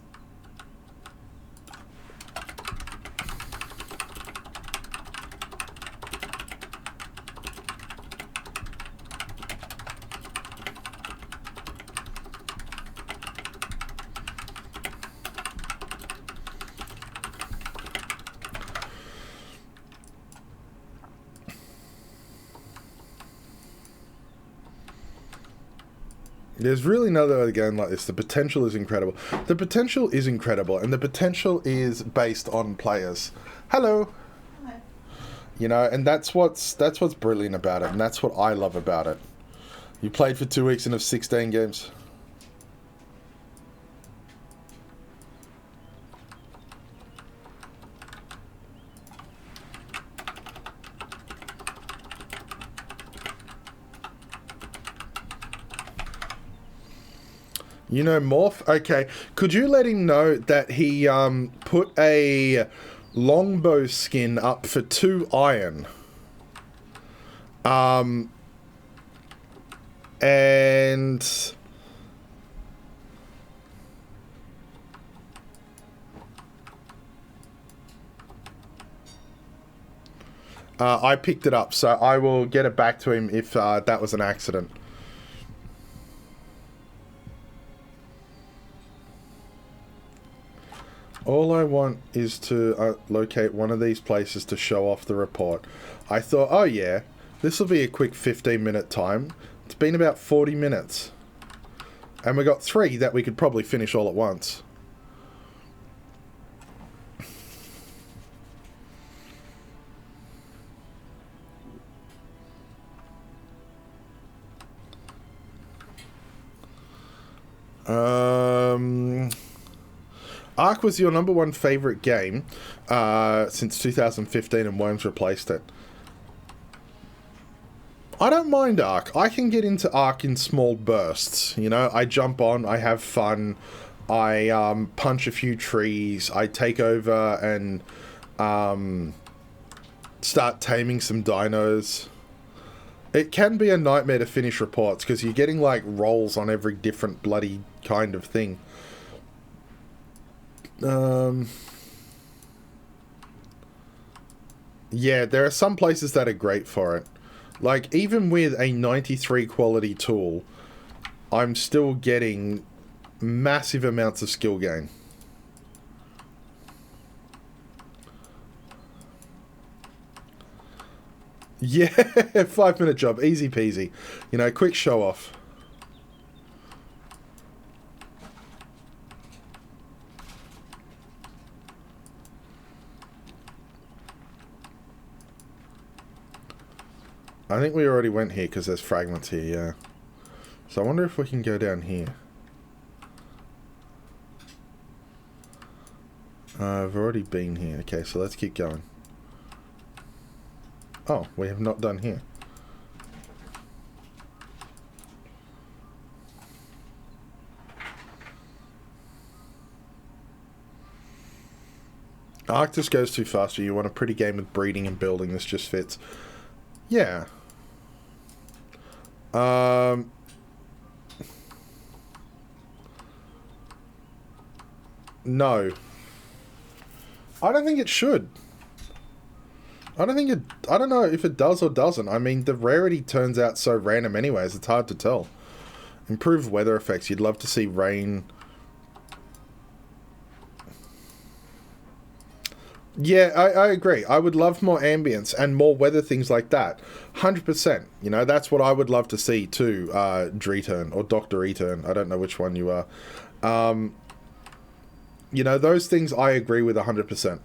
There's really no other game like this. The potential is incredible. The potential is incredible, and the potential is based on players. Hello. Hello. You know, and that's what's brilliant about it, and that's what I love about it. You played for 2 weeks and have 16 games. You know, Morph? Okay. Could you let him know that he put a longbow skin up for 2 iron? And... I picked it up, so I will get it back to him if that was an accident. All I want is to locate one of these places to show off the report. I thought, oh yeah, this will be a quick 15-minute time. It's been about 40 minutes. And we got 3 that we could probably finish all at once. Ark was your #1 favorite game since 2015, and Worms replaced it. I don't mind Ark. I can get into Ark in small bursts. You know, I jump on, I have fun, I punch a few trees, I take over and start taming some dinos. It can be a nightmare to finish reports because you're getting like rolls on every different bloody kind of thing. Yeah, there are some places that are great for it. Like, even with a 93 quality tool, I'm still getting massive amounts of skill gain. Yeah, 5-minute job, easy peasy. You know, quick show off. I think we already went here because there's fragments here, yeah. So I wonder if we can go down here. I've already been here. Okay, so let's keep going. Oh, we have not done here. Ark just goes too fast. You want a pretty game with breeding and building. This just fits. Yeah. No. I don't think it should. I don't know if it does or doesn't. I mean, the rarity turns out so random anyways, it's hard to tell. Improved weather effects. You'd love to see rain. Yeah, I agree. I would love more ambience and more weather things like that. 100%. You know, that's what I would love to see too, Dreeturn, or Dr. Eturn. I don't know which one you are. You know, those things I agree with 100%.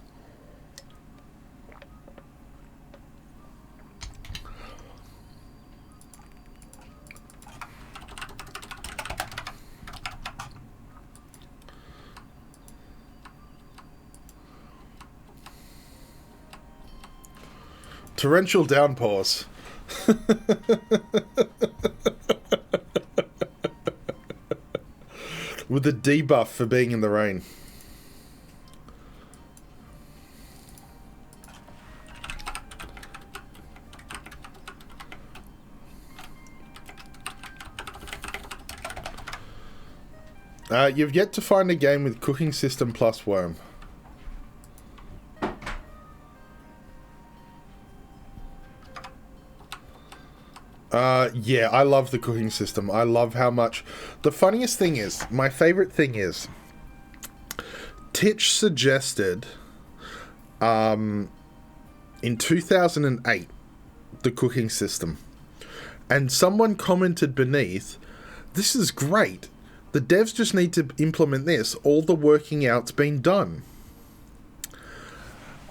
Torrential downpours. With a debuff for being in the rain. You've yet to find a game with cooking system plus Wurm. Yeah, I love the cooking system. I love how much... The funniest thing is, my favorite thing is, Titch suggested, in 2008, the cooking system. And someone commented beneath, this is great. The devs just need to implement this. All the working out's been done.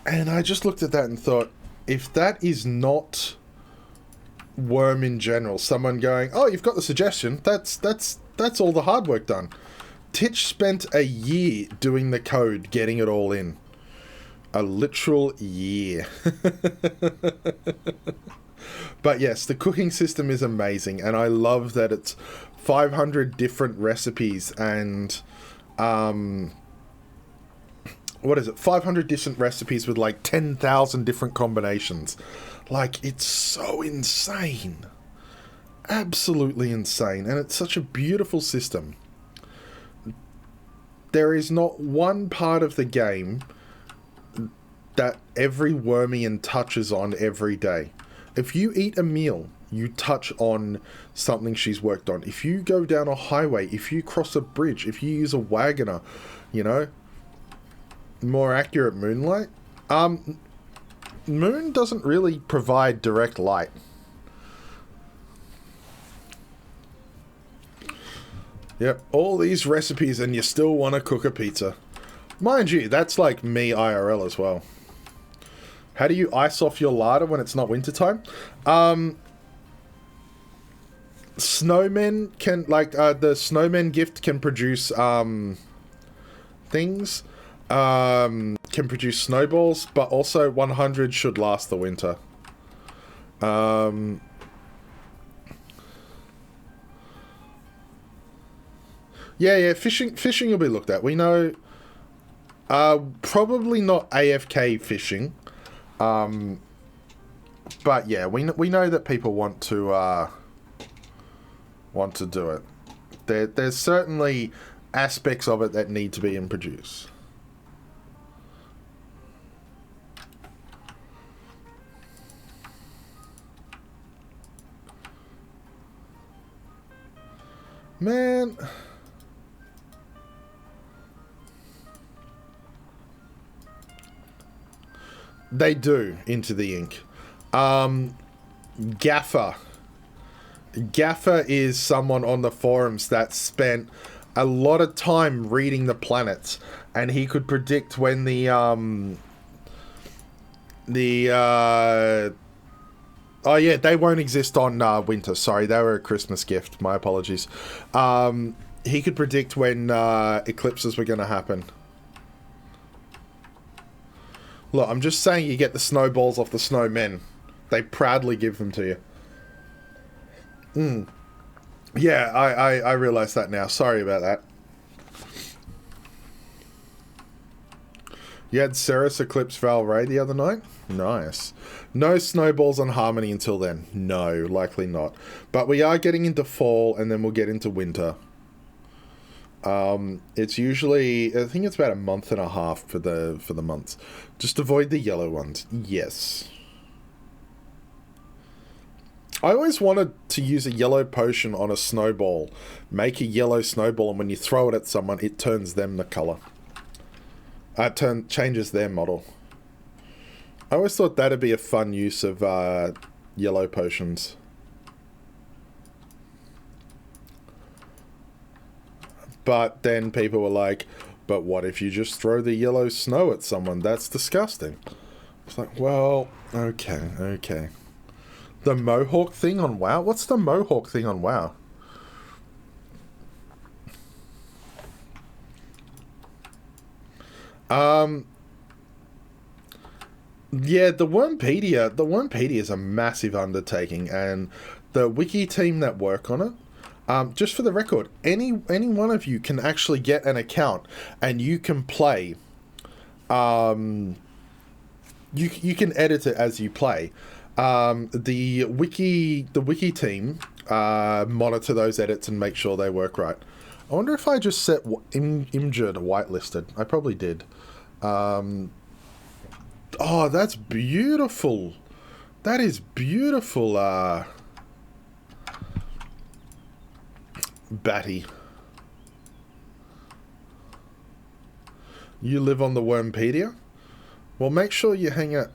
And I just looked at that and thought, if that is not Wurm in general, someone going, oh, you've got the suggestion, that's all the hard work done. Titch spent a year doing the code, getting it all in. A literal year. But yes, the cooking system is amazing, and I love that it's 500 different recipes and what is it, 500 different recipes with like 10,000 different combinations. Like, it's so insane. Absolutely insane. And it's such a beautiful system. There is not one part of the game that every Wurmian touches on every day. If you eat a meal, you touch on something she's worked on. If you go down a highway, if you cross a bridge, if you use a wagoner, you know, more accurate, moonlight. Moon doesn't really provide direct light. Yep, all these recipes and you still want to cook a pizza. Mind you, that's like me IRL as well. How do you ice off your larder when it's not wintertime? Snowmen can, like, the snowmen gift can produce, things. Can produce snowballs, but also 100 should last the winter. Yeah, fishing will be looked at. We know, probably not AFK fishing. But yeah, we know that people want to do it. There's certainly aspects of it that need to be introduced. Man, they do Into the Ink. Gaffer is someone on the forums that spent a lot of time reading the planets, and he could predict when the oh yeah, they won't exist on winter. Sorry, they were a Christmas gift. My apologies. He could predict when eclipses were going to happen. Look, I'm just saying you get the snowballs off the snowmen. They proudly give them to you. Yeah, I realise that now. Sorry about that. You had Ceres eclipse Valray the other night? Nice. No snowballs on Harmony until then. No, likely not. But we are getting into fall, and then we'll get into winter. It's usually, I think it's about a month and a half for the months. Just avoid the yellow ones. Yes. I always wanted to use a yellow potion on a snowball. Make a yellow snowball, and when you throw it at someone, it turns them the colour. Changes their model. I always thought that'd be a fun use of yellow potions. But then people were like, but what if you just throw the yellow snow at someone? That's disgusting. It's like, well, okay. The Mohawk thing on WoW? What's the Mohawk thing on WoW? Yeah, the Wurmpedia is a massive undertaking, and the wiki team that work on it. Just for the record, any one of you can actually get an account, and you can play. You can edit it as you play. The wiki team monitor those edits and make sure they work right. I wonder if I just set Imgur to whitelisted. I probably did. Oh, that's beautiful. That is beautiful, Batty. You live on the Wurmpedia? Well, make sure you hang out.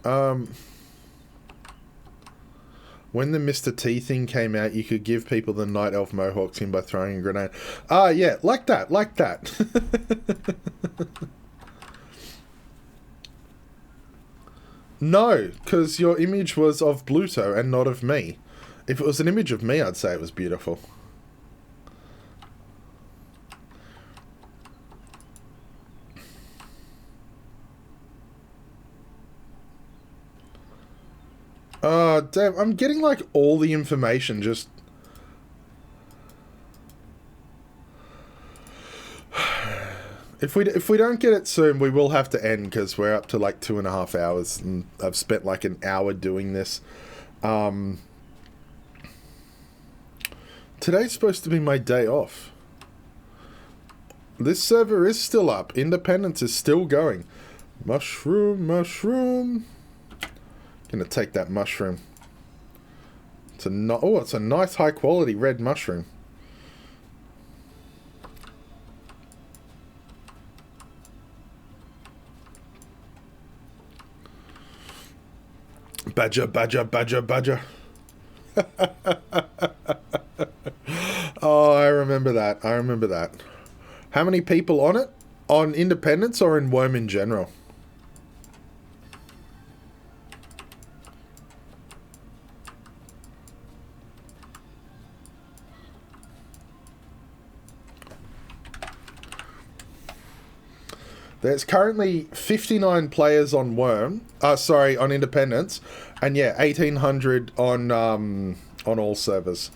When the Mr. T thing came out, you could give people the Night Elf Mohawk skin by throwing a grenade. Ah, yeah, like that. No, because your image was of Bluto and not of me. If it was an image of me, I'd say it was beautiful. Damn, I'm getting like all the information just... If we don't get it soon, we will have to end because we're up to like 2.5 hours and I've spent like an hour doing this. Today's supposed to be my day off. This server is still up. Independence is still going. Mushroom. Gonna take that mushroom. It's a nice high quality red mushroom. Badger. Oh, I remember that. How many people on it? On Independence or in Wurm in general? There's currently 59 players on Wurm. On Independence, and yeah, 1,800 on all servers.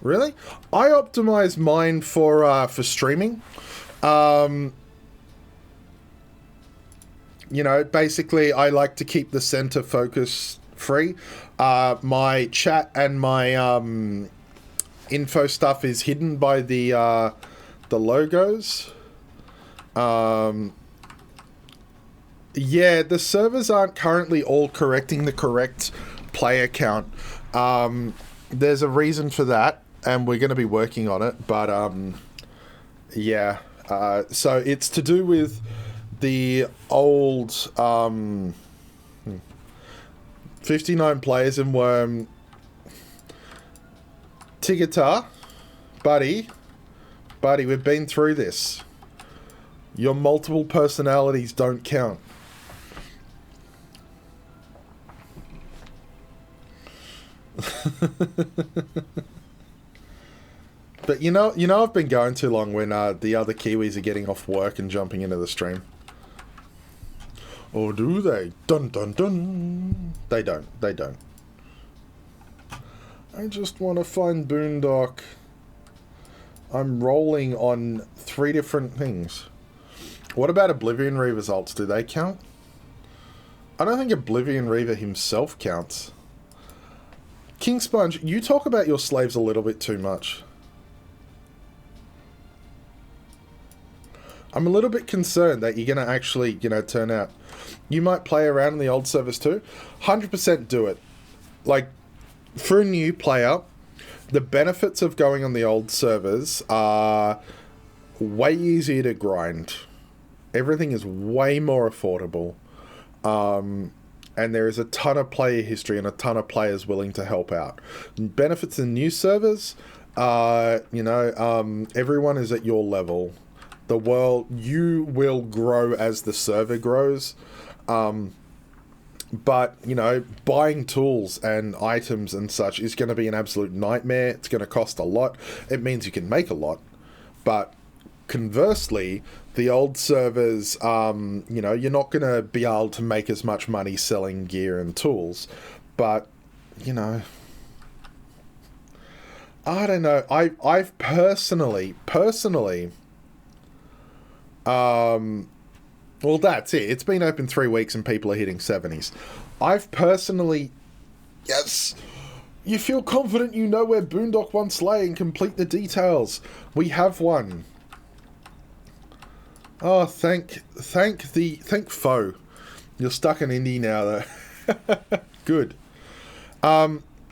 Really? I optimize mine for streaming. You know, basically, I like to keep the center focus free. My chat and my info stuff is hidden by the logos. Yeah, the servers aren't currently all correcting the correct player count. There's a reason for that, and we're going to be working on it. But yeah, so it's to do with the old 59 players in Wurm. Tigata, buddy, we've been through this. Your multiple personalities don't count. But you know, I've been going too long when the other Kiwis are getting off work and jumping into the stream. Or do they? Dun dun dun. They don't. I just want to find Boondock. I'm rolling on 3 different things. What about Oblivion Reaver results? Do they count? I don't think Oblivion Reaver himself counts. King Sponge, you talk about your slaves a little bit too much. I'm a little bit concerned that you're going to actually, turn out. You might play around in the old servers too. 100% do it. Like, for a new player, the benefits of going on the old servers are way easier to grind. Everything is way more affordable. And there is a ton of player history and a ton of players willing to help out. Benefits in new servers, everyone is at your level. The world, you will grow as the server grows. But, buying tools and items and such is going to be an absolute nightmare. It's going to cost a lot. It means you can make a lot. But conversely, the old servers, you know, you're not going to be able to make as much money selling gear and tools. But, you know, I don't know. I've personally, well, that's it. It's been open 3 weeks and people are hitting 70s. I've personally, yes, you feel confident you know where Boondock once lay and complete the details. We have one. Oh, thank foe. You're stuck in indie now, though. Good.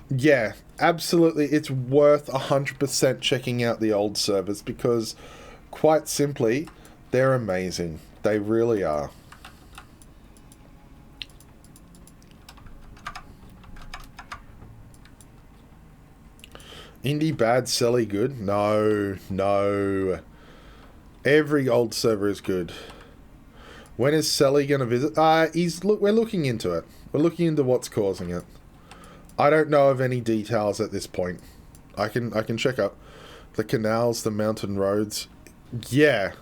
Yeah, absolutely. It's worth 100% checking out the old servers because, quite simply, they're amazing. They really are. Indie bad, Selly good? No, no. Every old server is good. When is Selly going to visit? We're looking into it. We're looking into what's causing it. I don't know of any details at this point. I can check up the canals, the mountain roads. Yeah.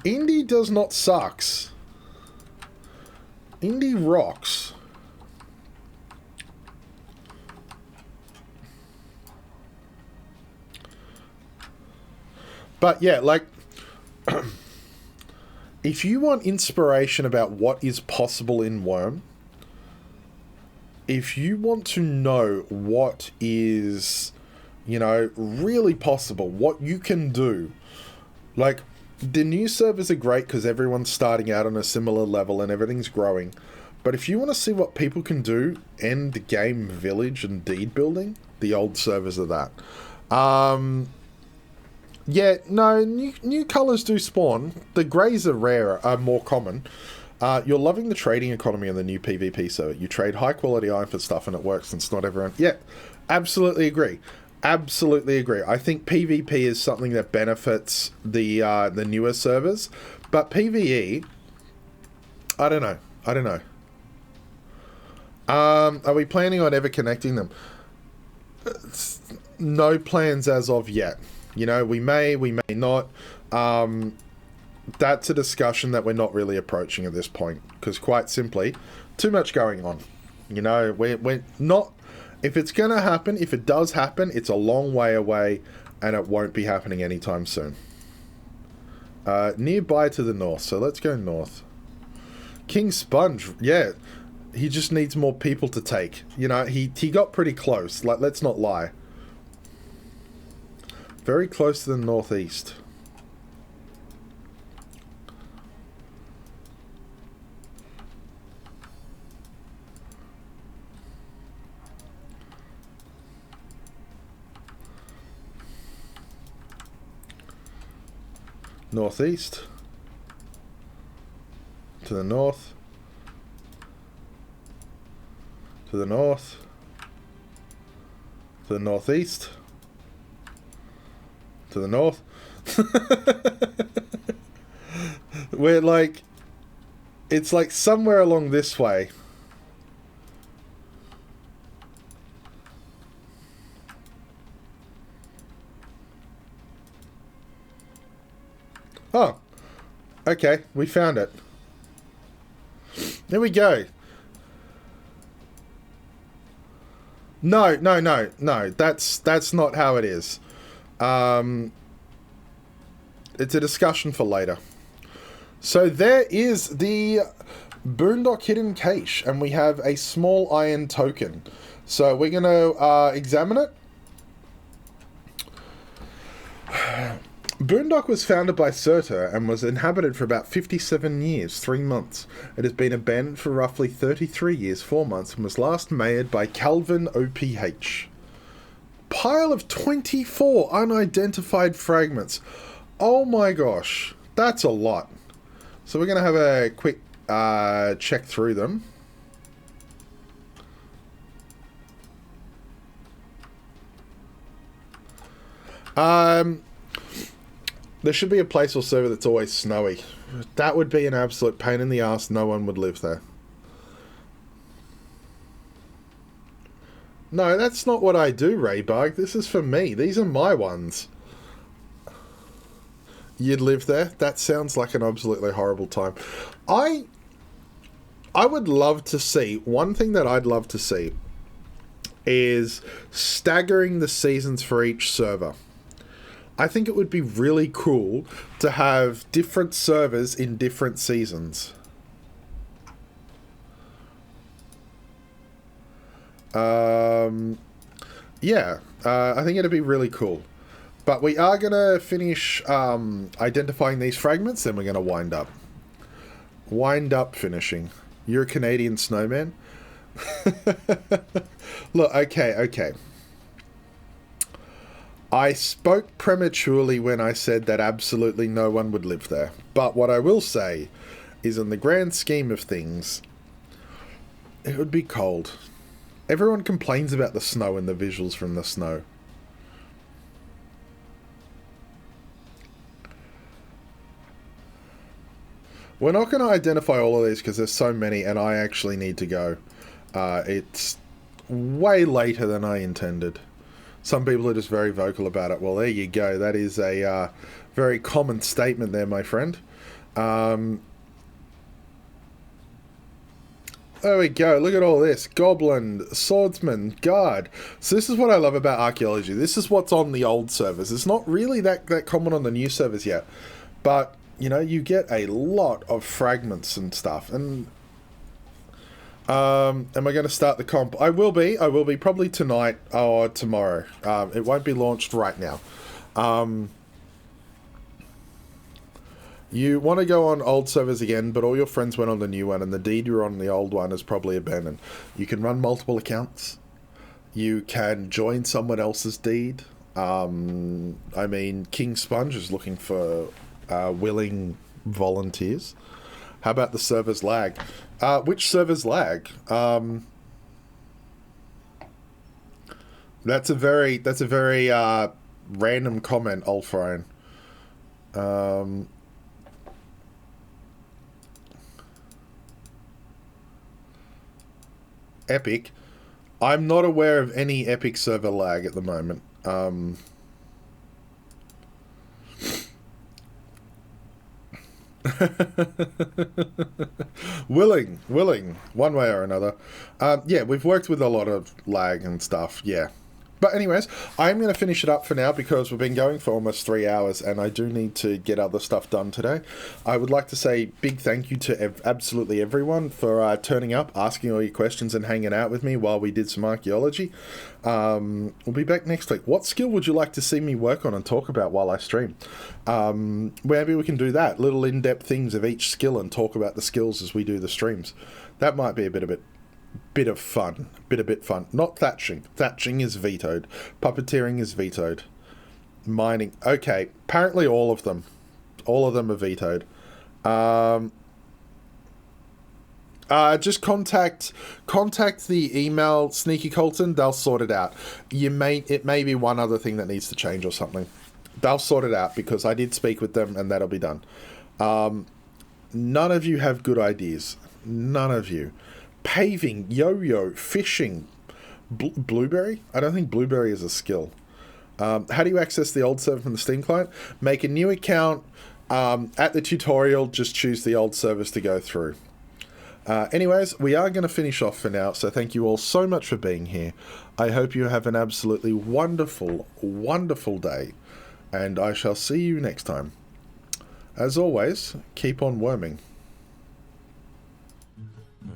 Indie does not sucks. Indie rocks. But yeah, like, if you want inspiration about what is possible in Wurm, if you want to know what is, you know, really possible, what you can do, like, the new servers are great because everyone's starting out on a similar level and everything's growing. But if you want to see what people can do, end game village and deed building, the old servers are that. Yeah, no, new colours do spawn. The greys are rarer, are more common. You're loving the trading economy on the new PvP server. You trade high quality iron for stuff and it works and it's not everyone... Yeah, absolutely agree. Absolutely agree. I think PvP is something that benefits the newer servers. But PvE... I don't know. Are we planning on ever connecting them? No plans as of yet. You know, we may not. That's a discussion that we're not really approaching at this point. Because quite simply, too much going on. You know, we're not... If it's going to happen, if it does happen, it's a long way away. And it won't be happening anytime soon. Nearby to the north. So let's go north. King Sponge. Yeah. He just needs more people to take. You know, he got pretty close. Like, let's not lie. Very close to the northeast. Northeast. To the north. To the north. To the northeast. To the north. We're like... It's like somewhere along this way. Oh. Okay, we found it. There we go. No. That's not how it is. It's a discussion for later. So there is the Boondock hidden cache, and we have a small iron token. So we're going to examine it. Boondock was founded by Surtur and was inhabited for about 57 years, 3 months. It has been abandoned for roughly 33 years, 4 months, and was last made by Calvin OPH. Pile of 24 unidentified fragments. Oh my gosh, that's a lot. So we're going to have a quick check through them. There should be a place or server that's always snowy. That would be an absolute pain in the ass. No one would live there. No, that's not what I do, Raybug. This is for me. These are my ones. You'd live there? That sounds like an absolutely horrible time. I would love to see, one thing that I'd love to see is staggering the seasons for each server. I think it would be really cool to have different servers in different seasons. Yeah, I think it'd be really cool. But we are going to finish identifying these fragments, then we're going to wind up. Wind up finishing. You're a Canadian snowman? Look, okay. I spoke prematurely when I said that absolutely no one would live there. But what I will say is, in the grand scheme of things, it would be cold. Everyone complains about the snow and the visuals from the snow. We're not going to identify all of these because there's so many and I actually need to go. It's way later than I intended. Some people are just very vocal about it. Well, there you go. That is a very common statement there, my friend. There we go. Look at all this. Goblin, swordsman, guard. So this is what I love about archaeology. This is what's on the old servers. It's not really that common on the new servers yet. But, you know, you get a lot of fragments and stuff. And am I going to start the comp? I will be probably tonight or tomorrow. It won't be launched right now. You want to go on old servers again, but all your friends went on the new one, and the deed you're on the old one is probably abandoned. You can run multiple accounts. You can join someone else's deed. I mean, King Sponge is looking for willing volunteers. How about the servers lag? Which servers lag? That's a very random comment, Ulfrine. Epic. I'm not aware of any Epic server lag at the moment. willing, one way or another. Yeah, we've worked with a lot of lag and stuff, yeah. But anyways, I'm going to finish it up for now because we've been going for almost 3 hours and I do need to get other stuff done today. I would like to say big thank you to absolutely everyone for turning up, asking all your questions and hanging out with me while we did some archaeology. We'll be back next week. What skill would you like to see me work on and talk about while I stream? Maybe we can do that. Little in-depth things of each skill and talk about the skills as we do the streams. That might be a bit of fun. Not thatching. Thatching is vetoed. Puppeteering is vetoed. Mining. Okay. Apparently all of them are vetoed. Just contact the email Sneaky Colton. They'll sort it out. It may be one other thing that needs to change or something. They'll sort it out because I did speak with them and that'll be done. None of you have good ideas. None of you. Paving, yo-yo, fishing, blueberry? I don't think blueberry is a skill. How do you access the old server from the Steam client? Make a new account. At the tutorial, just choose the old servers to go through. Anyways, we are going to finish off for now, so thank you all so much for being here. I hope you have an absolutely wonderful, wonderful day, and I shall see you next time. As always, keep on worming.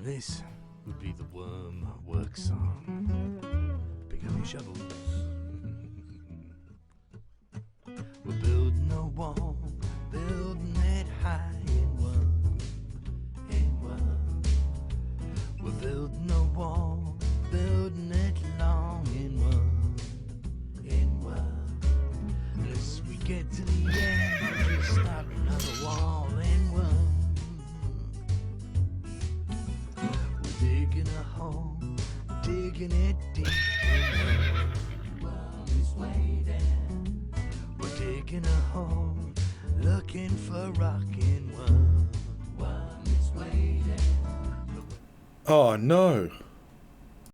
This would be the Wurm work song. Pick up your shovels. We're building a wall, building it high in Wurm, in Wurm. We're building a wall, building it long in Wurm, in Wurm. Unless we get to the end, we'll start another wall in Wurm. Digging a hole, digging it deep. Worm is waiting. We're digging a hole, looking for rockin' worm. Worm is waiting. Oh no.